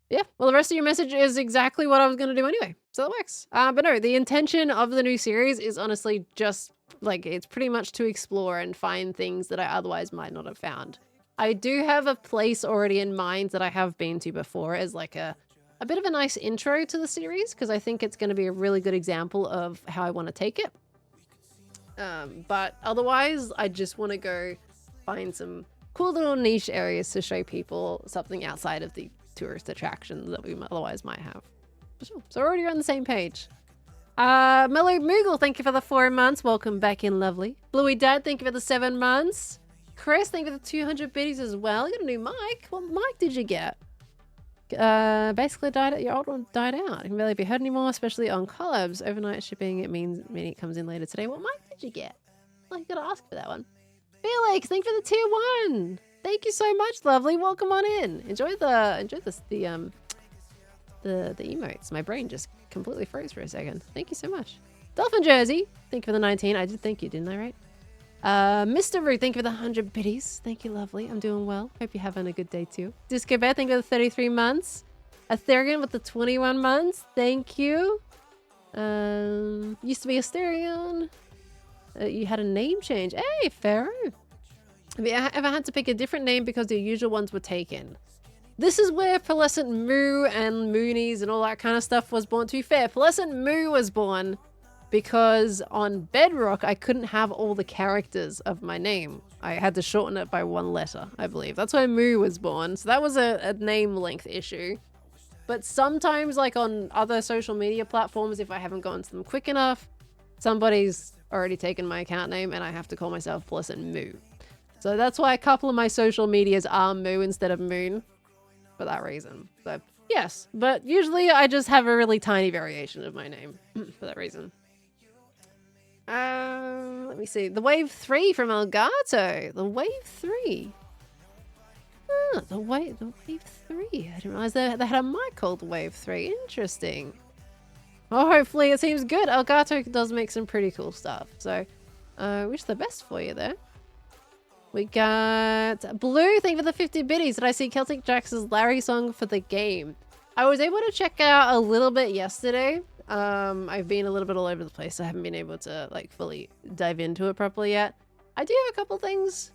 Yeah, well, the rest of your message is exactly what I was going to do anyway. So that works. But no, the intention of the new series is honestly just like, it's pretty much to explore and find things that I otherwise might not have found. I do have a place already in mind that I have been to before as like a bit of a nice intro to the series, because I think it's going to be a really good example of how I want to take it. But otherwise, I just want to go find some cool little niche areas to show people something outside of the tourist attractions that we otherwise might have. So we're already on the same page. Mellow Moogle, thank you for the 4 months. Welcome back in, lovely. Bluey Dad, thank you for the 7 months. Chris, thank you for the 200 biddies as well. You got a new mic. What mic did you get? Basically your old one died out. It can barely be heard anymore, especially on collabs. Overnight shipping, it means it comes in later today. What mic did you get? Well, you gotta ask for that one. Felix, thank you for the tier 1. Thank you so much, lovely. Welcome on in. Enjoy the emotes. My brain just completely froze for a second. Thank you so much. Dolphin Jersey, thank you for the 19. I did thank you, didn't I, right? Mr. Root, thank you for the 100 biddies. Thank you, lovely. I'm doing well. Hope you're having a good day too. Disco Bear, thank you for the 33 months. Atherian with the 21 months. Thank you. Used to be Asterion. You had a name change. Hey, Pharaoh. Have you ever had to pick a different name because your usual ones were taken? This is where Pearlescent Moo and Moonies and all that kind of stuff was born. To be fair, Pearlescent Moo was born because on Bedrock, I couldn't have all the characters of my name. I had to shorten it by 1 letter, I believe. That's why Moo was born. So that was a name length issue. But sometimes, like on other social media platforms, if I haven't gotten to them quick enough, somebody's already taken my account name and I have to call myself Pearlescent Moo. So that's why a couple of my social medias are Moo instead of Moon. For that reason. So, yes. But usually I just have a really tiny variation of my name. For that reason. Let me see. The Wave 3 from Elgato. The Wave 3. Ah, the Wave 3. I didn't realize they had a mic called Wave 3. Interesting. Well, hopefully it seems good. Elgato does make some pretty cool stuff. So, wish the best for you there. We got Blue, thank you for the 50 biddies. Did I see Celtic Jax's Larry song for the game? I was able to check out a little bit yesterday. I've been a little bit all over the place. So I haven't been able to like fully dive into it properly yet. I do have a couple things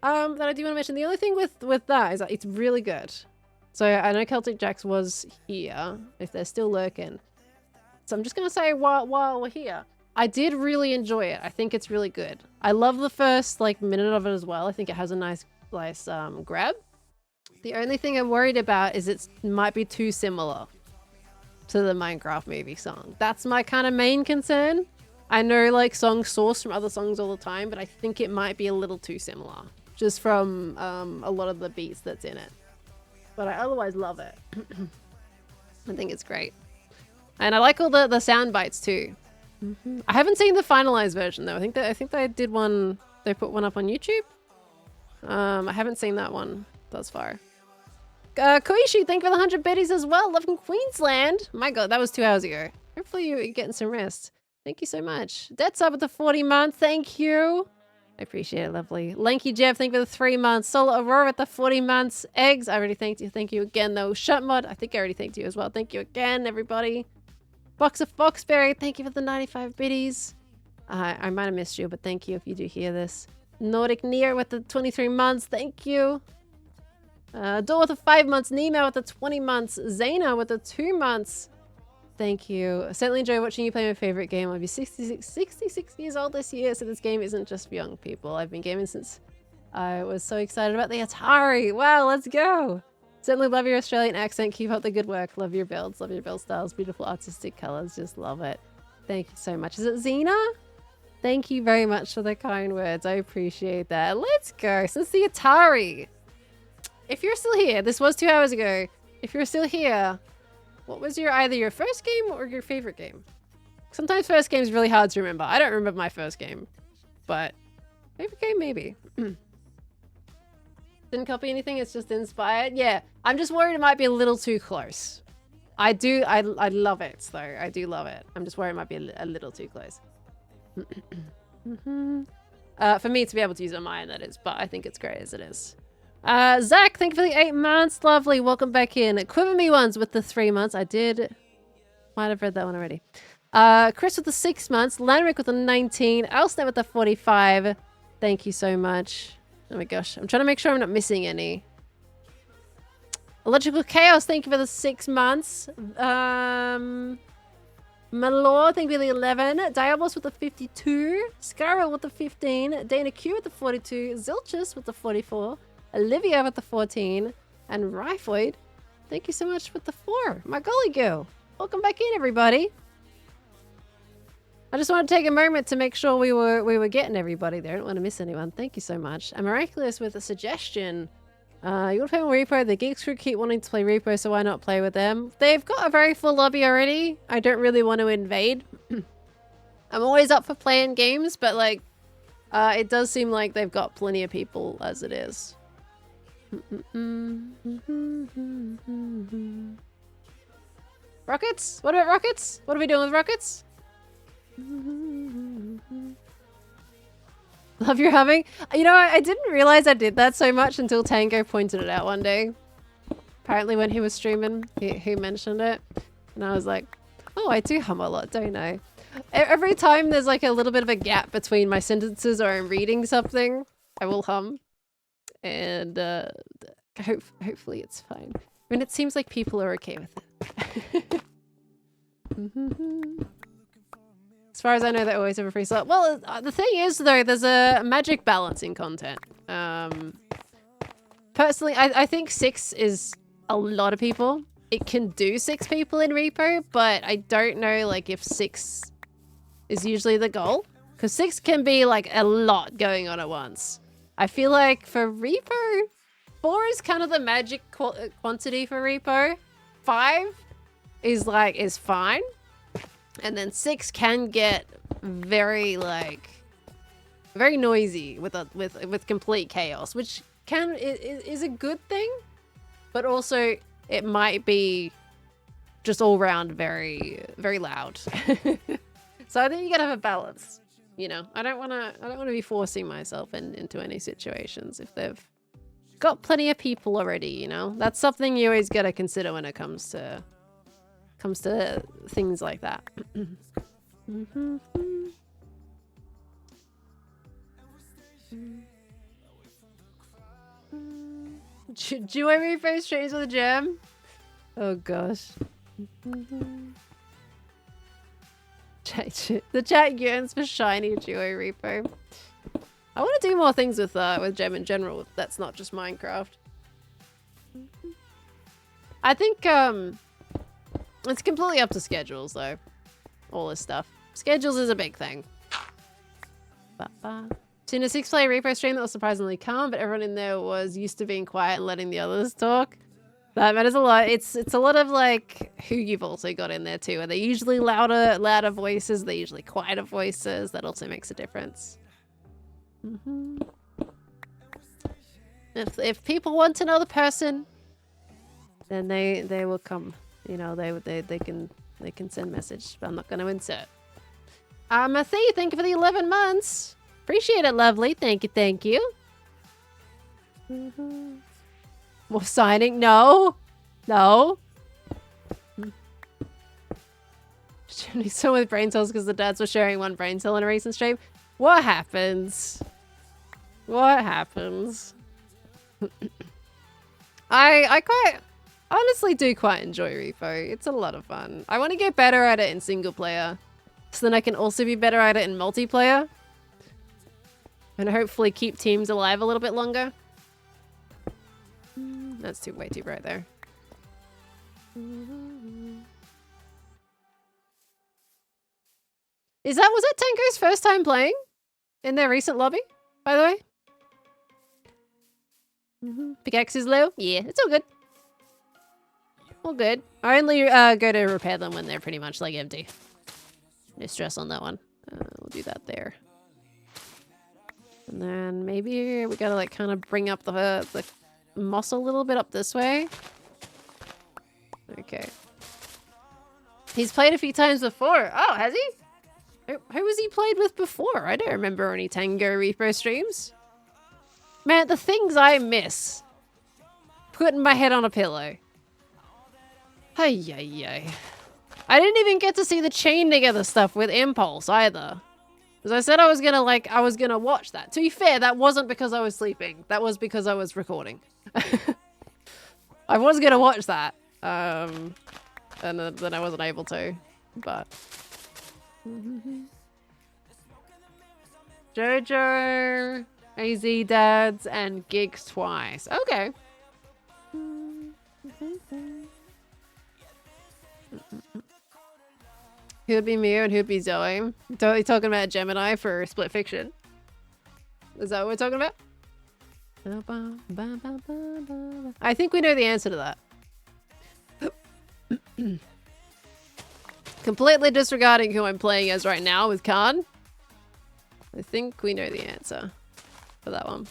that I do want to mention. The only thing with that is that it's really good. So I know Celtic Jax was here, if they're still lurking. So I'm just going to say while we're here, I did really enjoy it. I think it's really good. I love the first like minute of it as well. I think it has a nice grab. The only thing I'm worried about is it might be too similar to the Minecraft movie song. That's my kind of main concern. I know like songs source from other songs all the time, but I think it might be a little too similar just from a lot of the beats that's in it. But I otherwise love it. I think it's great. And I like all the sound bites too. I haven't seen the finalized version though. I think they did one, they put one up on YouTube. I haven't seen that one thus far. Koishi, thank you for the 100 biddies as well. Love from Queensland. My god, that was 2 hours ago. Hopefully you're getting some rest. Thank you so much. Dead sub with the 40 months. Thank you. I appreciate it, lovely. Lanky Jeff, thank you for the 3 months. Solar Aurora with the 40 months. Eggs, I already thanked you. Thank you again, though. Shutmod, I think I already thanked you as well. Thank you again, everybody. Box of Foxberry, thank you for the 95 biddies. I might have missed you, but thank you if you do hear this. Nordic Near with the 23 months. Thank you. Door with the 5 months. Nemo with the 20 months. Zaina with the 2 months. Thank you. I certainly enjoy watching you play my favorite game. I'll be 66 years old this year, so this game isn't just for young people. I've been gaming since I was so excited about the Atari. Wow, let's go. Certainly love your Australian accent. Keep up the good work. Love your builds. Love your build styles. Beautiful artistic colors. Just love it. Thank you so much. Is it Xena? Thank you very much for the kind words. I appreciate that. Let's go. Since the Atari. If you're still here, this was 2 hours ago. If you're still here, what was either your first game or your favorite game? Sometimes first game is really hard to remember. I don't remember my first game, but favorite game maybe. Didn't copy anything. It's just inspired. Yeah, I'm just worried it might be a little too close. I love it though. I do love it. I'm just worried it might be a little too close. For me to be able to use a mine, that is, but I think it's great as it is. Zach, thank you for the 8 months. Lovely. Welcome back in. Quiver Me ones with the 3 months. I might have read that one already. Chris with the 6 months. Lanrick with the 19. Elsnet with the 45. Thank you so much. Oh my gosh. I'm trying to make sure I'm not missing any. Electrical Chaos, thank you for the 6 months. Malor, thank you for the 11. Diablos with the 52. Scarrow with the 15. Dana Q with the 42. Zilchus with the 44. Olivia with the 14. And Ryfoid, thank you so much with the 4. My golly goo. Welcome back in, everybody. I just want to take a moment to make sure we were getting everybody there. I don't want to miss anyone. Thank you so much. And Miraculous with a suggestion. You want to play on Repo? The Geeks crew keep wanting to play Repo, so why not play with them? They've got a very full lobby already. I don't really want to invade. I'm always up for playing games, but like, it does seem like they've got plenty of people as it is. Rockets? What about rockets? What are we doing with rockets? Love your humming. You know, I didn't realize I did that so much until Tango pointed it out one day. Apparently when he was streaming, he mentioned it. And I was like, oh, I do hum a lot, don't I? Every time there's like a little bit of a gap between my sentences or I'm reading something, I will hum. And hopefully it's fine. I mean, it seems like people are okay with it. As far as I know, they always have a free slot. Well, the thing is, though, there's a magic balance in content. Personally, I think 6 is a lot of people. It can do 6 people in Repo, but I don't know, like, if 6 is usually the goal. Because 6 can be, like, a lot going on at once. I feel like for Repo, 4 is kind of the magic quantity for Repo. 5 is fine. And then 6 can get very very noisy with complete chaos, which is a good thing, but also it might be just all round very, very loud. So I think you gotta have a balance. You know, I don't wanna be forcing myself into any situations if they've got plenty of people already. You know, that's something you always gotta consider when it comes to things like that. Duo Repo streams with a gem? Oh gosh. The chat yearns for shiny Duo Repo. I want to do more things with gem in general. That's not just Minecraft. I think it's completely up to schedules though. All this stuff. Schedules is a big thing. Seen a 6-player repo stream that was surprisingly calm, but everyone in there was used to being quiet and letting the others talk. That matters a lot. It's a lot of like who you've also got in there too. Are they usually louder voices? They're usually quieter voices. That also makes a difference. If people want another person, then they will come. You know, they can send message. But I'm not going to insert. Matthew, thank you for the 11 months. Appreciate it, lovely. Thank you, thank you. More signing? No. No. Sharing someone with brain cells because the dads were sharing one brain cell in a recent stream. What happens? What happens? I quite honestly do quite enjoy Repo. It's a lot of fun. I want to get better at it in single player, so then I can also be better at it in multiplayer. And hopefully keep teams alive a little bit longer. That's way too bright there. Was that Tango's first time playing? In their recent lobby, by the way? Pickaxe is low? Yeah, it's all good. All good. I only go to repair them when they're pretty much like empty. No stress on that one. We'll do that there. And then maybe we gotta like kind of bring up the moss a little bit up this way. Okay. He's played a few times before. Oh, has he? Who was he played with before? I don't remember any Tango Repo streams. Man, the things I miss. Putting my head on a pillow. Ay. I didn't even get to see the chain together stuff with Impulse either. As I said, I was gonna watch that. To be fair, that wasn't because I was sleeping. That was because I was recording. I was gonna watch that. And then I wasn't able to. But Jojo, AZ Dads, and Gigs twice. Okay. Who'd be Mio and who'd be Zoe? Totally talking about Gemini for Split Fiction. Is that what we're talking about? I think we know the answer to that. Completely disregarding who I'm playing as right now with Khan. I think we know the answer for that one.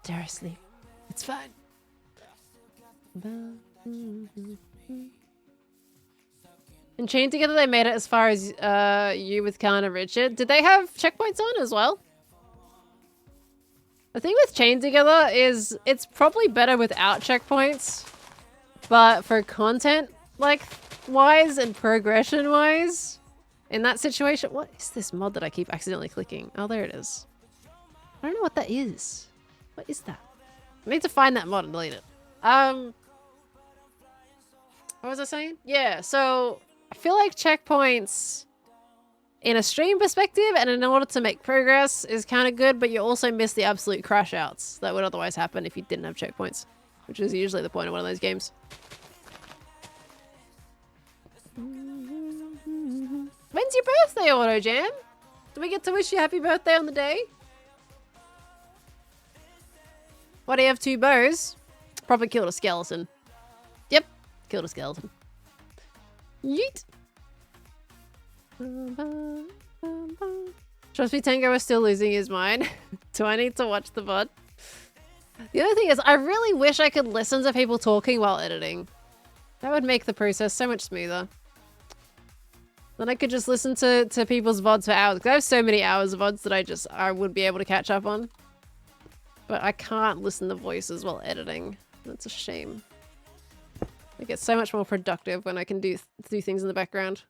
Dare sleep. It's fine. And Chained Together, they made it as far as you with Khan and Richard. Did they have checkpoints on as well? The thing with Chained Together is it's probably better without checkpoints, but for content like wise and progression wise, in that situation, what is this mod that I keep accidentally clicking? Oh, there it is. I don't know what that is. What is that? I need to find that mod and delete it. What was I saying? Yeah, so I feel like checkpoints in a stream perspective and in order to make progress is kind of good, but you also miss the absolute crash outs that would otherwise happen if you didn't have checkpoints, which is usually the point of one of those games. When's your birthday, Auto Jam? Do we get to wish you happy birthday on the day? Why do you have 2 bows? Probably killed a skeleton. Yep, killed a skeleton. Yeet. Trust me, Tango is still losing his mind. Do I need to watch the VOD? The other thing is, I really wish I could listen to people talking while editing. That would make the process so much smoother. Then I could just listen to people's VODs for hours. Because I have so many hours of VODs that I would be able to catch up on. But I can't listen to voices while editing. That's a shame. I get so much more productive when I can do things in the background.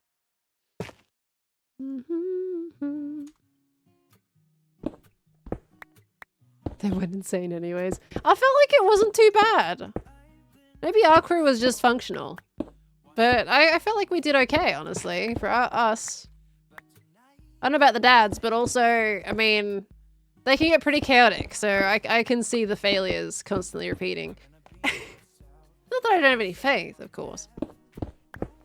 They went insane anyways. I felt like it wasn't too bad. Maybe our crew was just functional. But I felt like we did okay, honestly, for us. I don't know about the dads, but also, I mean, they can get pretty chaotic, so I can see the failures constantly repeating. Not that I don't have any faith, of course.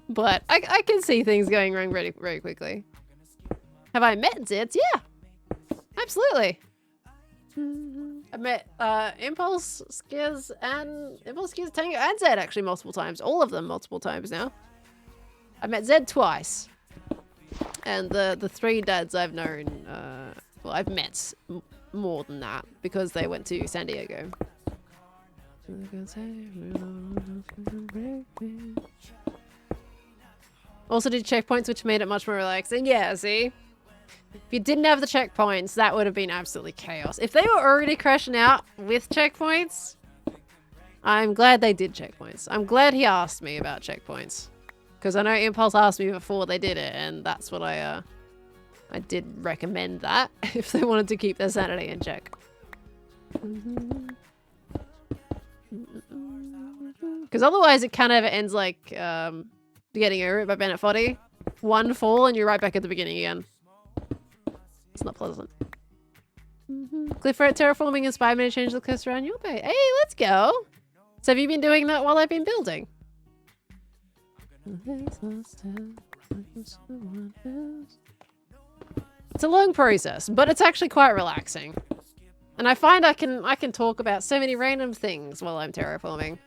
But I can see things going wrong very, very quickly. Have I met Zeds? Yeah. Absolutely. I met Impulse, Skiz, Tango, and Zed actually multiple times. All of them multiple times now. I met Zed twice. And the 3 dads I've known, well, I've met more than that because they went to San Diego. Also did checkpoints, which made it much more relaxing. Yeah, see? If you didn't have the checkpoints, that would have been absolutely chaos. If they were already crashing out with checkpoints, I'm glad they did checkpoints. I'm glad he asked me about checkpoints. Because I know Impulse asked me before they did it, and that's what I did recommend that, if they wanted to keep their sanity in check. Because otherwise it kind of ends like Getting Over It by Bennett Foddy. One fall and you're right back at the beginning again. It's not pleasant. Clifford Terraforming inspired me to change the coast around your bay. Hey, let's go! So have you been doing that while I've been building? It's a long process, but it's actually quite relaxing. And I find I can talk about so many random things while I'm terraforming.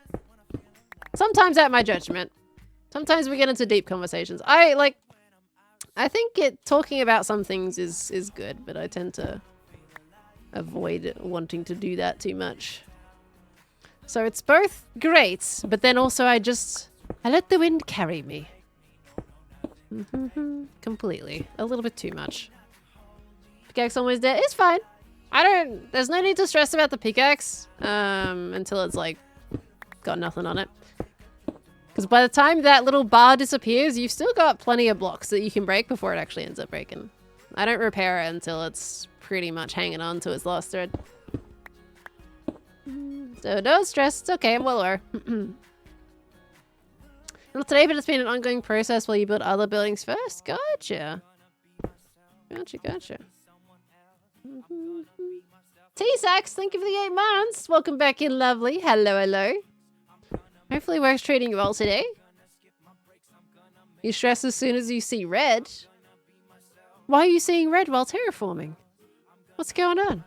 Sometimes at my judgment. Sometimes we get into deep conversations. I think talking about some things is good, but I tend to avoid wanting to do that too much. So it's both great, but then also I let the wind carry me. Completely. A little bit too much. Pickaxe almost dead. It's fine. There's no need to stress about the pickaxe until it's like got nothing on it. Because by the time that little bar disappears, you've still got plenty of blocks that you can break before it actually ends up breaking. I don't repair it until it's pretty much hanging on to its last thread. So no stress. It's okay. I'm well aware. Not today, but it's been an ongoing process while you build other buildings first. Gotcha. Gotcha. T-Sax, thank you for the 8 months. Welcome back in, lovely. Hello. Hopefully work's treating you well today. You stress as soon as you see red. Why are you seeing red while terraforming? What's going on?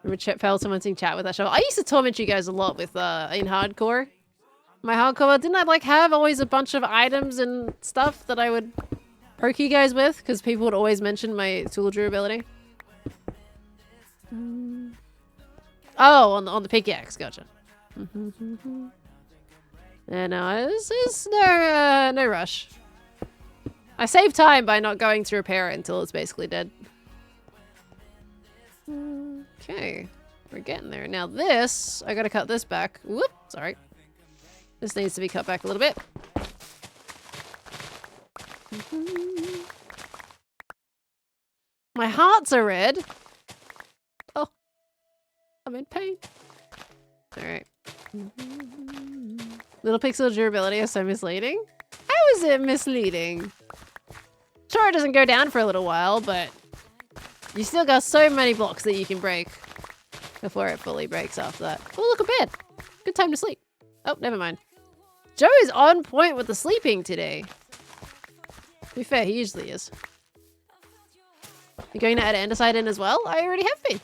Remember Chet commenting chat with that show? I used to torment you guys a lot with in hardcore. My hardcore, didn't I like have always a bunch of items and stuff that I would poke you guys with? Because people would always mention my tool durability. Oh, on the pickaxe, gotcha. Yeah, no, it's no rush. I save time by not going to repair it until it's basically dead. Okay, we're getting there. Now this, I gotta cut this back. Whoop, sorry. This needs to be cut back a little bit. My hearts are red. Oh, I'm in pain. All right. Little pixel durability is so misleading. How is it misleading? Sure, it doesn't go down for a little while, but you still got so many blocks that you can break before it fully breaks after that. Oh, look, a bed. Good time to sleep. Oh, never mind. Joe is on point with the sleeping today. To be fair, he usually is. You're going to add andesite in as well? I already have been.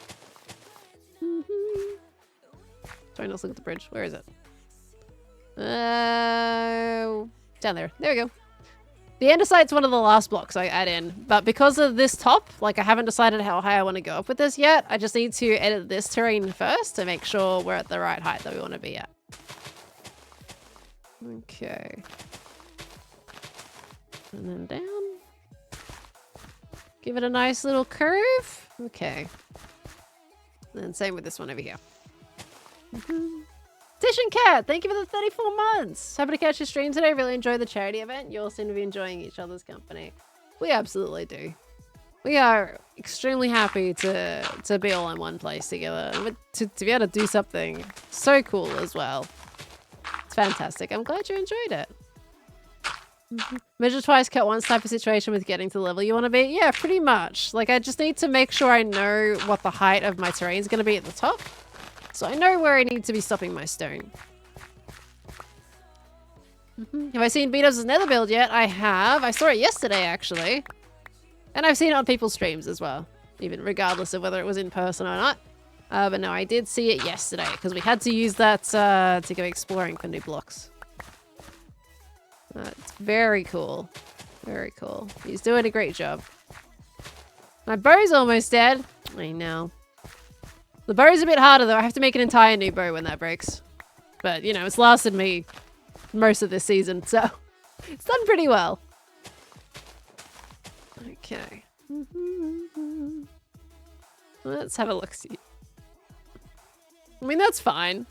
Sorry, let's look at the bridge. Where is it? Down there. There we go. The andesite's one of the last blocks I add in, but because of this top, like I haven't decided how high I want to go up with this yet. I just need to edit this terrain first to make sure we're at the right height that we want to be at. Okay. And then down. Give it a nice little curve. Okay. And then same with this one over here. Tish and Cat, thank you for the 34 months. Happy to catch your stream today. Really enjoy the charity event. You all seem to be enjoying each other's company. We absolutely do. We are extremely happy to be all in one place together. And to be able to do something so cool as well. It's fantastic. I'm glad you enjoyed it. Measure twice, cut once type of situation with getting to the level you want to be. Yeah, pretty much. Like, I just need to make sure I know what the height of my terrain is going to be at the top. So I know where I need to be stopping my stone. Have I seen Beatos' nether build yet? I have. I saw it yesterday, actually. And I've seen it on people's streams as well. Even regardless of whether it was in person or not. But no, I did see it yesterday. Because we had to use that to go exploring for new blocks. It's very cool. Very cool. He's doing a great job. My bow's almost dead. I know. The bow's a bit harder though. I have to make an entire new bow when that breaks. But, you know, it's lasted me most of this season, so it's done pretty well. Okay. Let's have a look-see. I mean, that's fine.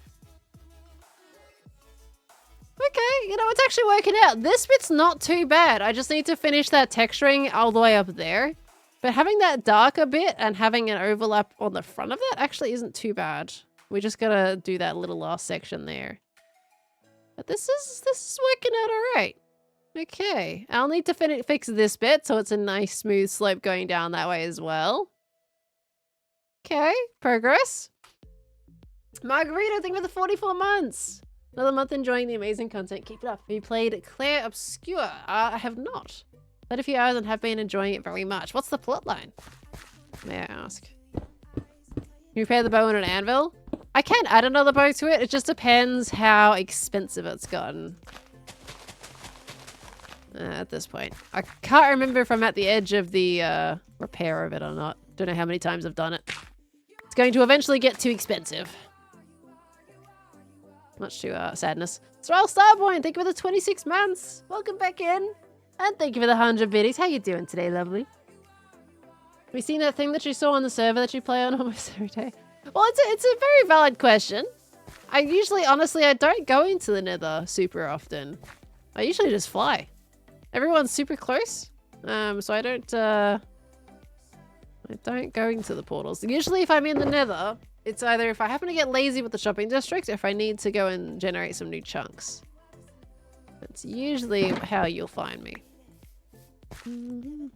Okay, you know, it's actually working out. This bit's not too bad. I just need to finish that texturing all the way up there. But having that darker bit and having an overlap on the front of that actually isn't too bad. We just gotta do that little last section there. But this is working out alright. Okay, I'll need to fix this bit so it's a nice smooth slope going down that way as well. Okay, progress. Margarita, thank you for the 44 months. Another month enjoying the amazing content. Keep it up. Have you played Claire Obscure? I have not. Played a few hours and have been enjoying it very much. What's the plotline? May I ask? You repair the bow and an anvil? I can add another bow to it. It just depends how expensive it's gotten. At this point. I can't remember if I'm at the edge of the repair of it or not. Don't know how many times I've done it. It's going to eventually get too expensive. Much to sadness. Sorrel Starpoint, thank you for the 26 months. Welcome back in. And thank you for the 100 biddies. How you doing today, lovely? Have you seen that thing that you saw on the server that you play on almost every day? Well, it's a very valid question. I usually, honestly, I don't go into the nether super often. I usually just fly. Everyone's super close. So I don't go into the portals. Usually if I'm in the nether, it's either if I happen to get lazy with the shopping district or if I need to go and generate some new chunks. That's usually how you'll find me. Do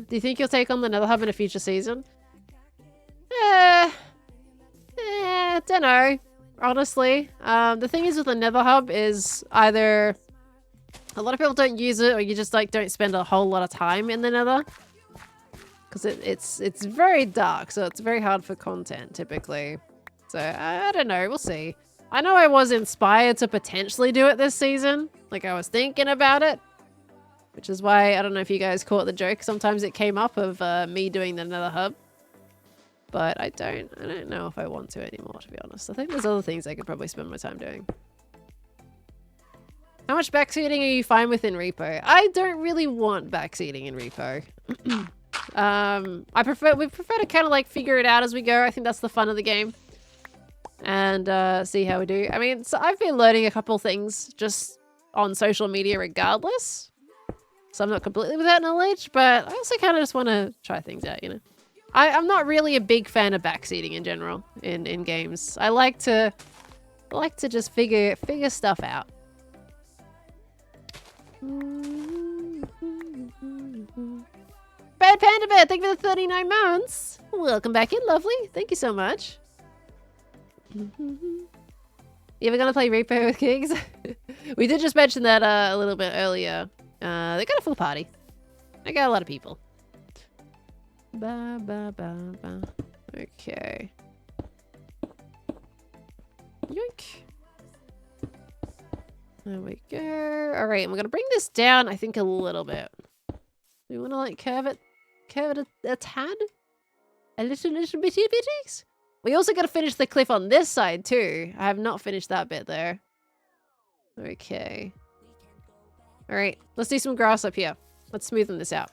you think you'll take on the nether hub in a future season? Don't know. Honestly. The thing is with the nether hub is either a lot of people don't use it or you just like don't spend a whole lot of time in the nether. Because it's very dark, so it's very hard for content, typically. So, I don't know. We'll see. I know I was inspired to potentially do it this season. Like, I was thinking about it. Which is why, I don't know if you guys caught the joke. Sometimes it came up of me doing the nether hub. But I don't know if I want to anymore, to be honest. I think there's other things I could probably spend my time doing. How much backseating are you fine with in Repo? I don't really want backseating in Repo. We prefer to kind of like figure it out as we go. I think that's the fun of the game. And see how we do. I mean, so I've been learning a couple things just on social media regardless. So I'm not completely without knowledge, but I also kind of just want to try things out, you know. I'm not really a big fan of backseating in general in games. I like to just figure stuff out. Bad Panda Bear, thank you for the 39 months. Welcome back in, lovely. Thank you so much. You ever gonna play Repo with Kings? We did just mention that a little bit earlier. They got a full party. They got a lot of people. Okay. Yoink. There we go. Alright, and we're gonna bring this down, I think, a little bit. Do we wanna like curve it a tad? A little bitty bitties? We also gotta finish the cliff on this side too. I have not finished that bit there. Okay. Alright, let's do some grass up here. Let's smoothen this out.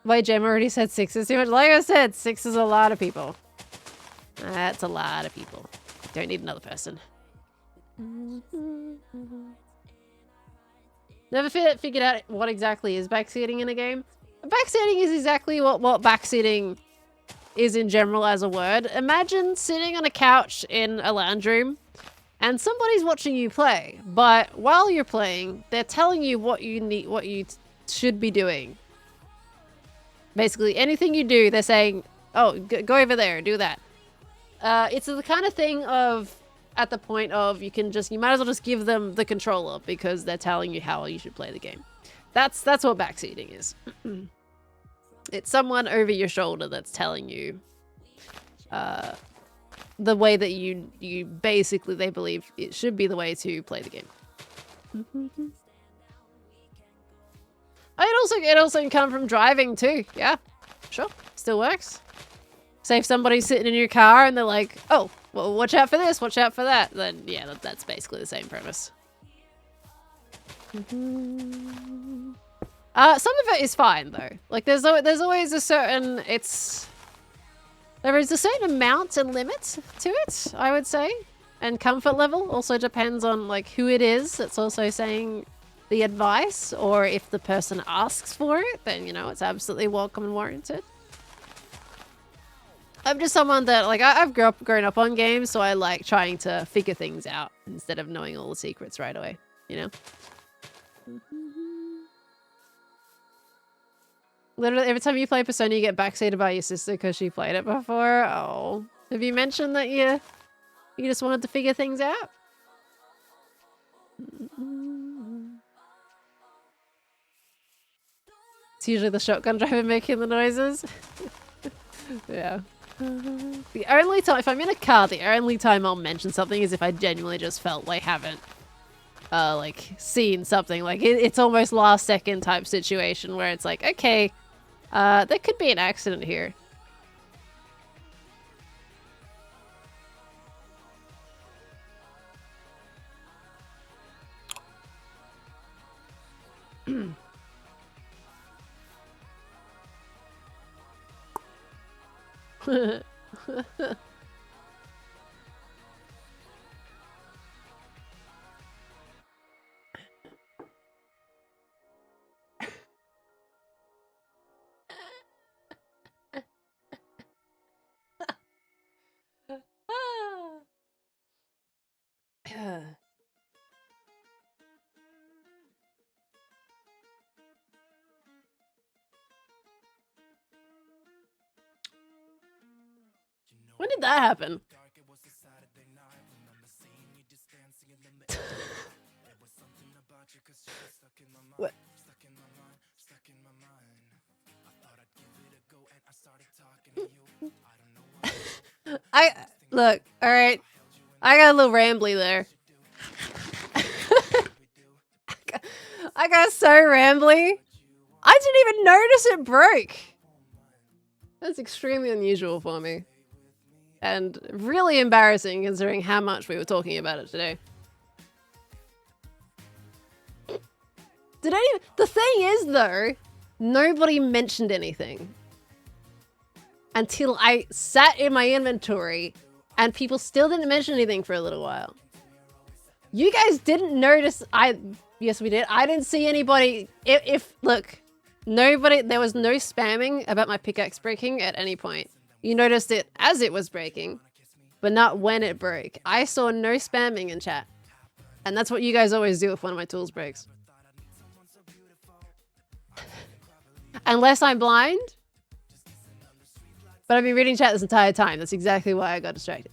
My Gem already said 6 is too much. Like I said, 6 is a lot of people. That's a lot of people. Don't need another person. Never figured out what exactly is backseating in a game. Backseating is exactly what backseating is in general as a word. Imagine sitting on a couch in a lounge room and somebody's watching you play, but while you're playing, they're telling you what you need, what you should be doing. Basically, anything you do, they're saying, oh, go over there, do that. It's the kind of thing of, at the point of, you might as well just give them the controller because they're telling you how you should play the game. That's what backseating is. It's someone over your shoulder that's telling you the way that you basically, they believe it should be the way to play the game. It also can come from driving too. Yeah, sure, still works. Say if somebody's sitting in your car and they're like, oh, well, watch out for this, watch out for that, then yeah, that's basically the same premise. Some of it is fine though. Like there's always a certain, there is a certain amount and limit to it, I would say. And comfort level also depends on like who it is that's also saying the advice, or if the person asks for it, then you know, it's absolutely welcome and warranted. I'm just someone that, like, I've grown up on games, so I like trying to figure things out instead of knowing all the secrets right away, you know? Literally, every time you play Persona, you get backseated by your sister because she played it before. Oh. Have you mentioned that you just wanted to figure things out? It's usually the shotgun driver making the noises. Yeah. The only time, if I'm in a car, the only time I'll mention something is if I genuinely just felt like haven't, like, seen something. Like, it's almost last second type situation where it's like, okay, there could be an accident here. When did that happen? What? Look, alright. I got a little rambly there. I got so rambly. I didn't even notice it broke. That's extremely unusual for me. And really embarrassing considering how much we were talking about it today. The thing is though, nobody mentioned anything. Until I sat in my inventory and people still didn't mention anything for a little while. You guys didn't notice, yes we did, I didn't see anybody, look, nobody, there was no spamming about my pickaxe breaking at any point. You noticed it as it was breaking, but not when it broke. I saw no spamming in chat. And that's what you guys always do if one of my tools breaks. Unless I'm blind. But I've been reading chat this entire time. That's exactly why I got distracted.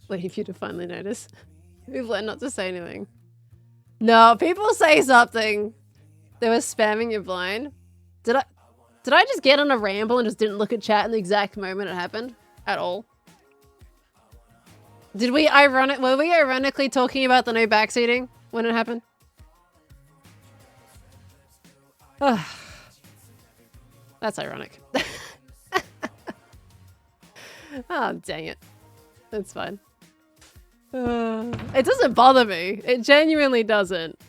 Waiting for you to finally notice. We've learned not to say anything. No, people say something. They were spamming your blind. Did I just get on a ramble and just didn't look at chat in the exact moment it happened? At all? Were we ironically talking about the no backseating when it happened? That's ironic. Oh, dang it. That's fine. It doesn't bother me. It genuinely doesn't.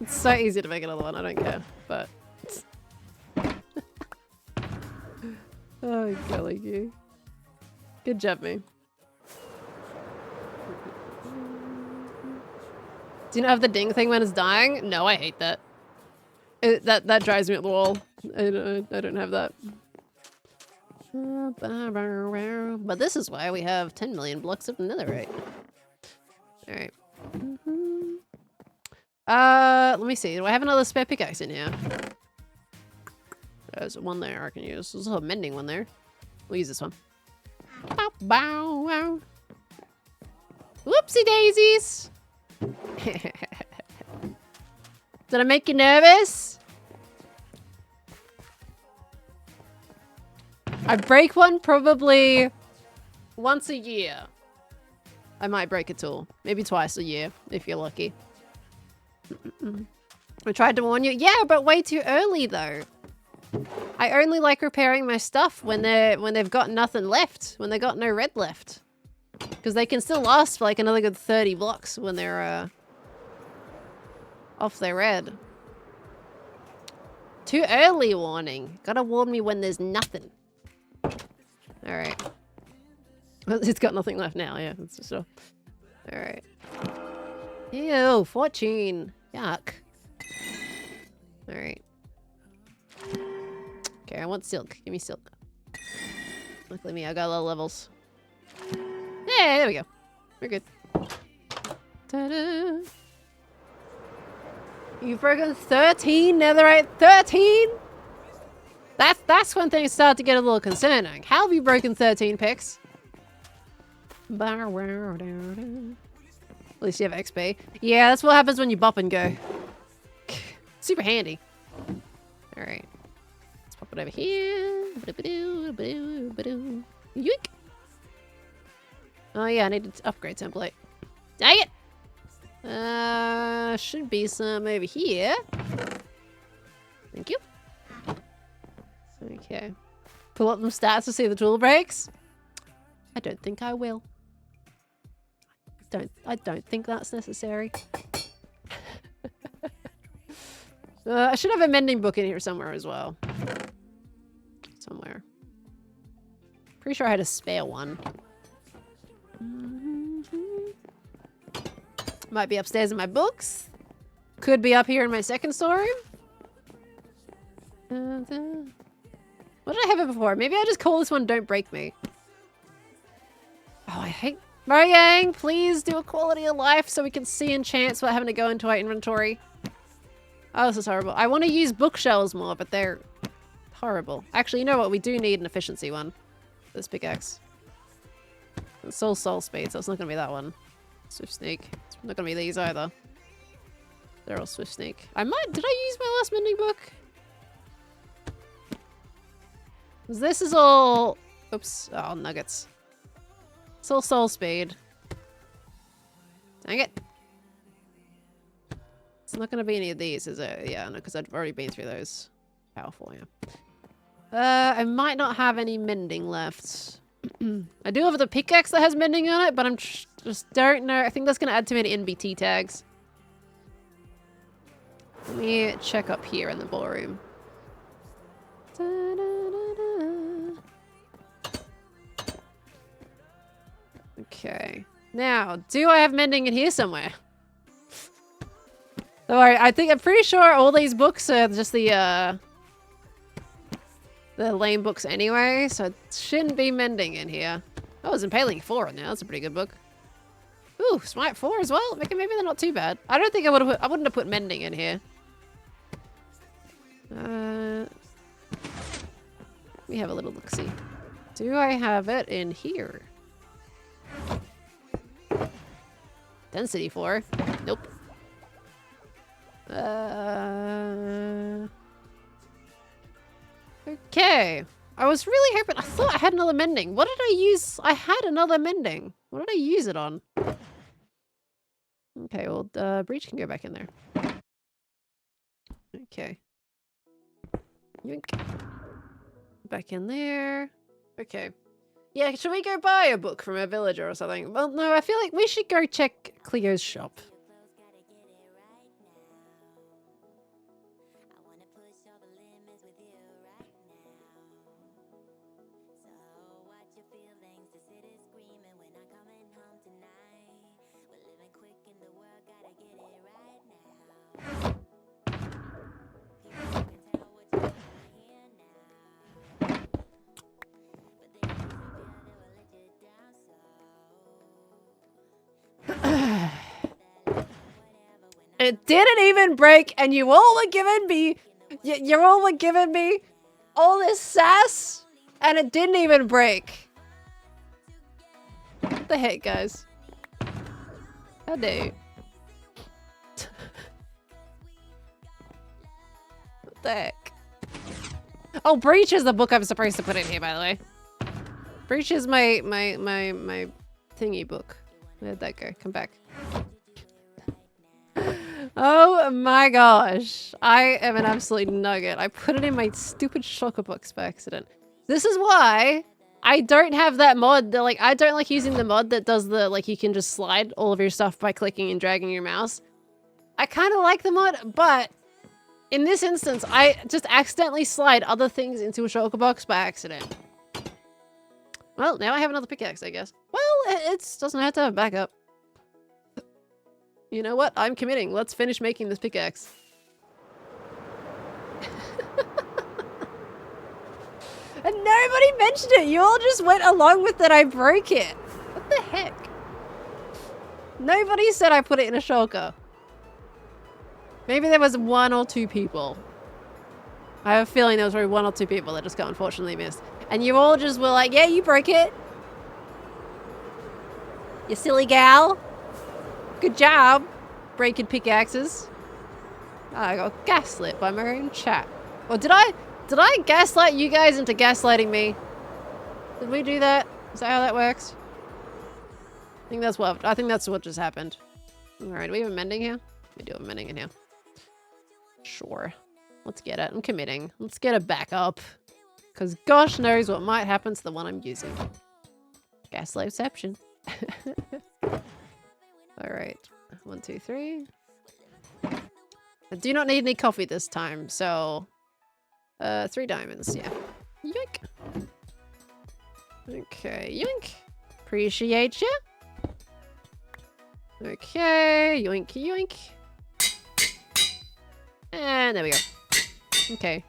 It's so easy to make another one. I don't care. But... oh, golly you. Good job, me. Do you not have the ding thing when it's dying? No, I hate that. That drives me up the wall. I don't have that. But this is why we have 10 million blocks of netherite. Alright. Let me see. Do I have another spare pickaxe in here? There's one there I can use. There's also a mending one there. We'll use this one. Bow, bow, wow. Whoopsie daisies! Did I make you nervous? I break one probably once a year. I might break a tool. Maybe twice a year, if you're lucky. I tried to warn you. Yeah, but way too early, though. I only like repairing my stuff when they've got nothing left. When they've got no red left. Because they can still last for like another good 30 blocks when they're off their red. Too early warning. Gotta warn me when there's nothing. Alright. It's got nothing left now, yeah, that's for sure. Alright. Ew, fortune. Yuck. Alright. Okay, I want silk. Give me silk. Luckily me, I got low levels. Hey, there we go. We're good. Ta-da! You've broken 13 netherite. 13? That's when things start to get a little concerning. How have you broken 13 picks? At least you have XP. Yeah, that's what happens when you bop and go. Super handy. Alright. Let's pop it over here. Yoink! Oh yeah, I need to upgrade template. Dang it! Should be some over here. Thank you. Okay. Pull up them stats to see the tool breaks. I don't think I will. I don't think that's necessary. I should have a mending book in here somewhere as well. Somewhere. Pretty sure I had a spare one. Might be upstairs in my books. Could be up here in my second storeroom. What did I have it before? Maybe I just call this one Don't Break Me. Oh, I hate... Mojang, please do a quality of life so we can see enchants without having to go into our inventory. Oh, this is horrible. I want to use bookshelves more, but they're horrible. Actually, you know what? We do need an efficiency one. This pickaxe. It's soul speed, so it's not going to be that one. Swift sneak. It's not going to be these either. They're all swift sneak. I might... Did I use my last mending book? This is all... Oops. Oh, nuggets. It's all soul speed. Dang it. It's not going to be any of these, is it? Yeah, no, because I've already been through those. Powerful, yeah. I might not have any mending left. I do have the pickaxe that has mending on it, but I'm just don't know. I think that's going to add too many NBT tags. Let me check up here in the ballroom. Okay. Now, do I have mending in here somewhere? Don't worry, I'm pretty sure all these books are just the lame books anyway, so it shouldn't be mending in here. Oh, there's Impaling 4 in there. That's a pretty good book. Ooh, Smite 4 as well. Maybe they're not too bad. I don't think I wouldn't have put mending in here. Let me have a little look-see. Do I have it in here? Density 4. Nope. Okay. I was really hoping... I thought I had another mending. What did I use? I had another mending. What did I use it on? Okay, well, breach can go back in there. Okay. Yoink. Back in there. Okay. Yeah, should we go buy a book from a villager or something? Well, no, I feel like we should go check Cleo's shop. It didn't even break, and you all were giving me... You all were giving me all this sass, and it didn't even break. What the heck, guys? How dare you? What the heck? Oh, Breach is the book I'm supposed to put in here, by the way. Breach is my thingy book. Where'd that go? Come back. Oh my gosh. I am an absolute nugget. I put it in my stupid shulker box by accident. This is why I don't have that mod that, like, I don't like using the mod that does the, like, you can just slide all of your stuff by clicking and dragging your mouse. I kind of like the mod, but in this instance, I just accidentally slide other things into a shulker box by accident. Well, now I have another pickaxe, I guess. Well, it doesn't have to have a backup. You know what? I'm committing. Let's finish making this pickaxe. And nobody mentioned it. You all just went along with that I broke it. What the heck? Nobody said I put it in a shulker. Maybe there was 1 or 2 people. I have a feeling there was probably 1 or 2 people that just got unfortunately missed. And you all just were like, yeah, you broke it. You silly gal. Good job, breaking pickaxes. Oh, I got gaslit by my own chat. Or did I gaslight you guys into gaslighting me? Did we do that? Is that how that works? I think that's what just happened. Alright, do we have a mending here? We do have a mending in here. Sure. Let's get it. I'm committing. Let's get it back up. Because gosh knows what might happen to the one I'm using. Gaslightception. Alright. 1, 2, 3. I do not need any coffee this time, so... 3 diamonds, yeah. Yoink! Okay, yoink! Appreciate ya! Okay, yoink, yoink. And there we go. Okay.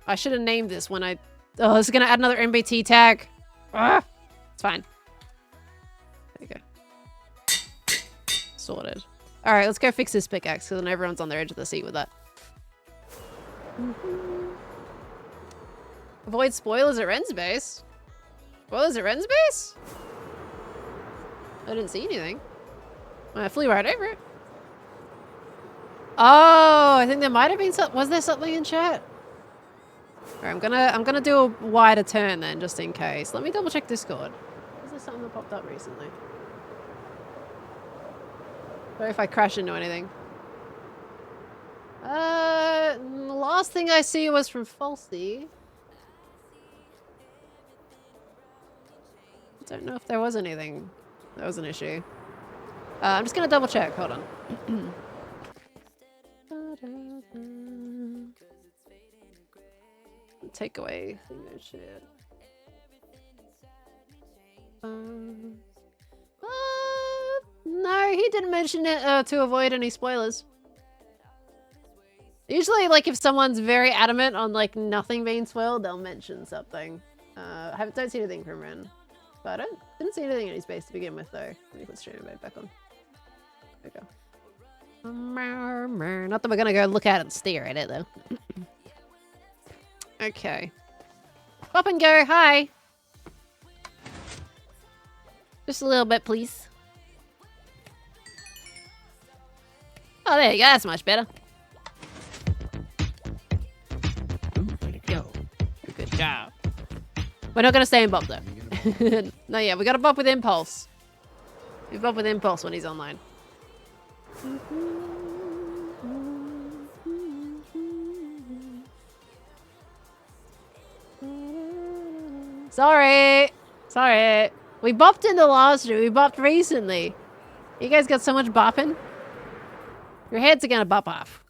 I should have named this when I... Oh, this is gonna add another MBT tag! Ah! It's fine. There you go. Sorted. Alright, let's go fix this pickaxe, because then everyone's on their edge of the seat with that. Avoid spoilers at Ren's base? Spoilers at Ren's base? I didn't see anything. I flew right over it. Oh, I think there might have been some... Was there something in chat? Alright, I'm gonna do a wider turn then, just in case. Let me double check Discord. Is there something that popped up recently? Sorry if I crash into anything. The last thing I see was from Falsey. I don't know if there was anything that was an issue. I'm just gonna double check. Hold on. Take away shit. No, he didn't mention it to avoid any spoilers. Usually, like, if someone's very adamant on, like, nothing being spoiled, they'll mention something. Don't see anything from Ren. But I didn't see anything in his base to begin with, though. Let me put stream mode back on. There we go. Not that we're gonna go look at it and stare at it, though. Okay. Up and go, hi! Just a little bit, please. Oh, there you go, that's much better. There you go. Good job. We're not gonna stay in Bob, though. No, yeah, we gotta Bob with Impulse. We Bob with Impulse when he's online. Sorry. Sorry. We bopped in the last year. We bopped recently. You guys got so much bopping. Your heads are gonna bop off.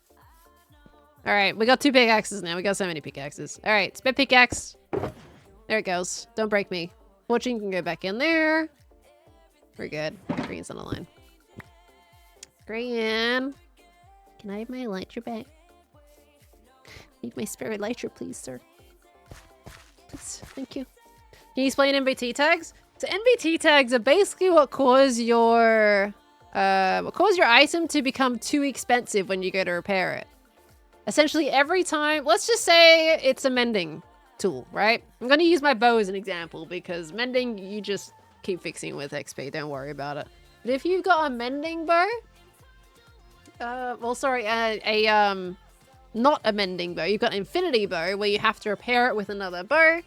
Alright, we got 2 pickaxes now. We got so many pickaxes. Alright, spit pickaxe. There it goes. Don't break me. Fortune can go back in there. We're good. Green's on the line. Green. Can I have my elytra back? Need my spirit elytra, please, sir. Please. Thank you. Can you explain NBT tags? So NBT tags are basically what cause your will cause your item to become too expensive when you go to repair it. Essentially every time, let's just say it's a mending tool, right? I'm going to use my bow as an example because mending, you just keep fixing with XP, don't worry about it. But if you've got a mending bow, not a mending bow, you've got an infinity bow where you have to repair it with another bow,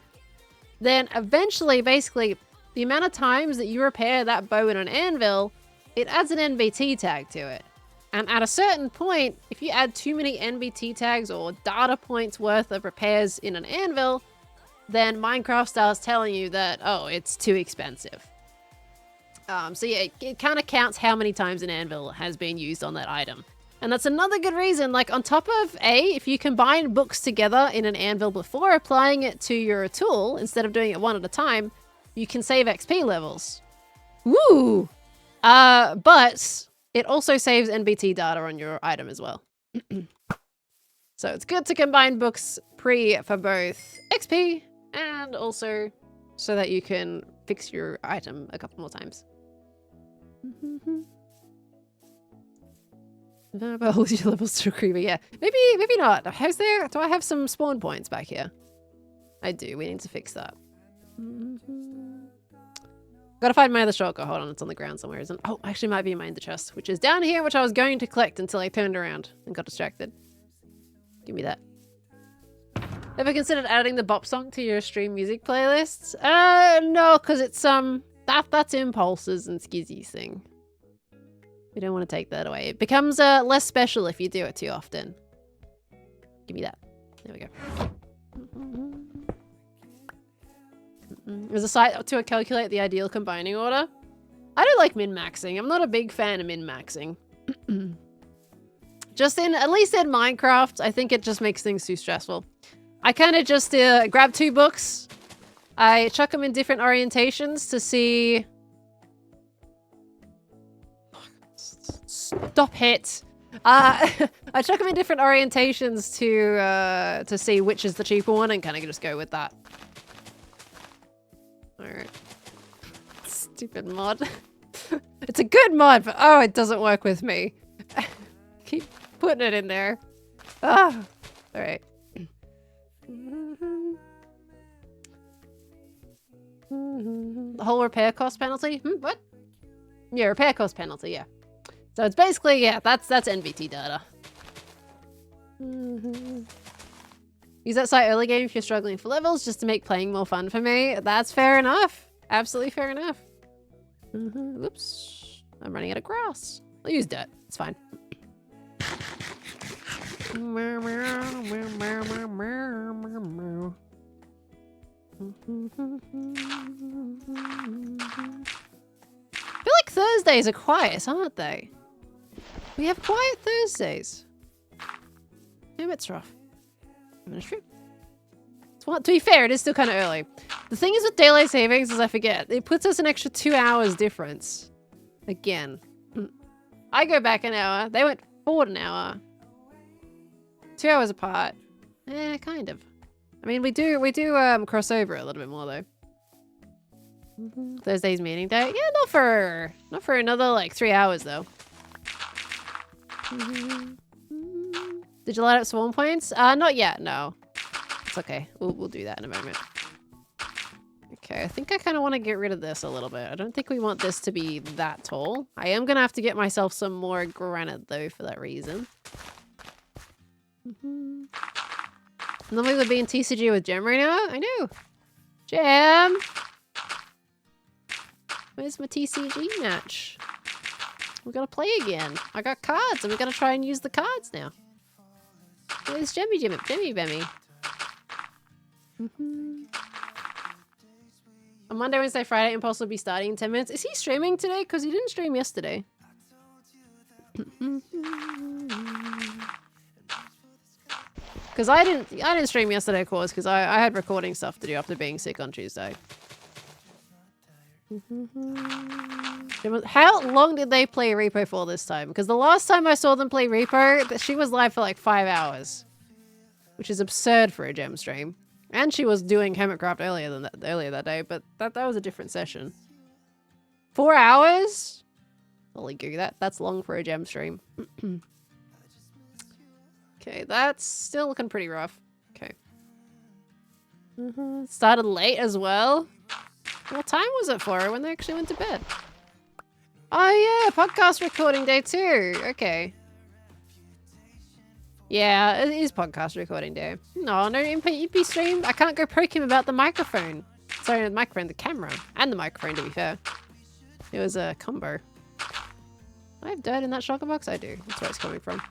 then eventually, basically, the amount of times that you repair that bow in an anvil, it adds an NBT tag to it. And at a certain point, if you add too many NBT tags or data points worth of repairs in an anvil, then Minecraft starts telling you that, oh, it's too expensive. So yeah, it kind of counts how many times an anvil has been used on that item. And that's another good reason, like on top of if you combine books together in an anvil before applying it to your tool, instead of doing it one at a time, you can save XP levels. Woo! But it also saves NBT data on your item as well. So it's good to combine books for both XP and also so that you can fix your item a couple more times. But hold your levels to creepy, yeah. Maybe not. Do I have some spawn points back here? I do, we need to fix that. Gotta find my other shotgun. Hold on, it's on the ground somewhere, isn't it? Oh, actually might be in my ender chest, which is down here, which I was going to collect until I turned around and got distracted. Give me that. Ever considered adding the bop song to your stream music playlists? No, because it's that's Impulses and Skizzy's thing. We don't want to take that away. It becomes less special if you do it too often. Give me that. There we go. There's a site to calculate the ideal combining order. I don't like min-maxing. I'm not a big fan of min-maxing. At least in Minecraft, I think it just makes things too stressful. I kind of just grab 2 books. I chuck them in different orientations to see... Stop it! I chuck them in different orientations to see which is the cheaper one and kind of just go with that. Alright. Stupid mod. It's a good mod, but oh, it doesn't work with me. Keep putting it in there. Ah! Alright. The whole repair cost penalty? What? Yeah, repair cost penalty, yeah. So it's basically, yeah, that's NBT data. Use that site early game if you're struggling for levels, just to make playing more fun for me. That's fair enough. Absolutely fair enough. Whoops. I'm running out of grass. I'll use dirt. It's fine. I feel like Thursdays are quiet, aren't they? We have quiet Thursdays. Hermitcraft. Well, to be fair, it is still kind of early. The thing is with daylight savings is I forget. It puts us an extra 2 hours difference. Again. I go back an hour. They went forward an hour. 2 hours apart. Kind of. I mean, we do cross over a little bit more though. Thursday's meeting day. Yeah, not for another like 3 hours though. Did you light up spawn points? Not yet, no. It's okay. We'll do that in a moment. Okay, I think I kind of want to get rid of this a little bit. I don't think we want this to be that tall. I am going to have to get myself some more granite though for that reason. Normally we'd be in TCG with Gem right now. I know. Gem! Where's my TCG match? We gotta play again. I got cards and we gotta try and use the cards now. Where's Jemmy Bemmy? On Monday, Wednesday, Friday, Impulse will be starting in 10 minutes. Is he streaming today? Because he didn't stream yesterday. Because I didn't stream yesterday, of course, because I had recording stuff to do after being sick on Tuesday. How long did they play Repo for this time? Because the last time I saw them play Repo, she was live for like 5 hours. Which is absurd for a gem stream. And she was doing Hermitcraft earlier that day, but that was a different session. 4 hours? Holy goo, that's long for a gem stream. Okay, that's still looking pretty rough. Okay. Started late as well. What time was it for when they actually went to bed? Oh yeah, podcast recording day too. Okay. Yeah, it is podcast recording day. No MP stream. I can't go poke him about the microphone. Sorry, the microphone, the camera. And the microphone, to be fair. It was a combo. I have dirt in that shulker box? I do. That's where it's coming from.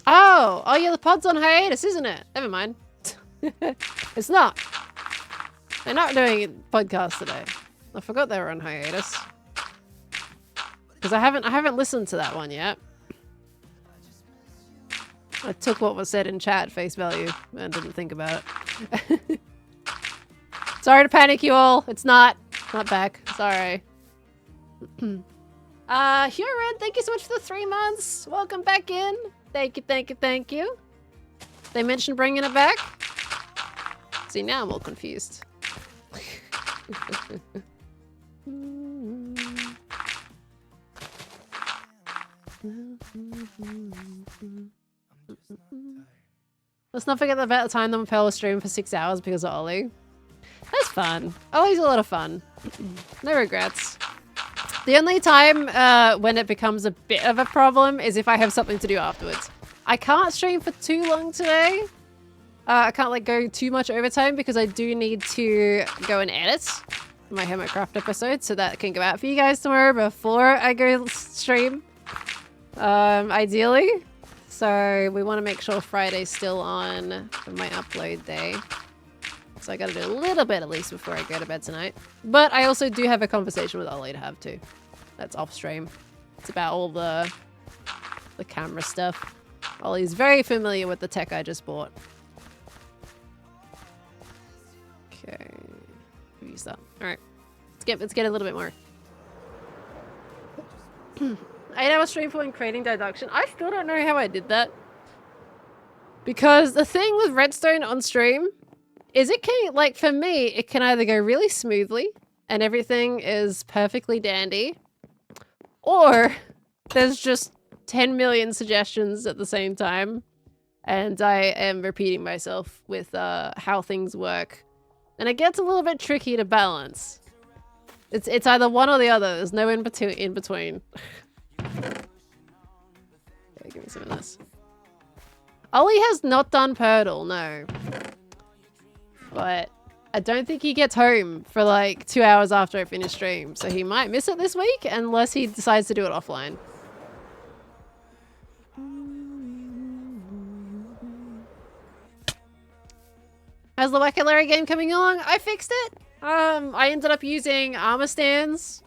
Oh yeah, the pod's on hiatus, isn't it? Never mind. It's not. They're not doing podcasts today. I forgot they were on hiatus. Because I haven't listened to that one yet. I took what was said in chat face value and didn't think about it. Sorry to panic you all. It's not back. Sorry. Huron, thank you so much for the 3 months. Welcome back in. Thank you, thank you, thank you. They mentioned bringing it back. See, now I'm all confused. Let's not forget about the time that Pearl was streaming for 6 hours because of Ollie. That's fun. Ollie's a lot of fun. No regrets. The only time when it becomes a bit of a problem is if I have something to do afterwards. I can't stream for too long today. I can't like go too much overtime because I do need to go and edit my Hermitcraft episode so that can go out for you guys tomorrow before I go stream. Ideally. So we want to make sure Friday's still on for my upload day. So I gotta do a little bit at least before I go to bed tonight. But I also do have a conversation with Ollie to have too. That's off stream. It's about all the camera stuff. Ollie's very familiar with the tech I just bought. Okay. Use that. Alright. Let's get a little bit more. 8-hour stream for when creating deduction. I still don't know how I did that. Because the thing with redstone on stream is it can, like for me, it can either go really smoothly and everything is perfectly dandy, or there's just 10 million suggestions at the same time and I am repeating myself with how things work. And it gets a little bit tricky to balance. It's either one or the other. There's no in between. Okay, give me some of this. Ollie has not done Purdle, no. But I don't think he gets home for like 2 hours after I finish stream. So he might miss it this week unless he decides to do it offline. How's the Wackalary game coming along? I fixed it. I ended up using armor stands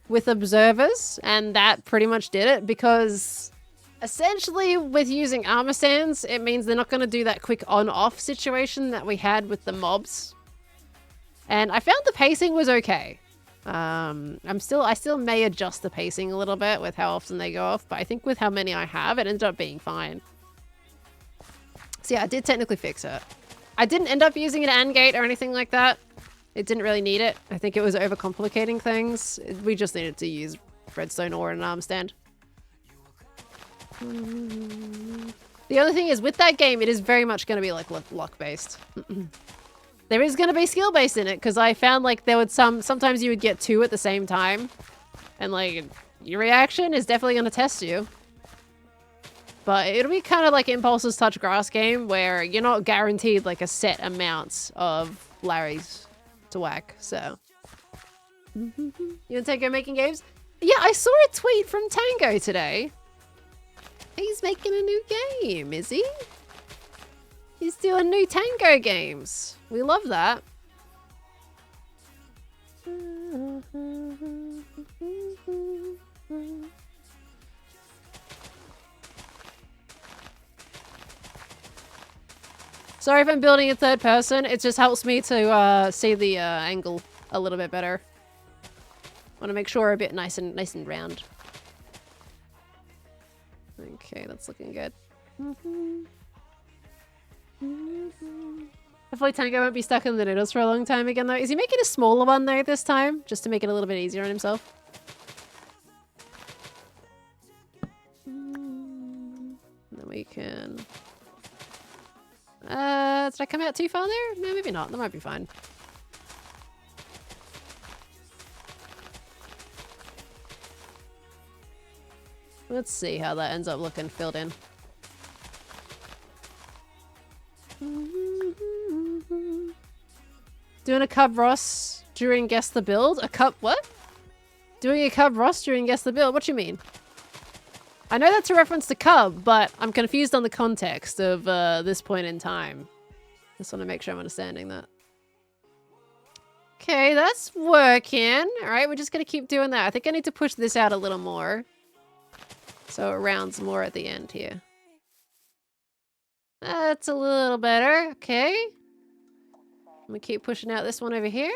with observers, and that pretty much did it because essentially with using armor stands, it means they're not going to do that quick on-off situation that we had with the mobs. And I found the pacing was okay. I still may adjust the pacing a little bit with how often they go off, but I think with how many I have, it ended up being fine. So yeah, I did technically fix it. I didn't end up using an AND gate or anything like that. It didn't really need it. I think it was overcomplicating things. We just needed to use redstone ore and an arm stand. The other thing is with that game, it is very much going to be like luck-based. There is going to be skill-based in it because I found like there would sometimes you would get two at the same time. And like your reaction is definitely going to test you. But it'll be kind of like Impulse's Touch Grass game where you're not guaranteed like a set amount of Larrys to whack, so. You and Tango making games? Yeah, I saw a tweet from Tango today. He's making a new game, is he? He's doing new Tango games. We love that. Sorry if I'm building in third person. It just helps me to see the angle a little bit better. Want to make sure we're a bit nice and round. Okay, that's looking good. Hopefully Tango won't be stuck in the noodles for a long time again though. Is he making a smaller one though this time? Just to make it a little bit easier on himself? And then we can... did I come out too far there? No, maybe not. That might be fine. Let's see how that ends up looking filled in. Doing a Cub Ross during Guess the Build? A Cub... What? Doing a Cub Ross during Guess the Build? What do you mean? I know that's a reference to Cub, but I'm confused on the context of this point in time. Just want to make sure I'm understanding that. Okay, that's working. Alright, we're just going to keep doing that. I think I need to push this out a little more. So it rounds more at the end here. That's a little better. Okay. I'm going to keep pushing out this one over here.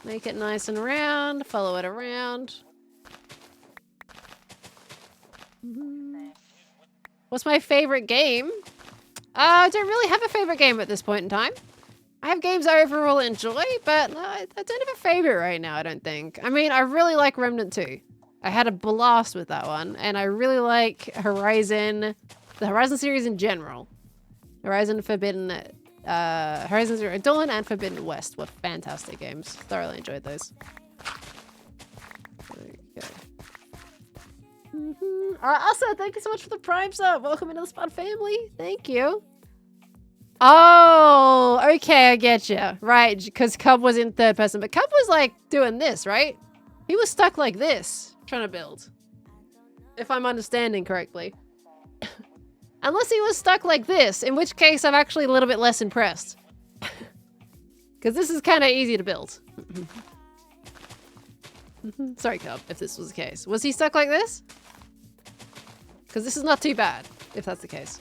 Make it nice and round. Follow it around. What's my favorite game? I don't really have a favorite game at this point in time. I have games I overall enjoy, but I don't have a favorite right now, I don't think. I mean, I really like Remnant 2. I had a blast with that one, and I really like Horizon, the Horizon series in general. Horizon Zero Dawn and Forbidden West were fantastic games. Thoroughly enjoyed those. Okay. Alright, also, thank you so much for the Prime sub. Welcome into the Spud family. Thank you. Oh, okay, I get you. Right, because Cub was in third person, but Cub was like doing this, right? He was stuck like this, trying to build. If I'm understanding correctly. Unless he was stuck like this, in which case I'm actually a little bit less impressed. Because this is kind of easy to build. Sorry, Cub, if this was the case. Was he stuck like this? Because this is not too bad, if that's the case.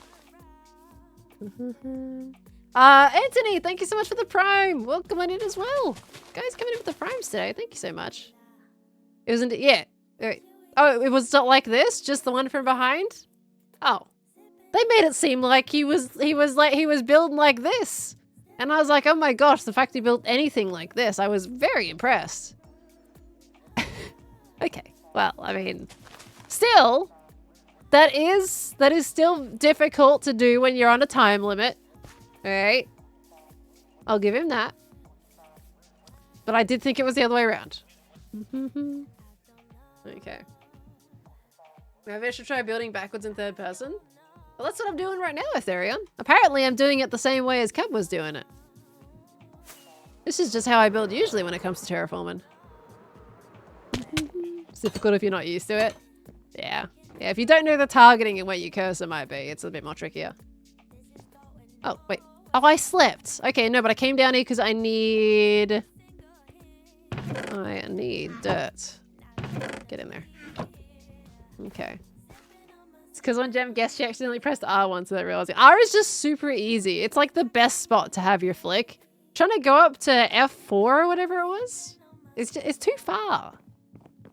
Anthony, thank you so much for the Prime. Welcome on in as well. Guys coming in with the Primes today. Thank you so much. It wasn't, yeah. Oh, it was not like this? Just the one from behind? Oh. They made it seem like he was building like this. And I was like, oh my gosh, the fact he built anything like this, I was very impressed. Okay. Well, I mean, still, that is still difficult to do when you're on a time limit. Alright. I'll give him that. But I did think it was the other way around. Okay. Maybe I should try building backwards in third person. Well, that's what I'm doing right now, Ethereum. Apparently, I'm doing it the same way as Cub was doing it. This is just how I build usually when it comes to terraforming. It's difficult if you're not used to it. Yeah. Yeah, if you don't know the targeting and where your cursor might be, it's a bit more trickier. Oh, wait. Oh, I slept. Okay, no, but I came down here because I need dirt. Get in there. Okay. It's because on Gem Guest, she accidentally pressed R once without realizing. R is just super easy. It's like the best spot to have your flick. Trying to go up to F4 or whatever it was. It's too far.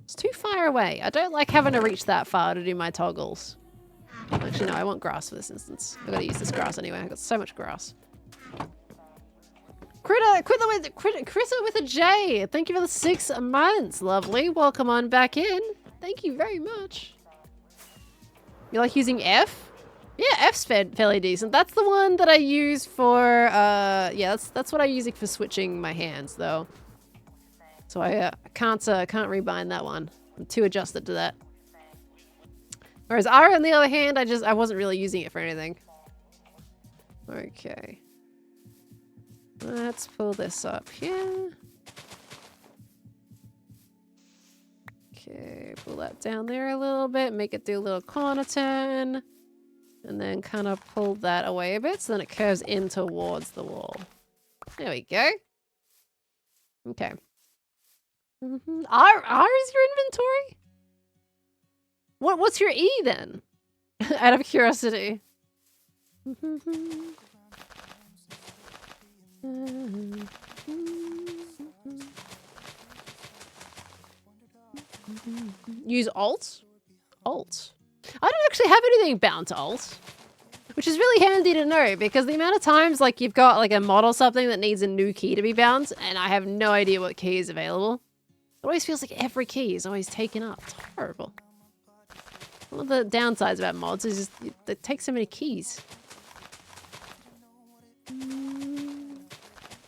It's too far away. I don't like having to reach that far to do my toggles. Actually, no, I want grass for this instance. I've got to use this grass anyway. I've got so much grass. Critter with a J. Thank you for the 6 months. Lovely. Welcome on back in. Thank you very much. You like using F? Yeah, F's fairly decent. That's the one that I use for, yeah, that's what I use it for switching my hands, though. So I can't rebind that one. I'm too adjusted to that. Whereas R, on the other hand, I wasn't really using it for anything. Okay. Let's pull this up here. Okay, pull that down there a little bit, make it do a little corner turn, and then kind of pull that away a bit so then it curves in towards the wall. There we go. Okay. R is your inventory? What's your E then? Out of curiosity. Use Alt? Alt. I don't actually have anything bound to Alt. Which is really handy to know because the amount of times like you've got like a mod or something that needs a new key to be bound and I have no idea what key is available. It always feels like every key is always taken up. It's horrible. One of the downsides about mods is just they take so many keys.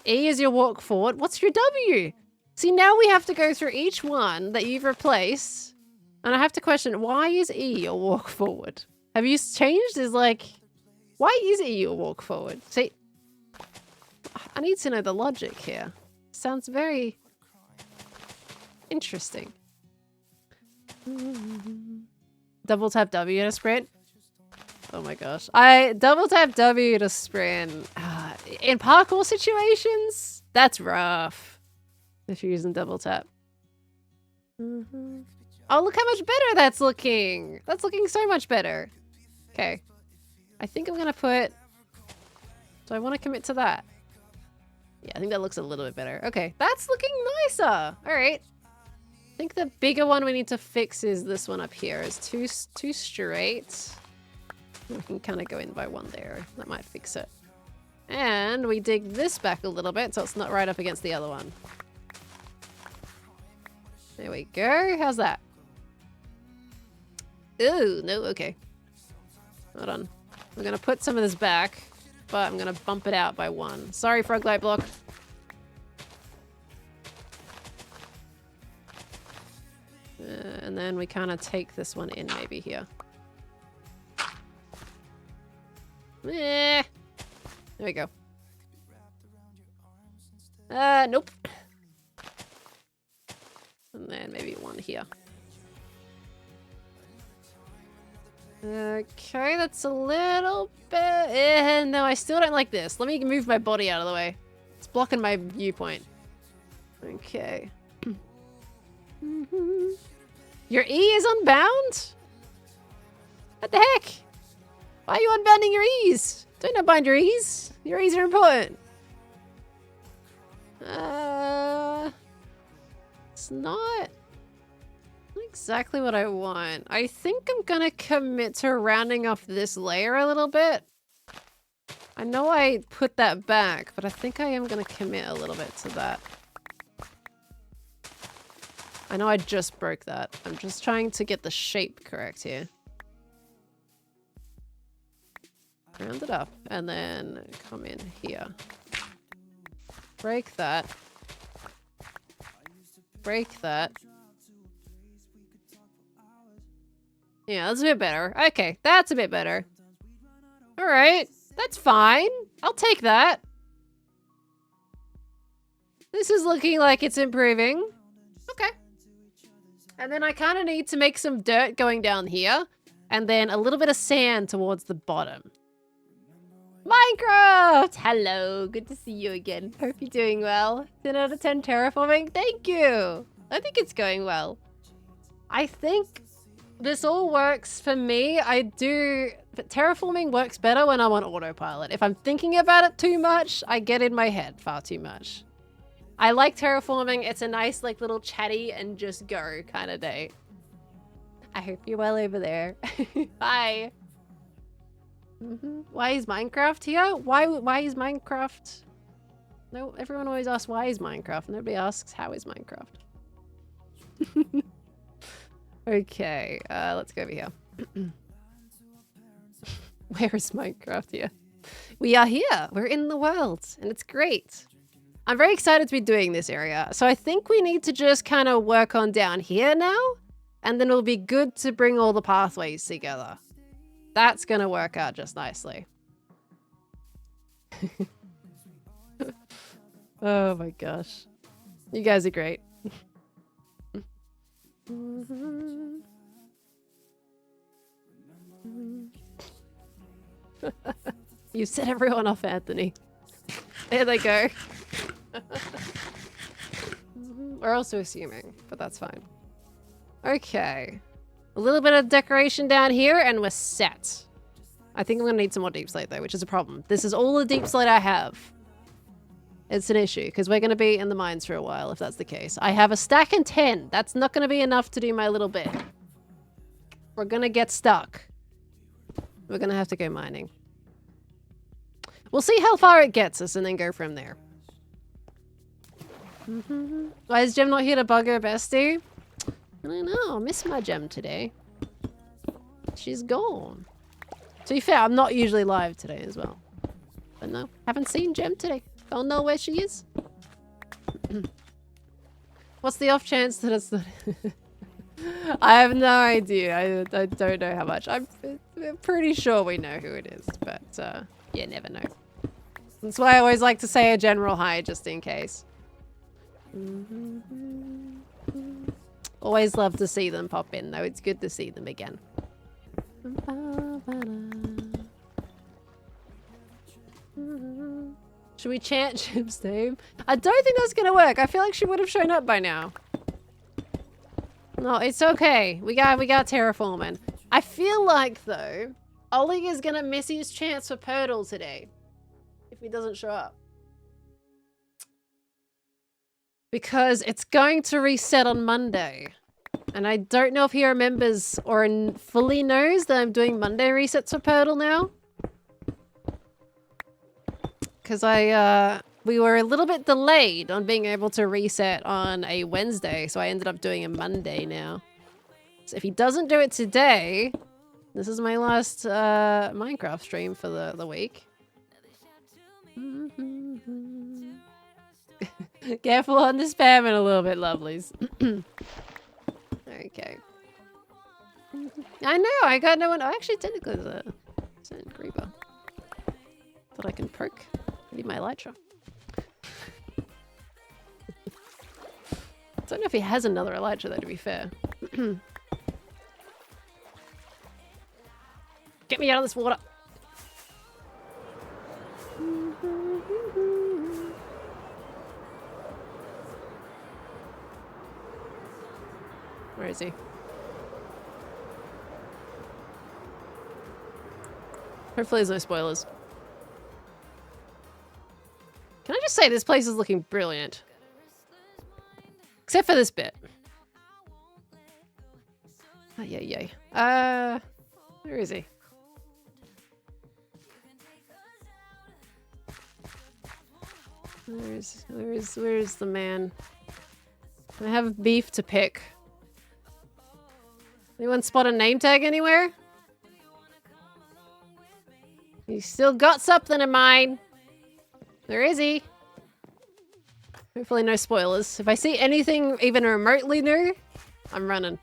E is your walk forward. What's your W? See, now we have to go through each one that you've replaced. And I have to question, why is E your walk forward? Have you changed? Is like, why is E your walk forward? See, I need to know the logic here. Sounds very interesting. Double tap W to sprint. Oh my gosh. I double tap W to sprint. In parkour situations, that's rough. If you're using double tap. Oh, look how much better that's looking. That's looking so much better. Okay. I think I'm going to put... Do I want to commit to that? Yeah, I think that looks a little bit better. Okay, that's looking nicer. All right. I think the bigger one we need to fix is this one up here. It's too straight. We can kind of go in by one there. That might fix it. And we dig this back a little bit so it's not right up against the other one. There we go. How's that? Ooh, no, okay. Hold on. I'm gonna put some of this back, but I'm gonna bump it out by one. Sorry, frog light block. And then we kind of take this one in maybe here. There we go. Nope. And then maybe one here. Okay, that's a little bit... no, I still don't like this. Let me move my body out of the way. It's blocking my viewpoint. Okay. Your E is unbound? What the heck? Why are you unbounding your E's? Don't unbind your E's. Your E's are important. It's not exactly what I want. I think I'm gonna commit to rounding off this layer a little bit. I know I put that back, but I think I am gonna commit a little bit to that. I know I just broke that. I'm just trying to get the shape correct here. Round it up and then come in here. Break that. Break that. Yeah, that's a bit better. Okay, that's a bit better. All right, that's fine. I'll take that. This is looking like it's improving. Okay. And then I kind of need to make some dirt going down here. And then a little bit of sand towards the bottom. Minecraft! Hello, good to see you again. Hope you're doing well. 10 out of 10 terraforming. Thank you. I think it's going well. I think this all works for me. But terraforming works better when I'm on autopilot. If I'm thinking about it too much, I get in my head far too much. I like terraforming. It's a nice, like, little chatty and just go kind of day. I hope you're well over there. Bye. Why is Minecraft here? Why is Minecraft? No, everyone always asks why is Minecraft. Nobody asks how is Minecraft. Okay, let's go over here. Where is Minecraft here? We are here. We're in the world, and it's great. I'm very excited to be doing this area. So I think we need to just kind of work on down here now, and then it'll be good to bring all the pathways together. That's gonna work out just nicely. Oh my gosh. You guys are great. You set everyone off, Anthony. There they go. We're also assuming, but that's fine. Okay. A little bit of decoration down here and we're set. I think I'm gonna need some more deep slate though, which is a problem. This is all the deep slate I have. It's an issue because we're gonna be in the mines for a while if that's the case. I have a stack and 10. That's not gonna be enough to do my little bit. We're gonna get stuck. We're gonna have to go mining. We'll see how far it gets us and then go from there. Why is Gem not here to bug her bestie? I don't know. I miss my Gem today. She's gone. To be fair, I'm not usually live today as well. But no, haven't seen Gem today. Don't know where she is. What's the off chance that it's not... I have no idea. I don't know how much. I'm pretty sure we know who it is, but yeah, never know. That's why I always like to say a general hi, just in case. Always love to see them pop in, though. It's good to see them again. Should we chant Jim's name? I don't think that's gonna work. I feel like she would have shown up by now. No, it's okay. We got Terraforming. I feel like, though, Ollie is gonna miss his chance for Purtle today. If he doesn't show up. Because it's going to reset on Monday. And I don't know if he remembers or fully knows that I'm doing Monday resets for Purtle now. Because we were a little bit delayed on being able to reset on a Wednesday, so I ended up doing a Monday now. So if he doesn't do it today, this is my last Minecraft stream for the week. Careful on the spamming a little bit, lovelies. Okay. I know, I got no one. Oh, actually, technically, there's a certain creeper that I can perk. I need my elytra. I don't know if he has another elytra, though, to be fair. Get me out of this water. Where is he? Hopefully there's no spoilers. Can I just say this place is looking brilliant? Except for this bit. Oh, yay. Where is he? Where is the man? I have beef to pick. Anyone spot a name tag anywhere? You still got something in mind. Where is he? Hopefully no spoilers. If I see anything even remotely new, I'm running.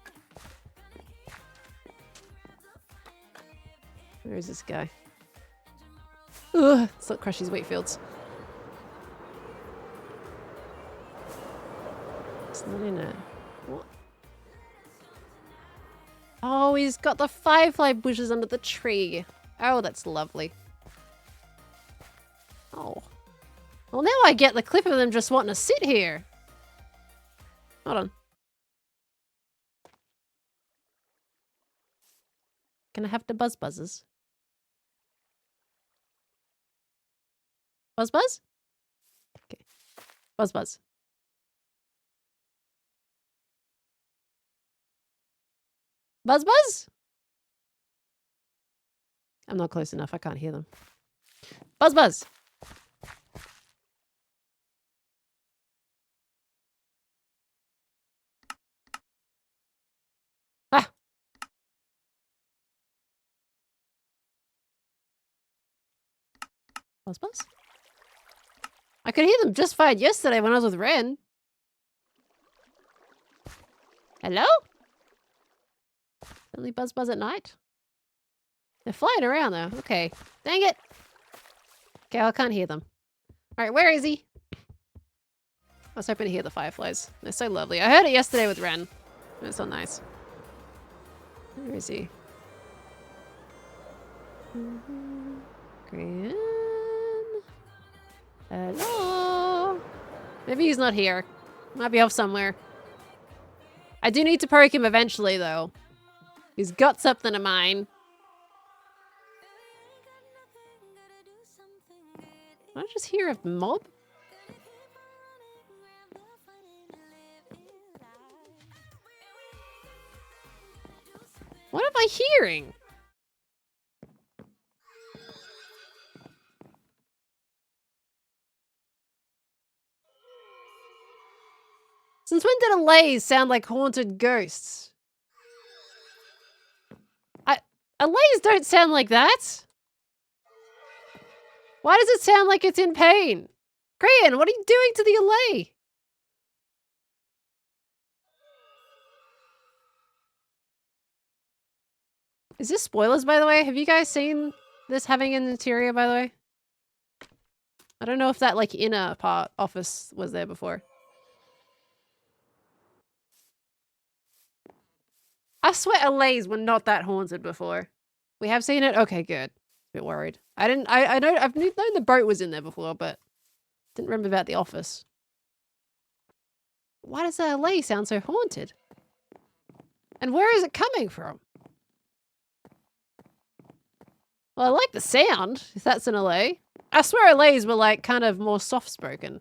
Where is this guy? Ugh, let's not crush his wheat fields. It's not in it. What? Oh, he's got the firefly bushes under the tree. Oh, that's lovely. Oh. Well, now I get the clip of them just wanting to sit here. Hold on. Can I have the buzzes? Buzz? Okay. Buzz. Buzz? I'm not close enough. I can't hear them. Buzz. Ah. Buzz? I could hear them just fine yesterday when I was with Ren. Hello? Only buzz at night? They're flying around though. Okay. Dang it. Okay, I can't hear them. Alright, where is he? I was hoping to hear the fireflies. They're so lovely. I heard it yesterday with Ren. It's so nice. Where is he? Gran? Hello? Maybe he's not here. Might be off somewhere. I do need to poke him eventually though. He's got something of mine. Did I just hear a mob? What am I hearing? did allays sound like haunted ghosts? Allays don't sound like that. Why does it sound like it's in pain? Krian, what are you doing to the allay? Is this spoilers, by the way? Have you guys seen this having an interior, by the way? I don't know if that, like, inner part office was there before. I swear allays were not that haunted before. We have seen it? Okay, good. A bit worried. I know, I've known the boat was in there before, but didn't remember about the office. Why does that allay sound so haunted? And where is it coming from? Well, I like the sound, if that's an allay. I swear allays were, like, kind of more soft-spoken.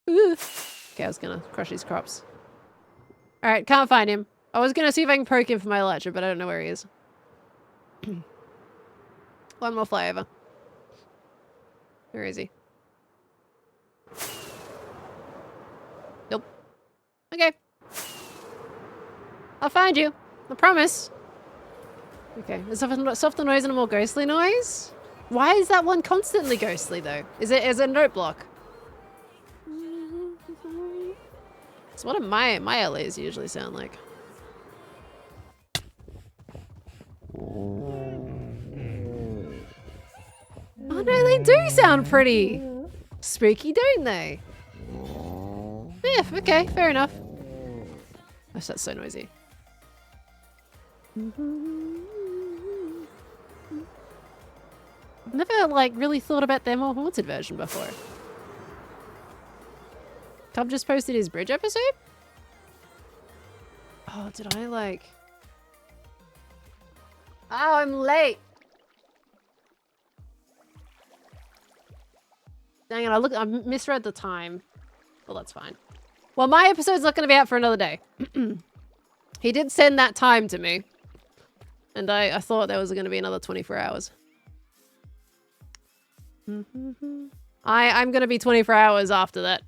Okay, I was gonna crush these crops. Alright, can't find him. I was gonna see if I can poke him for my elytra, but I don't know where he is. One more flyover. Where is he? Nope. Okay. I'll find you. I promise. Okay, a softer noise and a more ghostly noise? Why is that one constantly ghostly, though? Is it a note block? It's what my LAs usually sound like. Oh no, they do sound pretty spooky, don't they? Yeah, okay, fair enough. Oh, that's so noisy. I've never, like, really thought about their more haunted version before. Tom just posted his bridge episode? Oh, did I, like... Oh, I'm late! Dang it, I misread the time. Well, that's fine. Well, my episode's not going to be out for another day. He did send that time to me. And I thought there was going to be another 24 hours. I'm going to be 24 hours after that.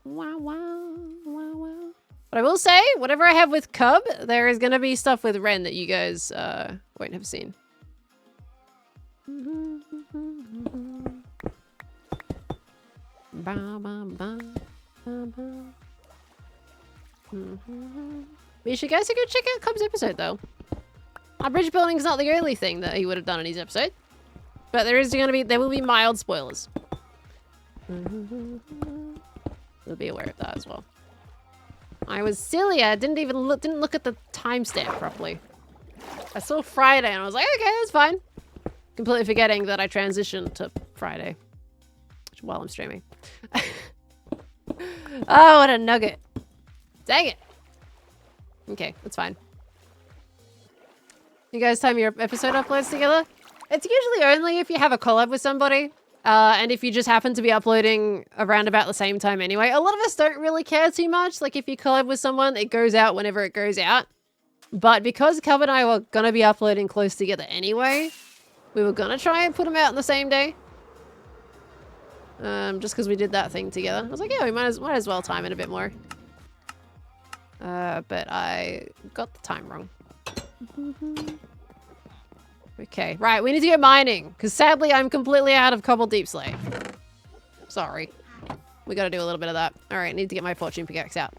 Wow, wow, wow, wow. But I will say, whatever I have with Cub, there is going to be stuff with Ren that you guys won't have seen. But you should guys go check out Cub's episode, though. Our bridge building is not the only thing that he would have done in his episode, but there will be mild spoilers. You'll be aware of that as well. I was silly. I didn't look at the timestamp properly. I saw Friday and I was like, okay, that's fine. Completely forgetting that I transitioned to Friday while I'm streaming. Oh, what a nugget. Dang it. Okay, that's fine. You guys time your episode uploads together? It's usually only if you have a collab with somebody. And if you just happen to be uploading around about the same time anyway. A lot of us don't really care too much. Like, if you collab with someone, it goes out whenever it goes out. But because Cub and I were going to be uploading close together anyway, we were going to try and put them out on the same day. Just because we did that thing together. I was like, yeah, we might as well time it a bit more. But I got the time wrong. Okay, right, we need to go mining, because sadly I'm completely out of Cobble Deep Slate. Sorry. We gotta do a little bit of that. Alright, need to get my fortune pickaxe out.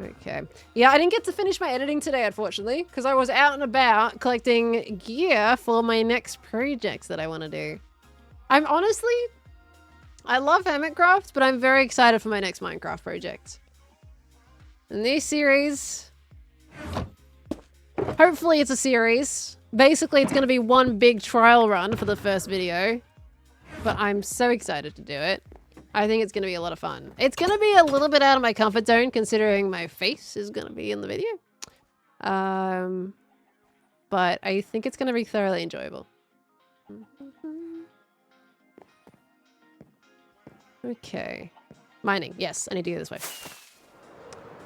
Okay. Yeah, I didn't get to finish my editing today, unfortunately, because I was out and about collecting gear for my next projects that I want to do. I'm honestly... I love Hermitcraft, but I'm very excited for my next Minecraft project. In this series... Hopefully it's a series. Basically, it's going to be one big trial run for the first video. But I'm so excited to do it. I think it's going to be a lot of fun. It's going to be a little bit out of my comfort zone, considering my face is going to be in the video. But I think it's going to be thoroughly enjoyable. Okay. Mining. Yes, I need to go this way.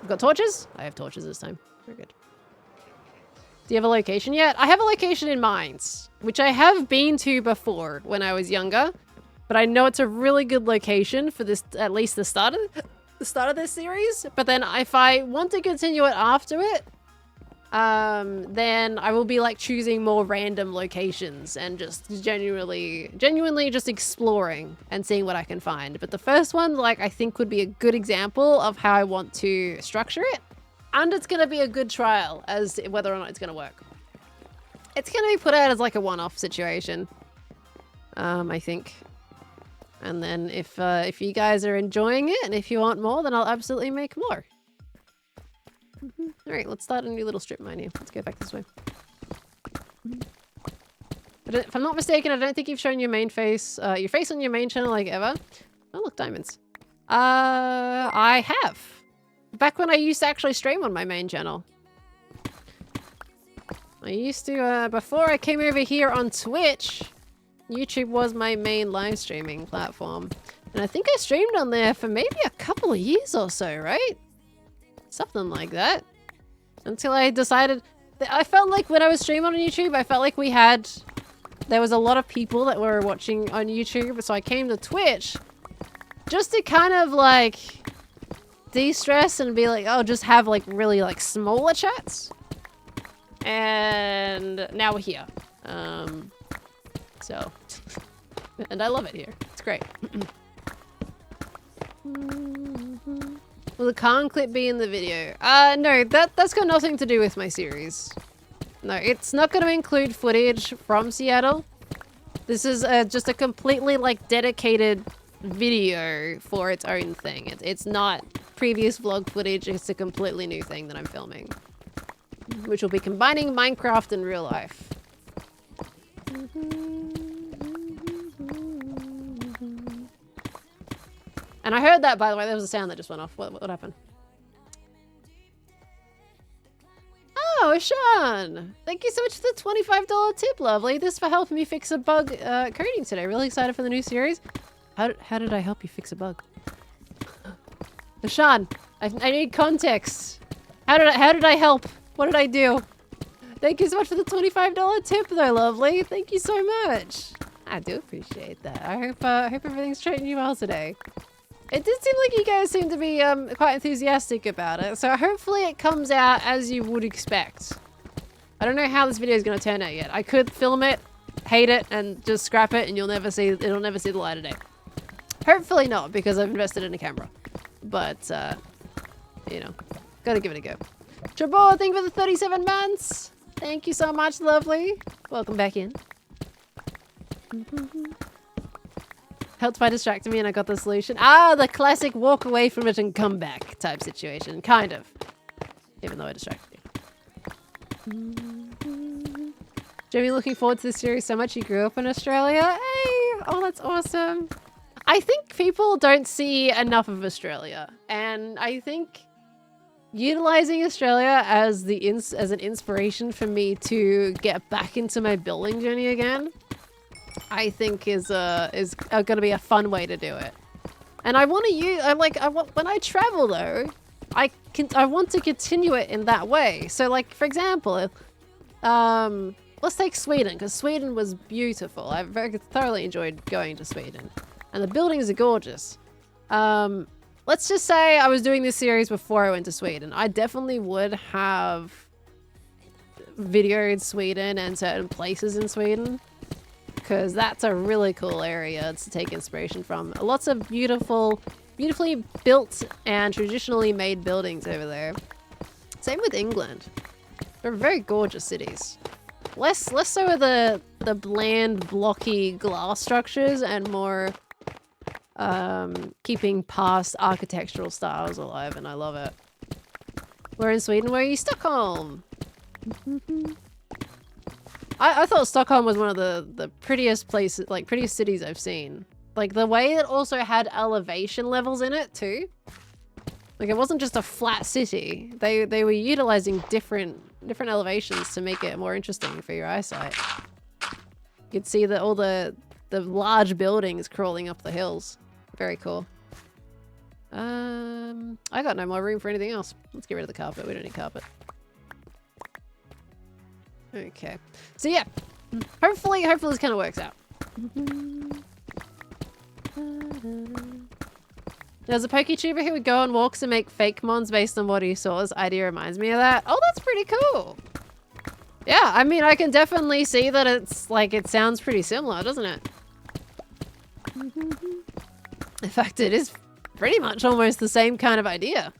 I've got torches? I have torches this time. Very good. Do you have a location yet? I have a location in mind, which I have been to before when I was younger. but I know it's a really good location for this, at least the start of this series. But then if I want to continue it after it, then I will be like choosing more random locations and just genuinely just exploring and seeing what I can find. But the first one, like, I think would be a good example of how I want to structure it. And it's going to be a good trial as to whether or not it's going to work. It's going to be put out as like a one-off situation, I think. And then if you guys are enjoying it and if you want more, then I'll absolutely make more. All right, let's start a new little strip mine here. Let's go back this way. If I'm not mistaken, I don't think you've shown your face on your main channel like ever. Oh, look, diamonds. I have. Back when I used to actually stream on my main channel. I used to, before I came over here on Twitch, YouTube was my main live streaming platform. And I think I streamed on there for maybe a couple of years or so, right? Something like that. Until I decided... I felt like when I was streaming on YouTube, I felt like there was a lot of people that were watching on YouTube. So I came to Twitch just to kind of like de-stress and be like, oh, just have like really like smaller chats. And now we're here. So, and I love it here. It's great. Will the Khan clip be in the video? No, that's got nothing to do with my series. No, it's not going to include footage from Seattle. This is just a completely like dedicated video for its own thing. It's not previous vlog footage. It's a completely new thing that I'm filming, which will be combining Minecraft and real life. And I heard that, by the way. There was a sound that just went off. What happened? Oh, Sean! Thank you so much for the $25 tip, lovely. This for helping me fix a bug coding today. Really excited for the new series. How did I help you fix a bug? Sean, I need context. How did I help? What did I do? Thank you so much for the $25 tip, though, lovely. Thank you so much. I do appreciate that. I hope everything's treating you well today. It did seem like you guys seem to be quite enthusiastic about it, so hopefully it comes out as you would expect. I don't know how this video is going to turn out yet. I could film it, hate it, and just scrap it, and it'll never see the light of day. Hopefully not, because I've invested in a camera. But, you know, gotta give it a go. Trevor, thank you for the 37 months. Thank you so much, lovely. Welcome back in. Helped by distracting me and I got the solution. Ah, the classic walk away from it and come back type situation. Kind of. Even though I distracted you. Jamie, looking forward to this series so much. You grew up in Australia. Hey! Oh, that's awesome. I think people don't see enough of Australia. And I think utilizing Australia as an inspiration for me to get back into my building journey again, I think is going to be a fun way to do it. And I want to use, when I travel though, I want to continue it in that way. So like, for example, let's take Sweden, because Sweden was beautiful. I very thoroughly enjoyed going to Sweden. And the buildings are gorgeous. Let's just say I was doing this series before I went to Sweden. I definitely would have videoed Sweden and certain places in Sweden, because that's a really cool area to take inspiration from. Lots of beautifully built and traditionally made buildings over there. Same with England. They're very gorgeous cities. Less so are the bland, blocky glass structures and more keeping past architectural styles alive, and I love it. We're in Sweden. Where are you? Stockholm. I thought Stockholm was one of the prettiest places, like prettiest cities I've seen. Like the way it also had elevation levels in it too. Like it wasn't just a flat city. They were utilizing different elevations to make it more interesting for your eyesight. You could see all the large buildings crawling up the hills. Very cool. I got no more room for anything else. Let's get rid of the carpet. We don't need carpet. Okay. So yeah, hopefully this kind of works out. There's a PokeTuber who would go on walks and make fake mons based on what he saw. This idea reminds me of that. Oh, that's pretty cool. Yeah, I mean, I can definitely see that it's like, it sounds pretty similar, doesn't it? In fact, it is pretty much almost the same kind of idea.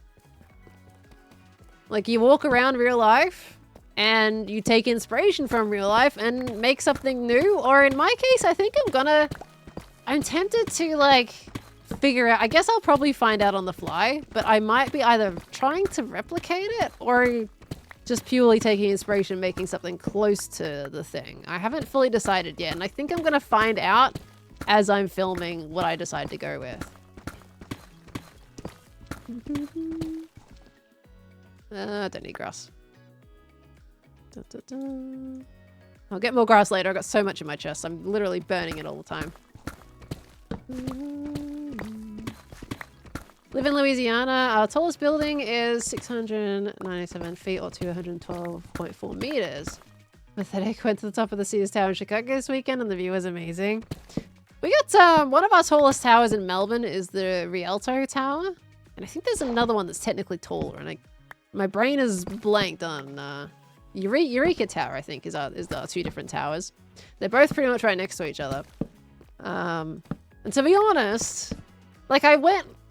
Like, you walk around real life and you take inspiration from real life and make something new. Or in my case, I think I'm tempted to like figure out, I guess I'll probably find out on the fly, but I might be either trying to replicate it or just purely taking inspiration, making something close to the thing. I haven't fully decided yet, and I think I'm gonna find out as I'm filming what I decide to go with. I don't need grass. I'll get more grass later. I've got so much in my chest. I'm literally burning it all the time. Live in Louisiana. Our tallest building is 697 feet or 212.4 meters. Pathetic. Went to the top of the Sears Tower in Chicago this weekend and the view was amazing. We got one of our tallest towers in Melbourne is the Rialto Tower. And I think there's another one that's technically taller. And my brain is blanked on Eureka Tower, I think, is our two different towers. They're both pretty much right next to each other. And to be honest, like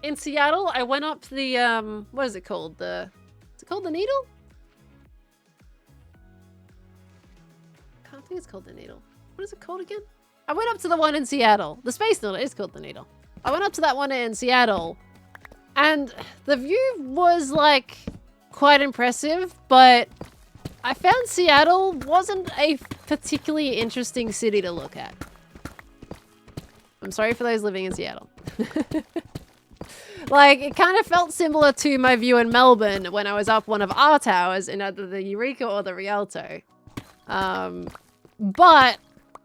in Seattle, I went up the, what is it called? Is it called the Needle? I can't think it's called the Needle. What is it called again? I went up to the one in Seattle. The Space Needle is called the Needle. I went up to that one in Seattle and the view was like quite impressive, but I found Seattle wasn't a particularly interesting city to look at. I'm sorry for those living in Seattle. Like, it kind of felt similar to my view in Melbourne when I was up one of our towers in either the Eureka or the Rialto. But,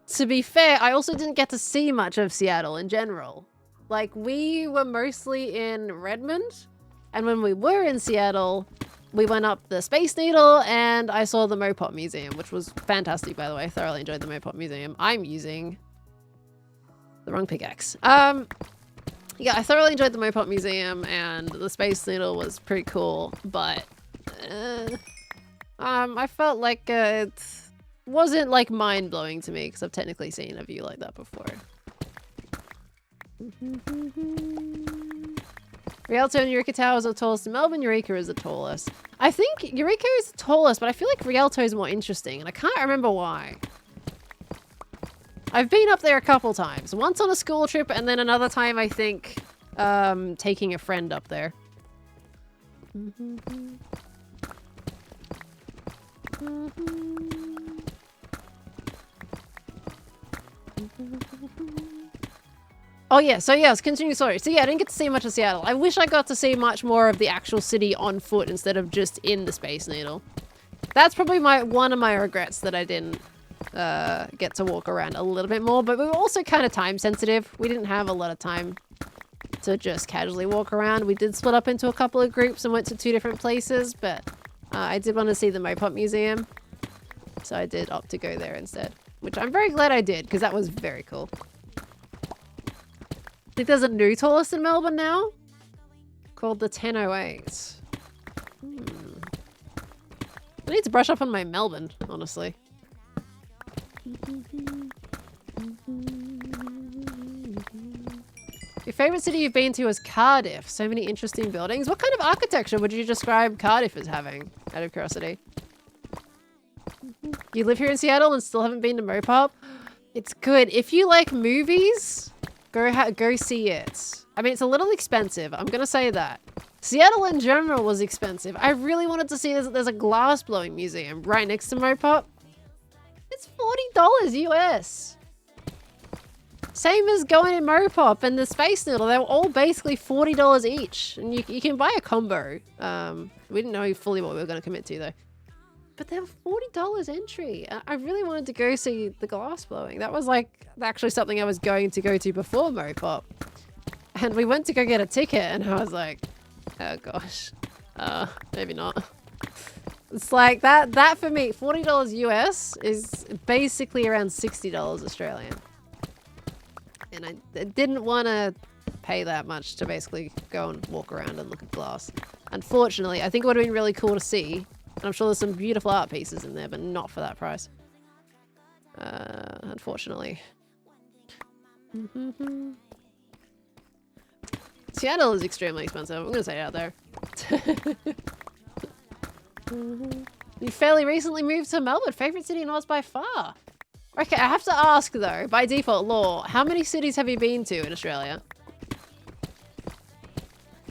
to be fair, I also didn't get to see much of Seattle in general. Like, we were mostly in Redmond, and when we were in Seattle, we went up the Space Needle, and I saw the Mopop Museum, which was fantastic, by the way. I thoroughly enjoyed the Mopop Museum. I'm using the wrong pickaxe. Yeah, I thoroughly enjoyed the Mopop Museum, and the Space Needle was pretty cool, but I felt like it wasn't like mind-blowing to me because I've technically seen a view like that before. Rialto and Eureka Towers are the tallest in Melbourne. Eureka is the tallest. I think Eureka is the tallest, but I feel like Rialto is more interesting, and I can't remember why. I've been up there a couple times. Once on a school trip, and then another time, I think, taking a friend up there. Oh yeah, so yeah, let's continue, sorry. So yeah, I didn't get to see much of Seattle. I wish I got to see much more of the actual city on foot instead of just in the Space Needle. That's probably one of my regrets that I didn't get to walk around a little bit more, but we were also kind of time sensitive. We didn't have a lot of time to just casually walk around. We did split up into a couple of groups and went to 2 different places, but I did want to see the Mopop Museum, so I did opt to go there instead, which I'm very glad I did because that was very cool. I think there's a new tallest in Melbourne now called the 1008. I need to brush up on my Melbourne, honestly. Your favorite city you've been to is Cardiff. So many interesting buildings. What kind of architecture would you describe Cardiff as having, out of curiosity? You live here in Seattle and still haven't been to Mopop? It's good. If you like movies, go see it. I mean, it's a little expensive. I'm gonna say that. Seattle in general was expensive. I really wanted to see there's a glass blowing museum right next to Mopop. It's $40 US. Same as going in Mopop and the Space Needle. They were all basically $40 each. And you can buy a combo. We didn't know fully what we were going to commit to though. But they were $40 entry. I really wanted to go see the glass blowing. That was like actually something I was going to go to before Mopop. And we went to go get a ticket and I was like, oh gosh, maybe not. It's like that for me, $40 US is basically around $60 Australian. And I didn't want to pay that much to basically go and walk around and look at glass. Unfortunately, I think it would have been really cool to see. And I'm sure there's some beautiful art pieces in there, but not for that price. Unfortunately. Seattle is extremely expensive. I'm gonna say it out there. You fairly recently moved to Melbourne. Favorite city in Oz by far. Okay, I have to ask though, by default law, how many cities have you been to in Australia?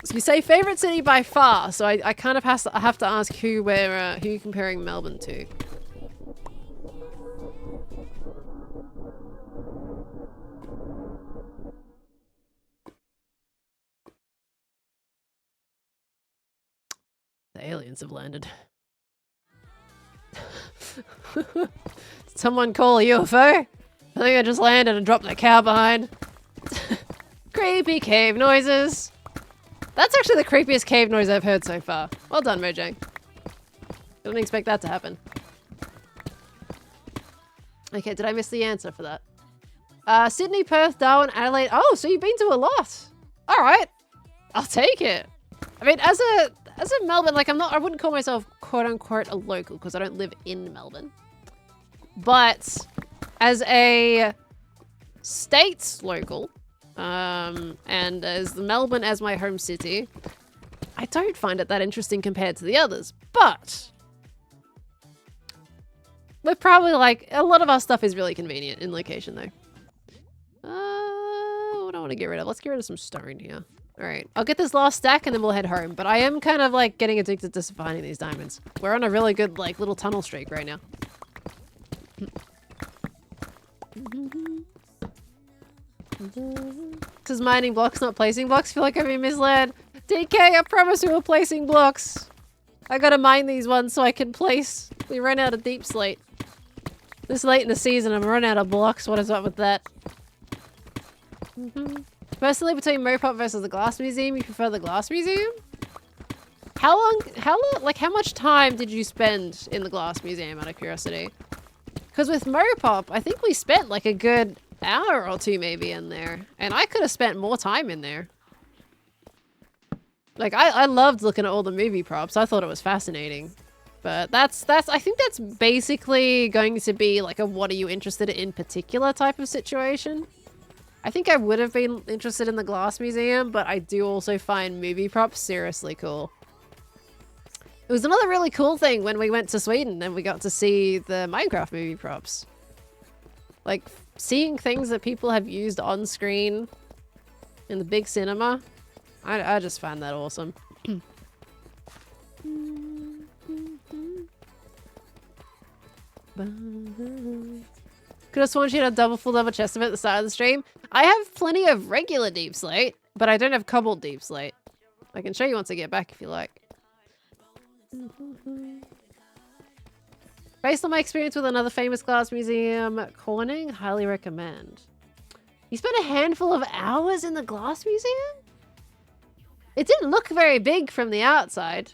So you say favorite city by far, so I kind of have to ask who you're comparing Melbourne to. The aliens have landed. Someone call a UFO? I think I just landed and dropped a cow behind. Creepy cave noises. That's actually the creepiest cave noise I've heard so far. Well done, Mojang. Didn't expect that to happen. Okay, did I miss the answer for that? Sydney, Perth, Darwin, Adelaide. Oh, so you've been to a lot. All right. I'll take it. I mean, as a Melbourne, like I wouldn't call myself quote unquote a local because I don't live in Melbourne. But as a state's local, and as Melbourne as my home city, I don't find it that interesting compared to the others. But we're probably like, a lot of our stuff is really convenient in location though. What do I want to get rid of? Let's get rid of some stone here. All right, I'll get this last stack and then we'll head home. But I am kind of like getting addicted to finding these diamonds. We're on a really good like little tunnel streak right now. This is mining blocks, not placing blocks. Feel like I've been misled. DK, I promise we were placing blocks. I gotta mine these ones so I can place. We ran out of deep slate. This late in the season, I'm running out of blocks. What is up with that? Personally, between Mopop versus the Glass Museum, you prefer the Glass Museum? How much time did you spend in the Glass Museum, out of curiosity? Because with Mopop, I think we spent like a good hour or two maybe in there. And I could have spent more time in there. Like, I loved looking at all the movie props. I thought it was fascinating. But that's I think that's basically going to be like a what are you interested in particular type of situation. I think I would have been interested in the Glass Museum, but I do also find movie props seriously cool. It was another really cool thing when we went to Sweden and we got to see the Minecraft movie props. Like, seeing things that people have used on screen in the big cinema, I just find that awesome. Could have sworn she had a full double chest of it at the start of the stream. I have plenty of regular deep slate, but I don't have cobbled deep slate. I can show you once I get back if you like. Based on my experience with another famous glass museum, Corning, highly recommend. You spent a handful of hours in the glass museum? It didn't look very big from the outside.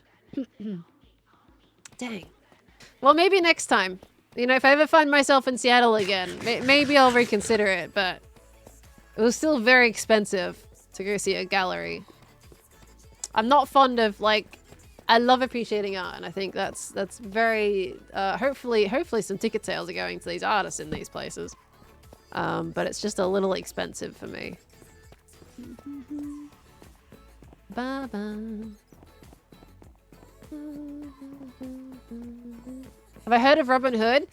Dang. Well, maybe next time. You know, if I ever find myself in Seattle again, maybe I'll reconsider it, but it was still very expensive to go see a gallery. I'm not fond of, like, I love appreciating art, and I think that's very, hopefully some ticket sales are going to these artists in these places. But it's just a little expensive for me. Have I heard of Robin Hood?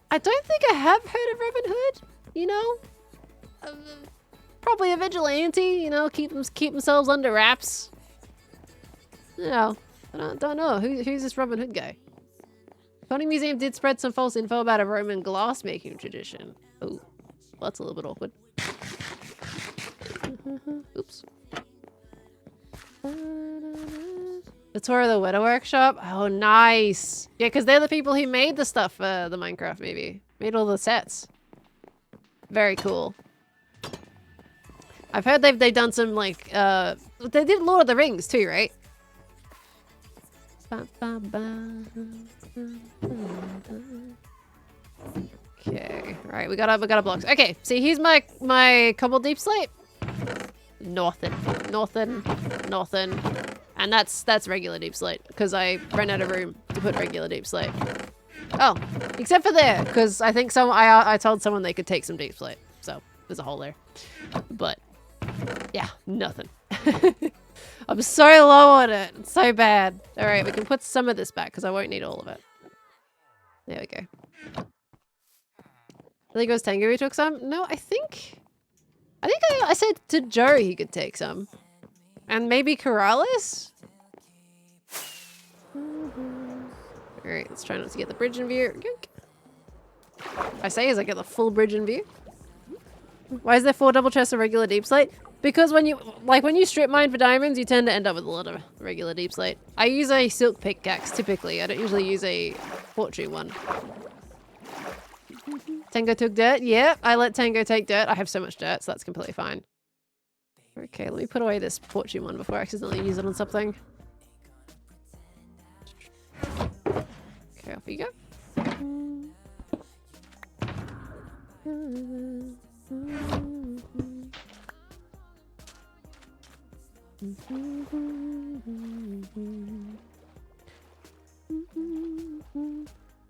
I don't think I have heard of Robin Hood, you know? Probably a vigilante, you know, keep themselves under wraps. You know, I don't know. Who's this Robin Hood guy? Conning Museum did spread some false info about a Roman glass making tradition. Oh, well, that's a little bit awkward. Oops. The tour of the Weta Workshop? Oh, nice. Yeah, because they're the people who made the stuff for the Minecraft movie. Made all the sets. Very cool. I've heard they've done some, like, they did Lord of the Rings too, right? Okay. All right, we got a blocks. Okay, see, here's my cobble deep slate. Nothing. And that's regular deep slate because I ran out of room to put regular deep slate. Oh, except for there, because I think I told someone they could take some deep slate, so there's a hole there. But yeah, nothing. I'm so low on it. It's so bad. All right, we can put some of this back because I won't need all of it. There we go. I think it was Tango who took some. No, I think I said to Joe he could take some. And maybe Corrales? Alright, let's try not to get the bridge in view. I say as I get the full bridge in view. Why is there 4 double chests of regular deep slate? Because when you strip mine for diamonds, you tend to end up with a lot of regular deep slate. I use a silk pickaxe typically. I don't usually use a fortune one. Tango took dirt? Yeah, I let Tango take dirt. I have so much dirt, so that's completely fine. Okay, let me put away this fortune one before I accidentally use it on something. Okay, off you go.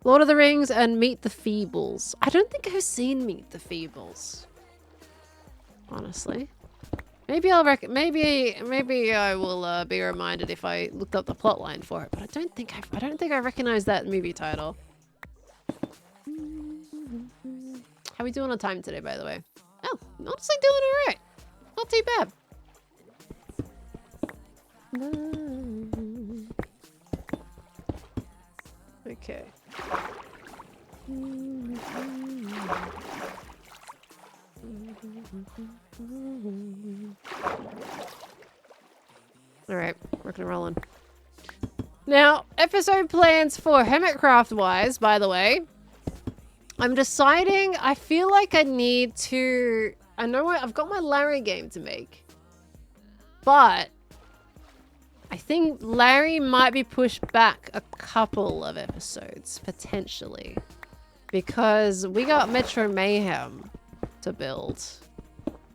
Lord of the Rings and Meet the Feebles. I don't think I've seen Meet the Feebles. Honestly. Maybe I'll maybe I will be reminded if I looked up the plotline for it, but I don't think I recognize that movie title. How are we doing on time today, by the way? Oh, honestly doing alright. Not too bad. Okay. Alright, rockin' and rollin'. Now, episode plans for Hermitcraft wise, by the way. I'm deciding, I feel like I need to... I know I've got my Larry game to make. But... I think Larry might be pushed back a couple of episodes, potentially. Because we got Metro Mayhem to build.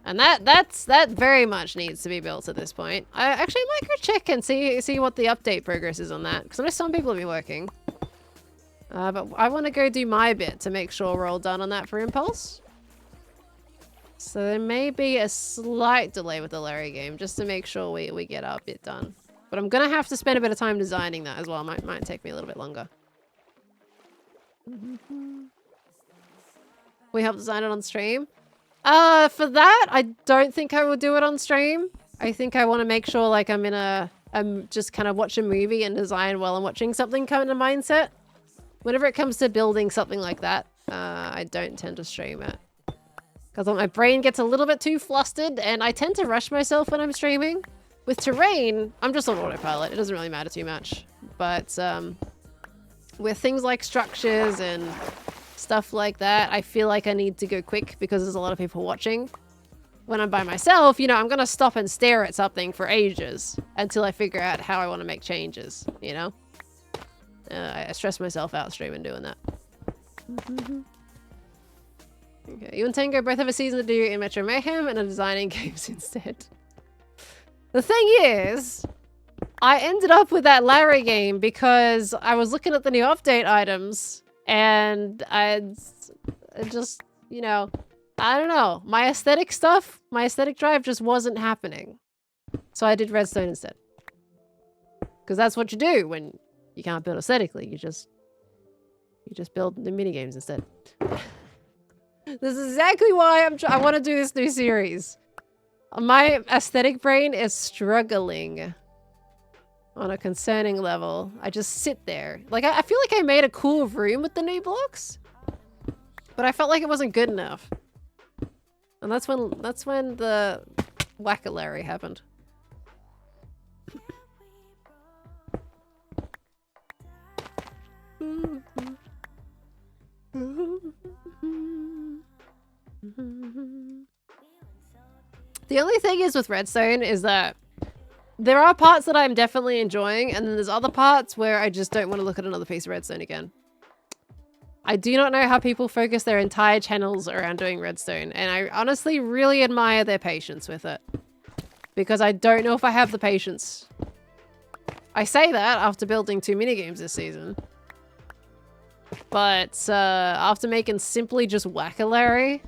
And that very much needs to be built at this point. I actually might go check and see what the update progress is on that. Because I know some people have been working. But I want to go do my bit to make sure we're all done on that for Impulse. So there may be a slight delay with the Larry game, just to make sure we get our bit done. But I'm going to have to spend a bit of time designing that as well. Might take me a little bit longer. We help design it on stream. For that, I don't think I will do it on stream. I think I want to make sure like I'm just kind of watch a movie and design while I'm watching something kind of mindset. Whenever it comes to building something like that, I don't tend to stream it. Because my brain gets a little bit too flustered and I tend to rush myself when I'm streaming. With terrain, I'm just on autopilot. It doesn't really matter too much. But with things like structures and stuff like that, I feel like I need to go quick because there's a lot of people watching. When I'm by myself, you know, I'm going to stop and stare at something for ages until I figure out how I want to make changes, you know? I stress myself out streaming doing that. Okay, you and Tango both have a season to do in Metro Mayhem and are designing games instead. The thing is, I ended up with that Larry game because I was looking at the new update items and I just, you know, I don't know. My aesthetic stuff, my aesthetic drive just wasn't happening. So I did Redstone instead. Because that's what you do when you can't build aesthetically. You just build the minigames instead. This is exactly why I want to do this new series. My aesthetic brain is struggling on a concerning level. I just sit there. Like, I feel like I made a cool room with the new blocks, but I felt like it wasn't good enough. And that's when the Whack-a-Larry happened. The only thing is with Redstone is that there are parts that I'm definitely enjoying, and then there's other parts where I just don't want to look at another piece of Redstone again. I do not know how people focus their entire channels around doing redstone, and I honestly really admire their patience with it. Because I don't know if I have the patience. I say that after building 2 minigames this season. But after making simply just Whack-A-Larry,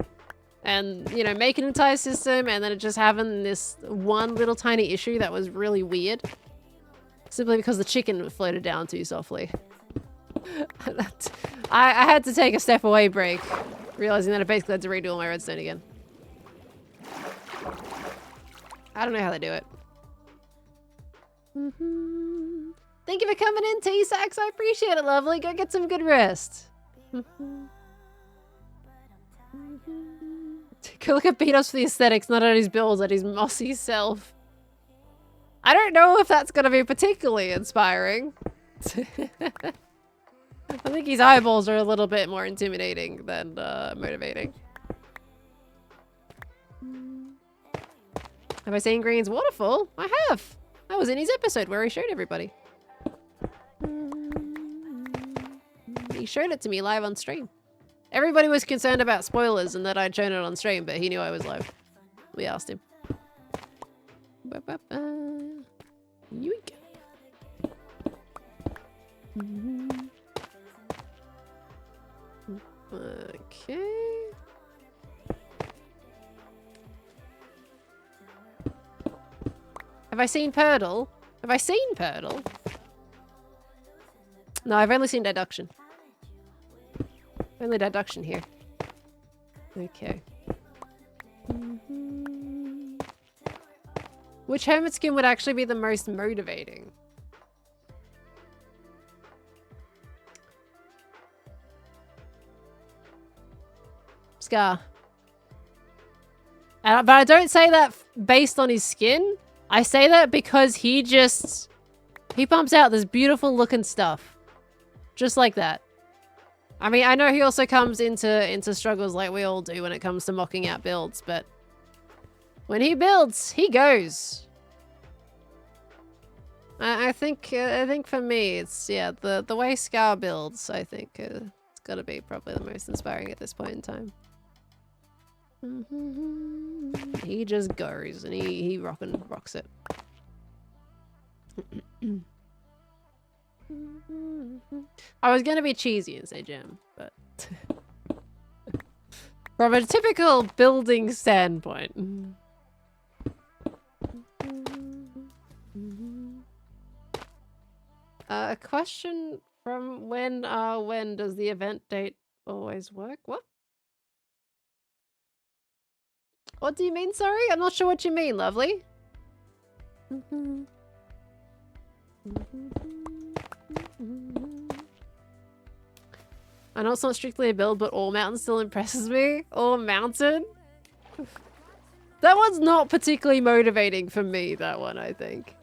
and, you know, making an entire system, and then it just having this one little tiny issue that was really weird. Simply because the chicken floated down too softly. I had to take a step away break, realizing that I basically had to redo all my redstone again. I don't know how they do it. Thank you for coming in, T-Sax. I appreciate it, lovely. Go get some good rest. Go look at Beatos for the aesthetics, not at his builds, at his mossy self. I don't know if that's going to be particularly inspiring. I think his eyeballs are a little bit more intimidating than motivating. Have I seen Green's waterfall? I have. I was in his episode where he showed everybody. He showed it to me live on stream. Everybody was concerned about spoilers and that I'd shown it on stream, but he knew I was live. We asked him. Yoink. Okay. Have I seen Purdle? Have I seen Purdle? No, I've only seen Deduction. Only Deduction here. Okay. Which hermit skin would actually be the most motivating? Scar. But I don't say that based on his skin. I say that because he pumps out this beautiful looking stuff. Just like that. I mean, I know he also comes into struggles like we all do when it comes to mocking out builds, but when he builds, he goes. I think for me, it's, yeah, the way Scar builds, I think it's gotta be probably the most inspiring at this point in time. He just goes and he rocks it. I was gonna be cheesy and say gem, but from a typical building standpoint. A question from when does the event date always work? What? What do you mean, sorry? I'm not sure what you mean, lovely. I know it's not strictly a build, but All Mountain still impresses me. All Mountain? That one's not particularly motivating for me, that one, I think.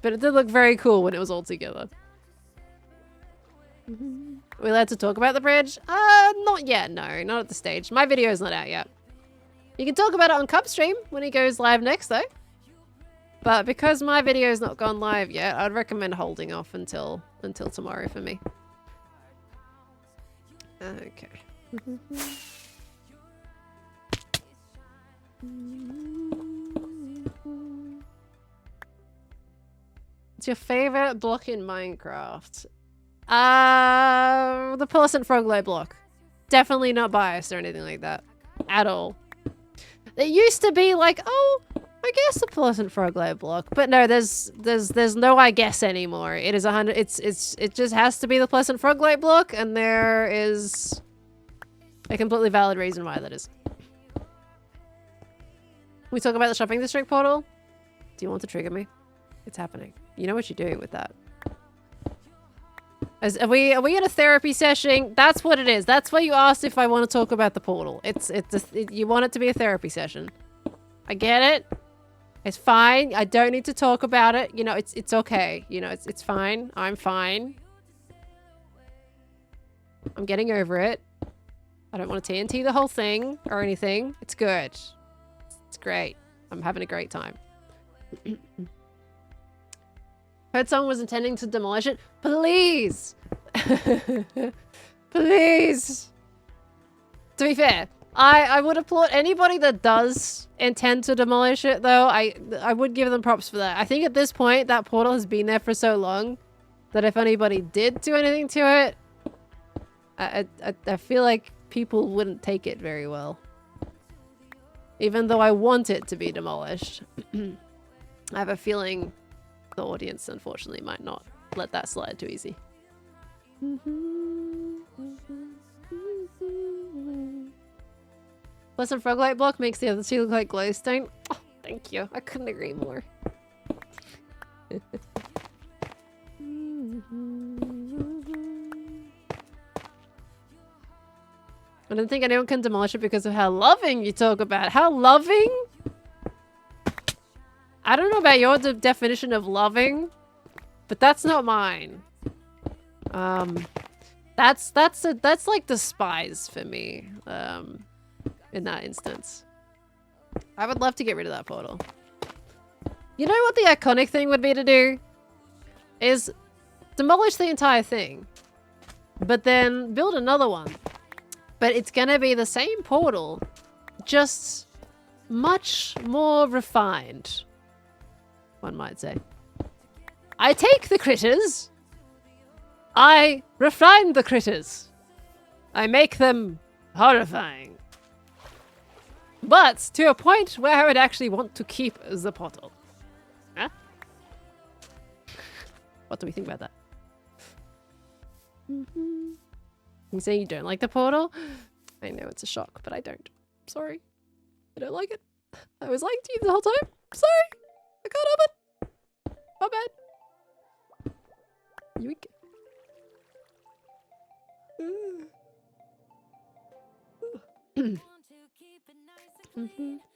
But it did look very cool when it was all together. Are we allowed to talk about the bridge? Not yet, no. Not at the stage. My video's not out yet. You can talk about it on Cub Stream when he goes live next, though. But because my video's not gone live yet, I'd recommend holding off until tomorrow for me. Okay. What's your favorite block in Minecraft? The Pearlescent Froglow block. Definitely not biased or anything like that. At all. It used to be like, oh, I guess the Pearlescent Froglow block. But no, there's no I guess anymore. It is 100, it just has to be the Pleasant Froglow block, and there is a completely valid reason why that is. We talk about the shopping district portal? Do you want to trigger me? It's happening. You know what you're doing with that. Are we in a therapy session? That's what it is. That's why you asked if I want to talk about the portal. You want it to be a therapy session. I get it. It's fine. I don't need to talk about it. You know, it's okay. You know, it's fine. I'm fine. I'm getting over it. I don't want to TNT the whole thing or anything. It's good. It's great. I'm having a great time. Heard someone was intending to demolish it. Please! Please. To be fair, I would applaud anybody that does intend to demolish it, though. I would give them props for that. I think at this point, that portal has been there for so long that if anybody did do anything to it, I feel like people wouldn't take it very well. Even though I want it to be demolished. I have a feeling the audience, unfortunately, might not let that slide too easy. Plus, a frog-light block makes the other two look like glowstone. Oh, thank you. I couldn't agree more. I don't think anyone can demolish it because of how loving you talk about. How loving? I don't know about your definition of loving, but that's not mine. That's like despise for me. In that instance, I would love to get rid of that portal. You know what the iconic thing would be to do? Is demolish the entire thing, but then build another one. But it's gonna be the same portal, just much more refined, one might say. I take the critters, I refine the critters, I make them horrifying. But to a point where I would actually want to keep the portal. Huh? What do we think about that? You say you don't like the portal? I know it's a shock, but I don't. Sorry. I don't like it. I was lying to you the whole time. Sorry. I can't help it. My bad. Yoink.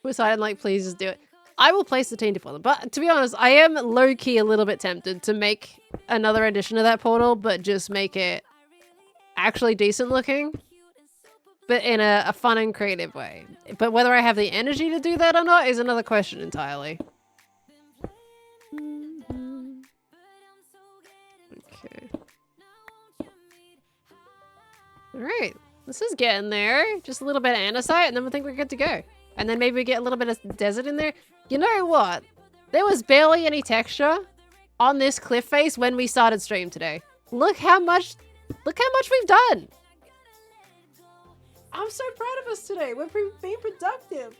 Poseidon, like, please just do it. I will place the tainted for them. But to be honest, I am low-key a little bit tempted to make another edition of that portal, but just make it actually decent looking. But in a fun and creative way. But whether I have the energy to do that or not is another question entirely. Okay. Alright. This is getting there. Just a little bit of andesite and then we think we're good to go. And then maybe we get a little bit of desert in there. You know what? There was barely any texture on this cliff face when we started stream today. Look how much we've done. I'm so proud of us today. We're being productive.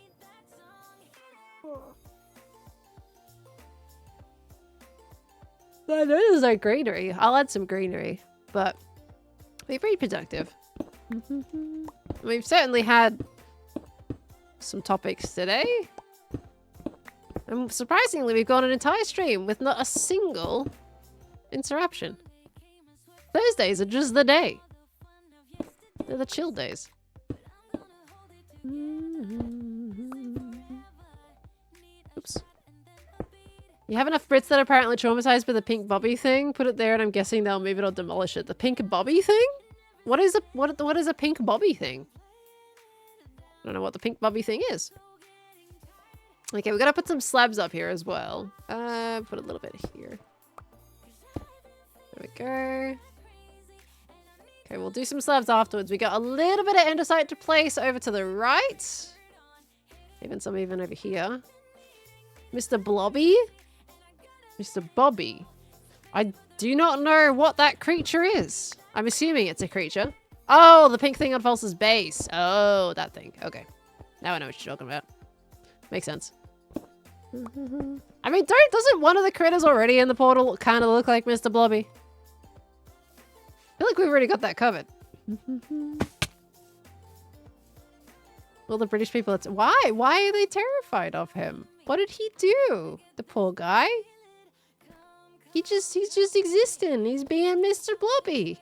Oh. I know there's no greenery. I'll add some greenery, but we're pretty productive. We've certainly had some topics today. And surprisingly, we've got an entire stream with not a single interruption. Thursdays are just the day. They're the chill days. Oops. You have enough Brits that are apparently traumatized by the pink Bobby thing? Put it there and I'm guessing they'll move it or demolish it. The pink Bobby thing? What is a pink Bobby thing? I don't know what the pink Bobby thing is. Okay, we gotta put some slabs up here as well. Put a little bit here. There we go. Okay, we'll do some slabs afterwards. We got a little bit of andesite to place over to the right. Even some over here. Mr. Blobby? Mr. Bobby? I do not know what that creature is. I'm assuming it's a creature. Oh, the pink thing on Pulse's base. Oh, that thing. Okay. Now I know what you're talking about. Makes sense. I mean, doesn't one of the critters already in the portal kind of look like Mr. Blobby? I feel like we've already got that covered. Well, the British people, it's... Why? Why are they terrified of him? What did he do? The poor guy? He's just existing. He's being Mr. Blobby.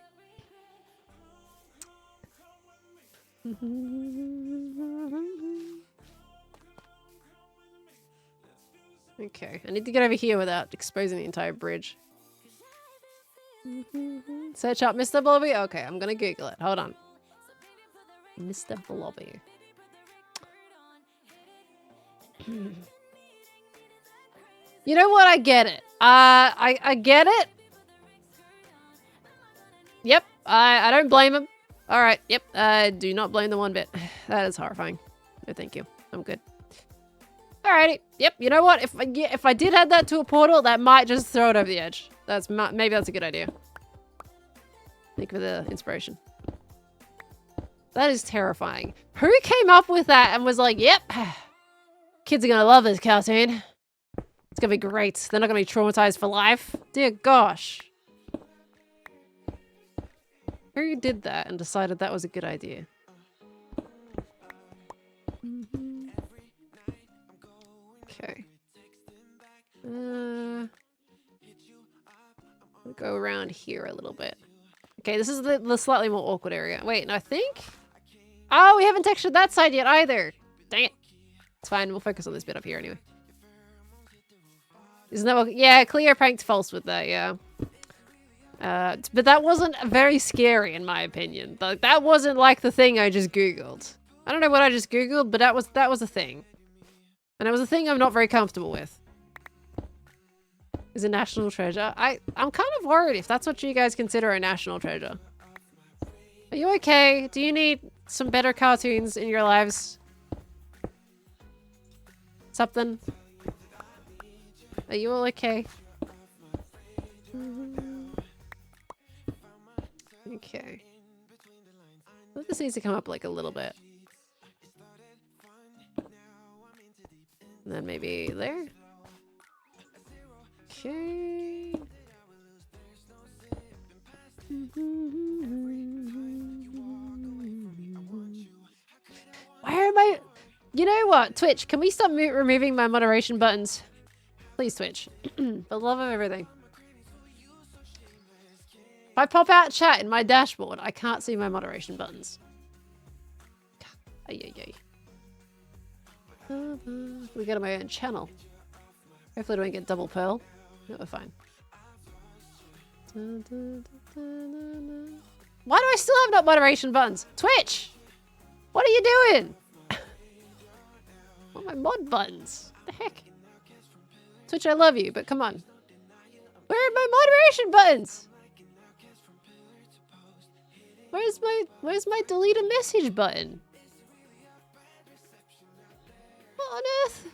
Okay, I need to get over here without exposing the entire bridge. Search up Mr. Blobby? Okay, I'm gonna Google it. Hold on. Mr. Blobby. You know what? I get it. I get it. Yep, I don't blame him. All right, yep, I do not blame the one bit. That is horrifying. No, thank you. I'm good. Alrighty, yep, you know what? If I did add that to a portal, that might just throw it over the edge. Maybe that's a good idea. Thank you for the inspiration. That is terrifying. Who came up with that and was like, yep, kids are gonna love this cartoon. It's gonna be great. They're not gonna be traumatized for life. Dear gosh. Who did that and decided that was a good idea? Okay. We'll go around here a little bit. Okay, this is the slightly more awkward area. Wait, no, I think... Oh, we haven't textured that side yet either. Dang it. It's fine, we'll focus on this bit up here anyway. Isn't that what... Yeah, Cleo pranked false with that, yeah. But that wasn't very scary in my opinion. That wasn't like the thing I just Googled. I don't know what I just Googled, but that was a thing. And it was a thing I'm not very comfortable with. Is a national treasure. I'm kind of worried if that's what you guys consider a national treasure. Are you okay? Do you need some better cartoons in your lives? Something? Are you all okay? Okay. This needs to come up like a little bit. And then maybe there. Okay. Where am I? You know what? Twitch, can we stop removing my moderation buttons? Please, Twitch. For the love of everything. If I pop out chat in my dashboard, I can't see my moderation buttons. Ay, ay, ay. We got my own channel. Hopefully I don't get double pearl. No, we're fine. Why do I still have not moderation buttons? Twitch! What are you doing? What are my mod buttons? What the heck? Twitch, I love you, but come on. Where are my moderation buttons? Where's my delete a message button? What on earth?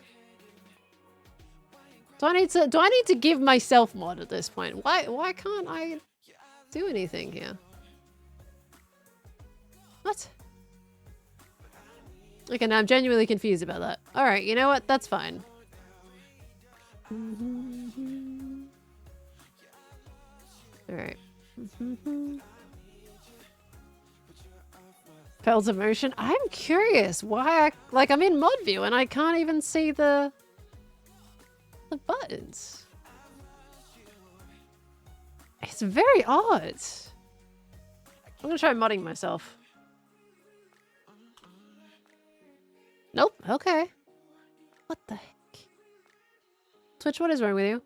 Do I need to give myself mod at this point? Why can't I do anything here? What? Okay, now I'm genuinely confused about that. Alright, you know what? That's fine. Alright. Pearls of Motion? I'm curious why I'm in mod view and I can't even see the buttons. It's very odd. I'm gonna try modding myself. Nope. Okay. What the heck? Twitch, what is wrong with you?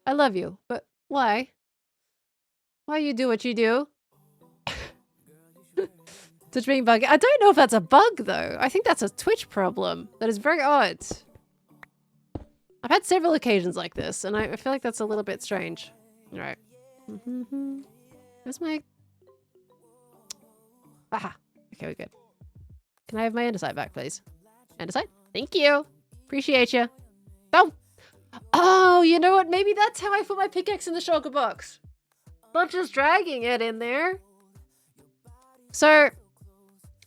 I love you, but why? Why you do what you do? Twitch being buggy. I don't know if that's a bug though. I think that's a Twitch problem. That is very odd. I've had several occasions like this, and I feel like that's a little bit strange. All right. Where's my... Aha. Okay, we're good. Can I have my andesite back, please? Andesite? Thank you. Appreciate you. Oh! Oh, you know what? Maybe that's how I put my pickaxe in the shulker box. Not just dragging it in there. So,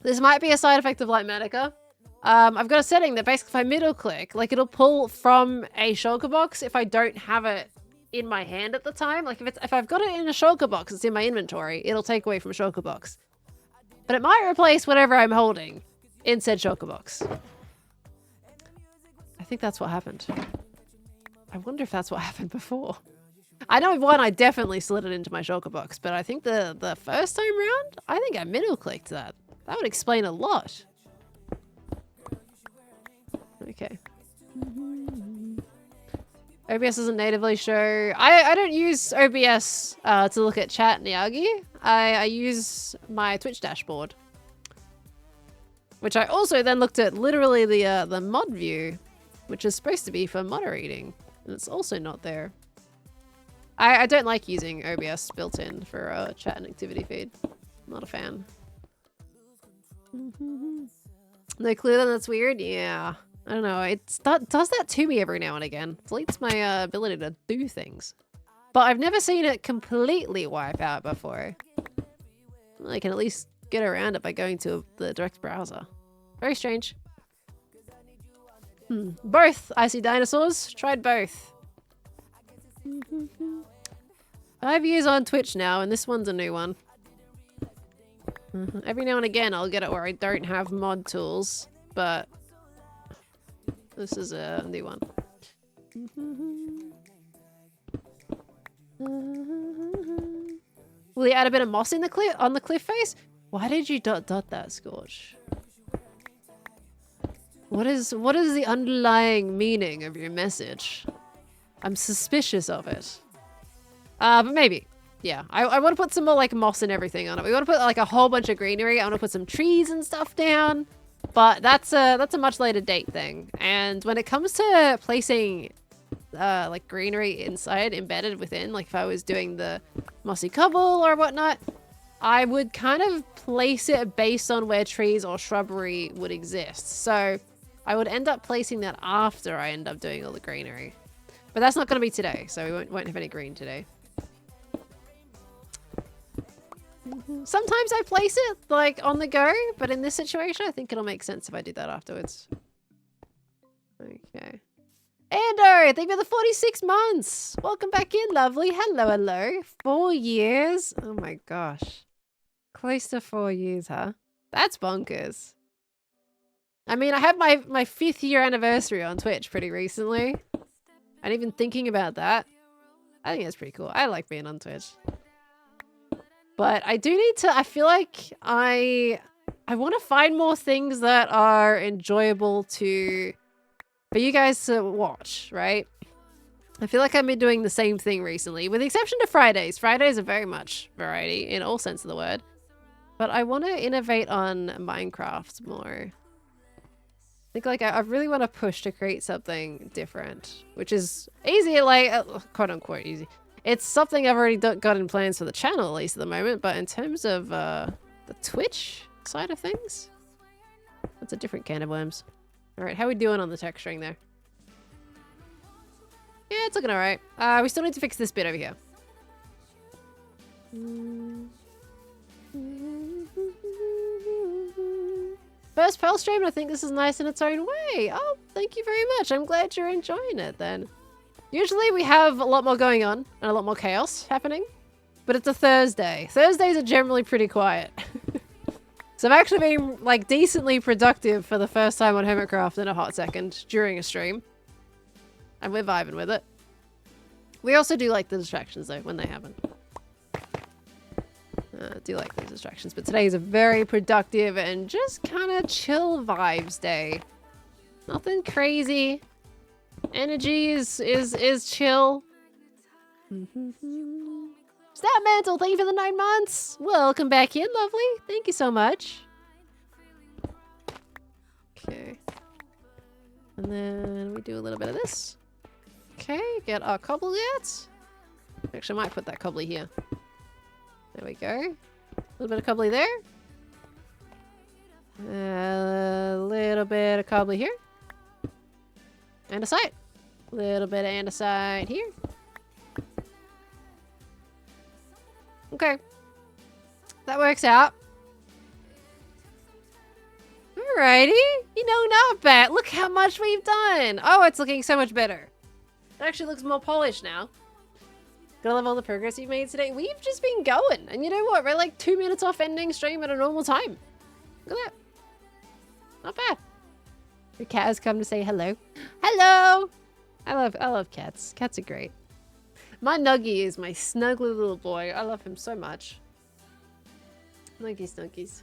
this might be a side effect of Lightmatica. I've got a setting that basically if I middle click, like it'll pull from a shulker box if I don't have it in my hand at the time. Like if I've got it in a shulker box, it's in my inventory, it'll take away from a shulker box. But it might replace whatever I'm holding in said shulker box. I think that's what happened. I wonder if that's what happened before. I know one, I definitely slid it into my shulker box, but I think the first time round, I think I middle clicked that. That would explain a lot. Okay. OBS doesn't natively show... I don't use OBS to look at chat, Niagi. I use my Twitch dashboard. Which I also then looked at literally the mod view, which is supposed to be for moderating. And it's also not there. I don't like using OBS built in for chat and activity feed. Not a fan. No clue that that's weird? Yeah. I don't know. It does that to me every now and again. Deletes my ability to do things. But I've never seen it completely wipe out before. I can at least get around it by going to the direct browser. Very strange. Both. I see dinosaurs. Tried both. 5 years on Twitch now, and this one's a new one. Every now and again, I'll get it where I don't have mod tools, but this is a new one. Will you add a bit of moss in the cliff face? Why did you dot that, Scorch? What is the underlying meaning of your message? I'm suspicious of it. But maybe. Yeah, I want to put some more like moss and everything on it. We want to put like a whole bunch of greenery. I want to put some trees and stuff down. But that's a much later date thing. And when it comes to placing like greenery inside, embedded within, like if I was doing the mossy cobble or whatnot, I would kind of place it based on where trees or shrubbery would exist. So I would end up placing that after I end up doing all the greenery. But that's not going to be today, so we won't have any green today. Sometimes I place it like on the go, but in this situation, I think it'll make sense if I do that afterwards. Okay. Ando, thank you for the 46 months. Welcome back in, lovely. Hello, hello. 4 years. Oh my gosh. Close to 4 years, huh? That's bonkers. I mean, I had my 5th year anniversary on Twitch pretty recently. And even thinking about that, I think that's pretty cool. I like being on Twitch. But I do need to, I feel like I want to find more things that are enjoyable for you guys to watch, right? I feel like I've been doing the same thing recently, with the exception to Fridays. Fridays are very much variety in all sense of the word. But I want to innovate on Minecraft more. I think like I really want to push to create something different, which is easy, like quote unquote easy. It's something I've already got in plans for the channel, at least at the moment, but in terms of the Twitch side of things, that's a different can of worms. All right, how are we doing on the texturing there? Yeah, it's looking all right. We still need to fix this bit over here. First Pearl stream, and I think this is nice in its own way. Oh, thank you very much. I'm glad you're enjoying it then. Usually we have a lot more going on and a lot more chaos happening, but it's a Thursday. Thursdays are generally pretty quiet. So I've actually been like decently productive for the first time on Hermitcraft in a hot second during a stream. And we're vibing with it. We also do like the distractions though when they happen. I do like those distractions, but today is a very productive and just kind of chill vibes day. Nothing crazy. Energy is chill. Stat Mantle, thank you for the 9 months. Welcome back in, lovely. Thank you so much. Okay. And then we do a little bit of this. Okay, get our cobble yet. Actually, I might put that cobbly here. There we go. A little bit of cobbly there. A little bit of cobbly here. Andesite. A little bit of andesite here. Okay. That works out. Alrighty. You know, not bad. Look how much we've done. Oh, it's looking so much better. It actually looks more polished now. Gonna love all the progress you've made today. We've just been going. And you know what? We're like 2 minutes off ending stream at a normal time. Look at that. Not bad. Your cat has come to say hello. Hello! I love cats. Cats are great. My Nuggy is my snuggly little boy. I love him so much. Nuggy snuggies.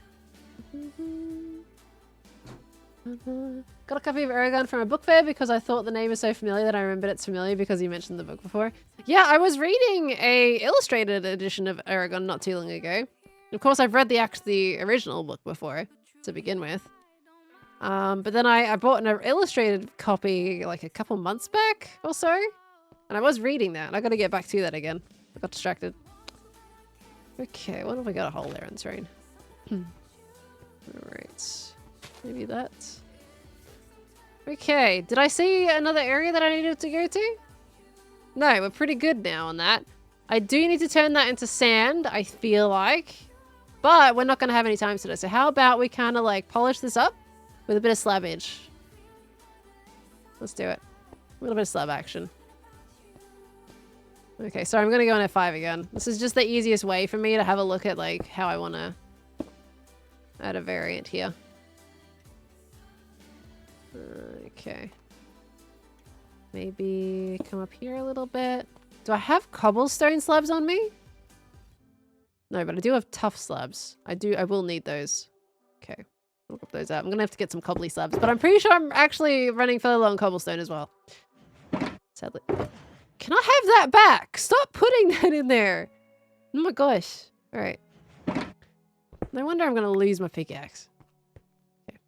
Got a copy of Aragon from a book fair because I thought the name is so familiar that I remembered it's familiar because you mentioned the book before. Yeah, I was reading a illustrated edition of Aragon not too long ago. Of course, I've read the original book before to begin with. But then I bought an illustrated copy like a couple months back or so. And I was reading that. I gotta get back to that again. I got distracted. Okay, what have we got a hole there in terrain? Alright. Maybe that. Okay, did I see another area that I needed to go to? No, we're pretty good now on that. I do need to turn that into sand, I feel like. But we're not going to have any time today. So how about we kind of like polish this up with a bit of slabbage. Let's do it. A little bit of slab action. Okay, so I'm going to go on F5 again. This is just the easiest way for me to have a look at like how I want to add a variant here. Okay. Maybe come up here a little bit. Do I have cobblestone slabs on me? No, but I do have tough slabs. I will need those. Okay. I'll look those up. I'm gonna have to get some cobbly slabs, but I'm pretty sure I'm actually running further low on cobblestone as well. Sadly. Can I have that back? Stop putting that in there. Oh my gosh. All right. No wonder I'm gonna lose my pickaxe. Okay.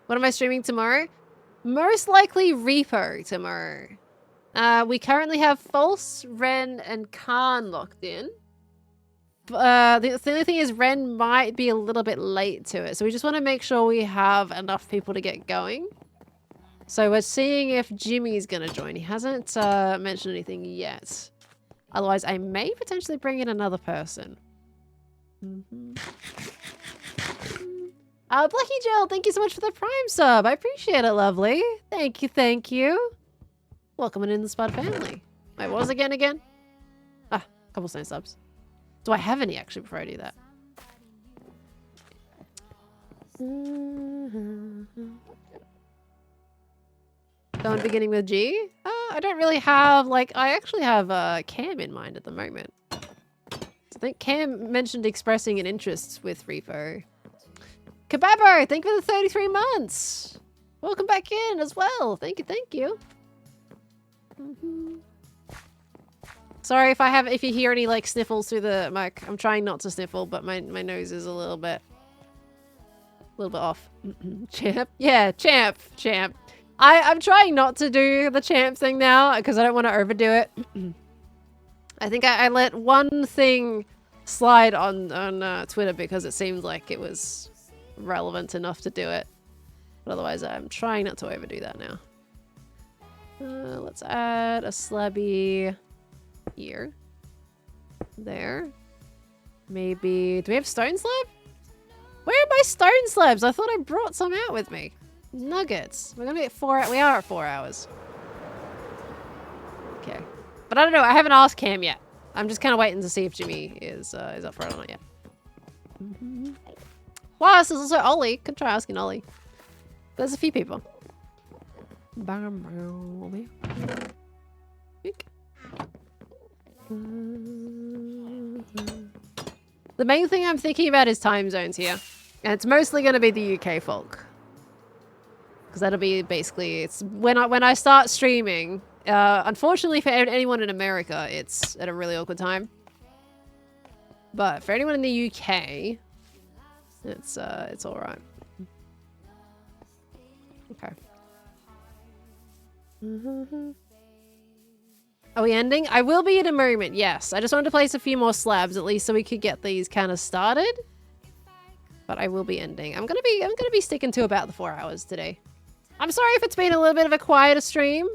What am I streaming tomorrow? Most likely Repo tomorrow. We currently have False, Ren, and Khan locked in. The only thing is Ren might be a little bit late to it. So we just want to make sure we have enough people to get going. So we're seeing if Jimmy's going to join. He hasn't mentioned anything yet. Otherwise, I may potentially bring in another person. Blacky Gel, thank you so much for the Prime sub. I appreciate it, lovely. Thank you, thank you. Welcome in the Spud family. Wait, what was again? Ah, cobblestone subs. Do I have any actually before I do that? Going beginning with G? I don't really have, like, I actually have Cam in mind at the moment. I think Cam mentioned expressing an interest with Repo. Kababo, thank you for the 33 months. Welcome back in as well. Thank you, thank you. Sorry if you hear any like sniffles through the mic. I'm trying not to sniffle, but my nose is a little bit off. Champ? Yeah, champ. I'm trying not to do the champ thing now because I don't want to overdo it. I think I let one thing slide on Twitter because it seemed like it was relevant enough to do it. But otherwise, I'm trying not to overdo that now. Let's add a slabby here. There. Maybe... Do we have stone slab? Where are my stone slabs? I thought I brought some out with me. Nuggets. We're gonna be at 4... We are at 4 hours. Okay. But I don't know. I haven't asked Cam yet. I'm just kind of waiting to see if Jimmy is up for it or not yet. Wow, this is also Ollie. Could try asking Ollie. There's a few people. The main thing I'm thinking about is time zones here. And it's mostly going to be the UK folk. Because that'll be basically... It's when I start streaming... unfortunately for anyone in America, it's at a really awkward time. But for anyone in the UK... It's alright. Okay. Are we ending? I will be in a moment, yes. I just wanted to place a few more slabs at least so we could get these kind of started. But I will be ending. I'm gonna be sticking to about the 4 hours today. I'm sorry if it's been a little bit of a quieter stream.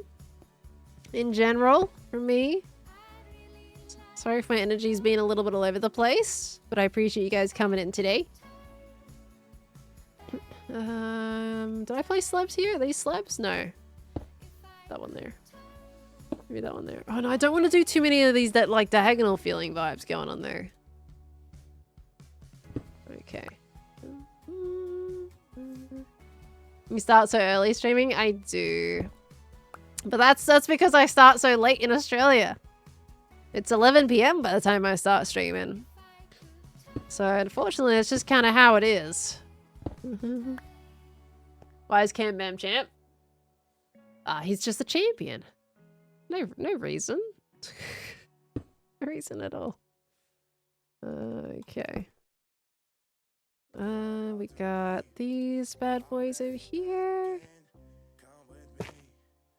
In general, for me. Sorry if my energy's been a little bit all over the place. But I appreciate you guys coming in today. Did I place slabs here? Are these slabs? No. That one there. Maybe that one there. Oh no, I don't want to do too many of these that like diagonal feeling vibes going on there. Okay. You start so early streaming? I do. But that's because I start so late in Australia. It's 11 PM by the time I start streaming. So unfortunately, it's just kind of how it is. Why is Cam Bam champ? He's just a champion. No reason. No reason at all. Okay. We got these bad boys over here.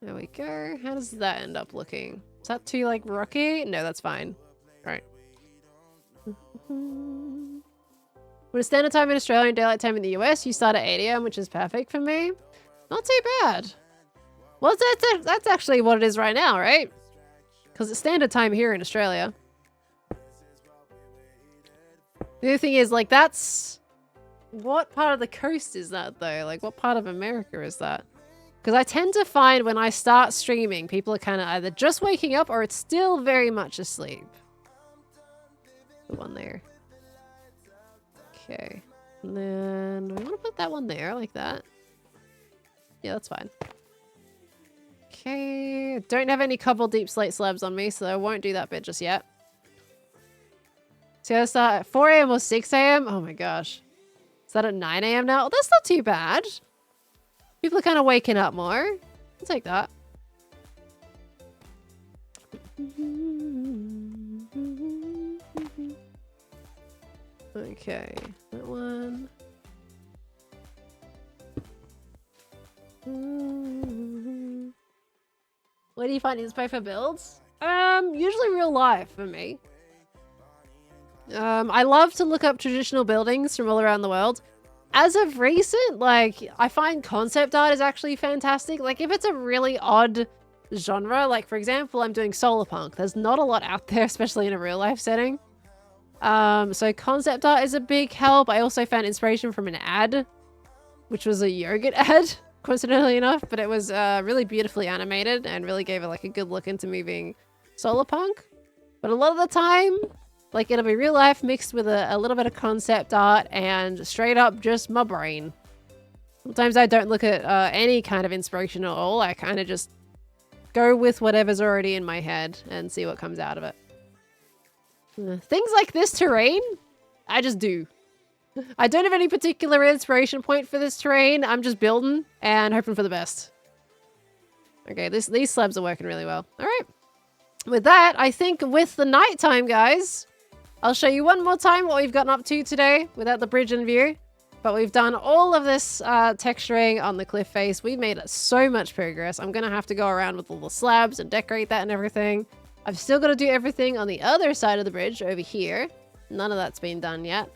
There we go. How does that end up looking? Is that too, like, rocky? No, that's fine. All right. When it's standard time in Australia and daylight time in the US, you start at 8 AM, which is perfect for me. Not too bad. Well, that's actually what it is right now, right? Because it's standard time here in Australia. The other thing is, like, that's... What part of the coast is that, though? Like, what part of America is that? Because I tend to find when I start streaming, people are kind of either just waking up or it's still very much asleep. The one there. Okay. And then, do we want to put that one there like that? Yeah, that's fine. Okay. I don't have any cobble deep slate slabs on me, so I won't do that bit just yet. So I start at 4 AM or 6 AM? Oh my gosh. Is that at 9 AM now? Oh, that's not too bad. People are kind of waking up more. I'll take that. Okay, that one. Where do you find inspo for builds? Usually real life for me. I love to look up traditional buildings from all around the world. As of recent, like, I find concept art is actually fantastic. Like, if it's a really odd genre, like, for example, I'm doing solar punk. There's not a lot out there, especially in a real life setting. So concept art is a big help. I also found inspiration from an ad, which was a yogurt ad, coincidentally enough, but it was really beautifully animated and really gave it like a good look into me being solar punk. But a lot of the time, like, it'll be real life mixed with a little bit of concept art and straight up just my brain. Sometimes I don't look at any kind of inspiration at all. I kind of just go with whatever's already in my head and see what comes out of it. Things like this terrain, I just do. I don't have any particular inspiration point for this terrain. I'm just building and hoping for the best. Okay, these slabs are working really well. All right. With that, I think with the nighttime, guys, I'll show you one more time what we've gotten up to today without the bridge in view. But we've done all of this texturing on the cliff face. We made so much progress. I'm going to have to go around with all the slabs and decorate that and everything. I've still got to do everything on the other side of the bridge over here. None of that's been done yet.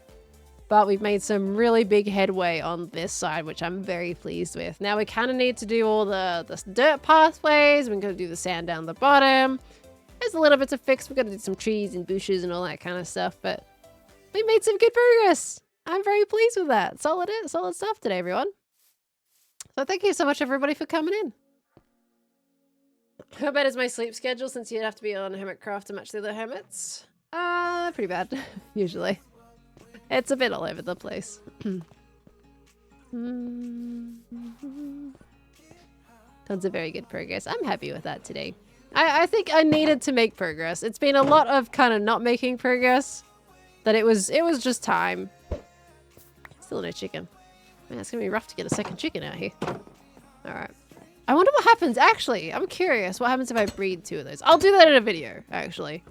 But we've made some really big headway on this side, which I'm very pleased with. Now we kind of need to do all the dirt pathways. We're going to do the sand down the bottom. There's a little bit to fix. We're going to do some trees and bushes and all that kind of stuff. But we made some good progress. I'm very pleased with that. Solid stuff today, everyone. So thank you so much, everybody, for coming in. How bad is my sleep schedule since you'd have to be on Hermitcraft to match the other hermits? Pretty bad, usually. It's a bit all over the place. Tons of very good progress. I'm happy with that today. I think I needed to make progress. It's been a lot of kind of not making progress. That it was just time. Still no chicken. Man, it's gonna be rough to get a second chicken out here. Alright. I wonder what happens, actually. I'm curious. What happens if I breed 2 of those? I'll do that in a video, actually.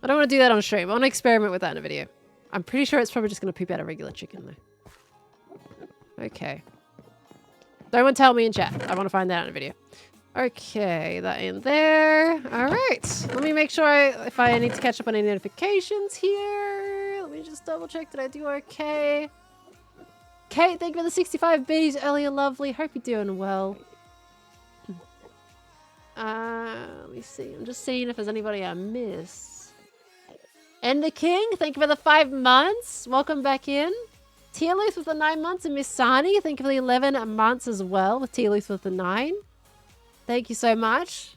I don't want to do that on stream. I want to experiment with that in a video. I'm pretty sure it's probably just going to poop out a regular chicken, though. Okay. Don't tell me in chat. I want to find that out in a video. Okay, that in there. Alright. Let me make sure if I need to catch up on any notifications here. Let me just double check that I do okay. Kate, thank you for the 65 bees earlier, lovely. Hope you're doing well. Let me see. I'm just seeing if there's anybody I miss. Ender King, thank you for the 5 months. Welcome back in. Tearluth with the 9 months and Miss Sani, thank you for the 11 months as well with Tearluth with the 9. Thank you so much.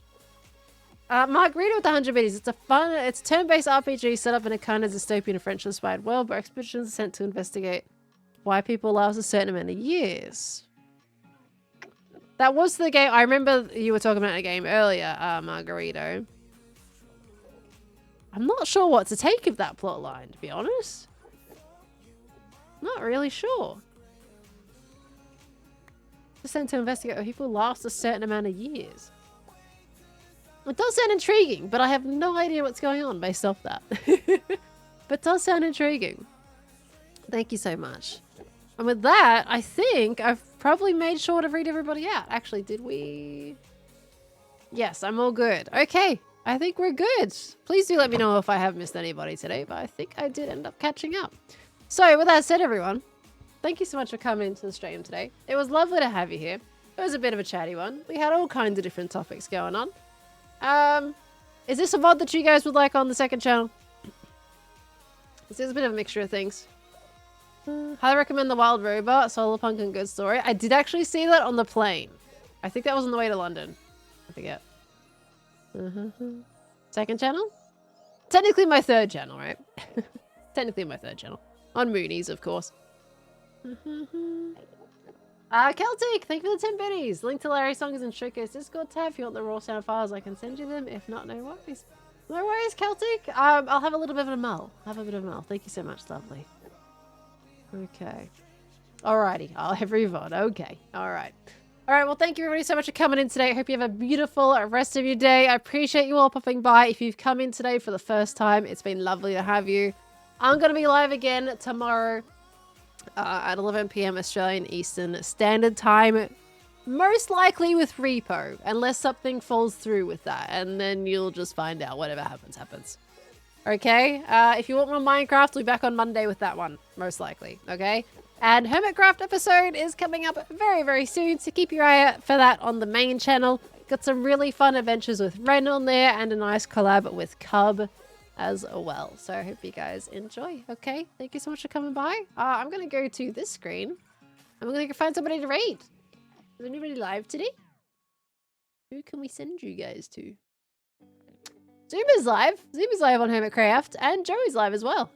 Margarita with the 100 biddies. It's turn-based RPG set up in a kind of dystopian and French-inspired world where expeditions are sent to investigate why people last a certain amount of years. That was the game. I remember you were talking about a game earlier, Margarito. I'm not sure what to take of that plot line, to be honest. Not really sure. Just sent to investigate why people last a certain amount of years. It does sound intriguing, but I have no idea what's going on based off that. But it does sound intriguing. Thank you so much. And with that, I think I've probably made sure to read everybody out. Actually, did we? Yes, I'm all good. Okay, I think we're good. Please do let me know if I have missed anybody today, but I think I did end up catching up. So with that said, everyone, thank you so much for coming into the stream today. It was lovely to have you here. It was a bit of a chatty one. We had all kinds of different topics going on. Is this a VOD that you guys would like on the second channel? This is a bit of a mixture of things. Highly recommend The Wild Robot, Solarpunk and Good Story. I did actually see that on the plane. I think that was on the way to London. I forget. Second channel? Technically my third channel, right? Technically my third channel. On Moonies, of course. Celtic, thank you for the 10 biddies. Link to Larry's songs in Showcase Discord tab. If you want the raw sound files, I can send you them. If not, no worries. No worries, Celtic. I'll have a little bit of a mull. Thank you so much, lovely. Okay. Alrighty. I'll have VOD. Okay. Alright. Alright, well, thank you everybody so much for coming in today. I hope you have a beautiful rest of your day. I appreciate you all popping by. If you've come in today for the first time, it's been lovely to have you. I'm going to be live again tomorrow at 11 PM Australian Eastern Standard Time. Most likely with Repo, unless something falls through with that. And then you'll just find out. Whatever happens, happens. Okay? If you want more Minecraft, we'll be back on Monday with that one. Most likely. Okay? And Hermitcraft episode is coming up very, very soon. So keep your eye out for that on the main channel. Got some really fun adventures with Ren on there. And a nice collab with Cub as well. So I hope you guys enjoy. Okay? Thank you so much for coming by. I'm going to go to this screen. I'm going to go find somebody to raid. Is anybody live today? Who can we send you guys to? Zuma's live. Zuma's live on Hermitcraft. And Joey's live as well.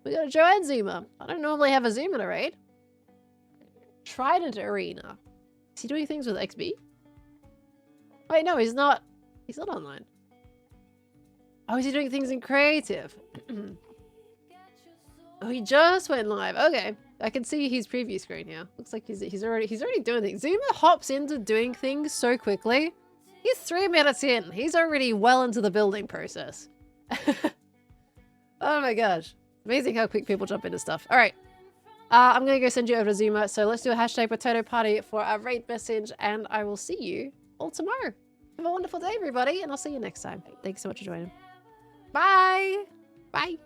We got a Joe and Zuma. I don't normally have a Zuma to raid. Trident Arena. Is he doing things with XB? Wait, no, he's not. He's not online. Oh, is he doing things in creative? Oh, he just went live. Okay. I can see his preview screen here. Looks like he's already doing things. Zuma hops into doing things so quickly. He's 3 minutes in. He's already well into the building process. Oh my gosh. Amazing how quick people jump into stuff. All right. I'm going to go send you over to Zuma. So let's do a hashtag potato party for our raid message. And I will see you all tomorrow. Have a wonderful day, everybody. And I'll see you next time. Thanks so much for joining. Bye. Bye.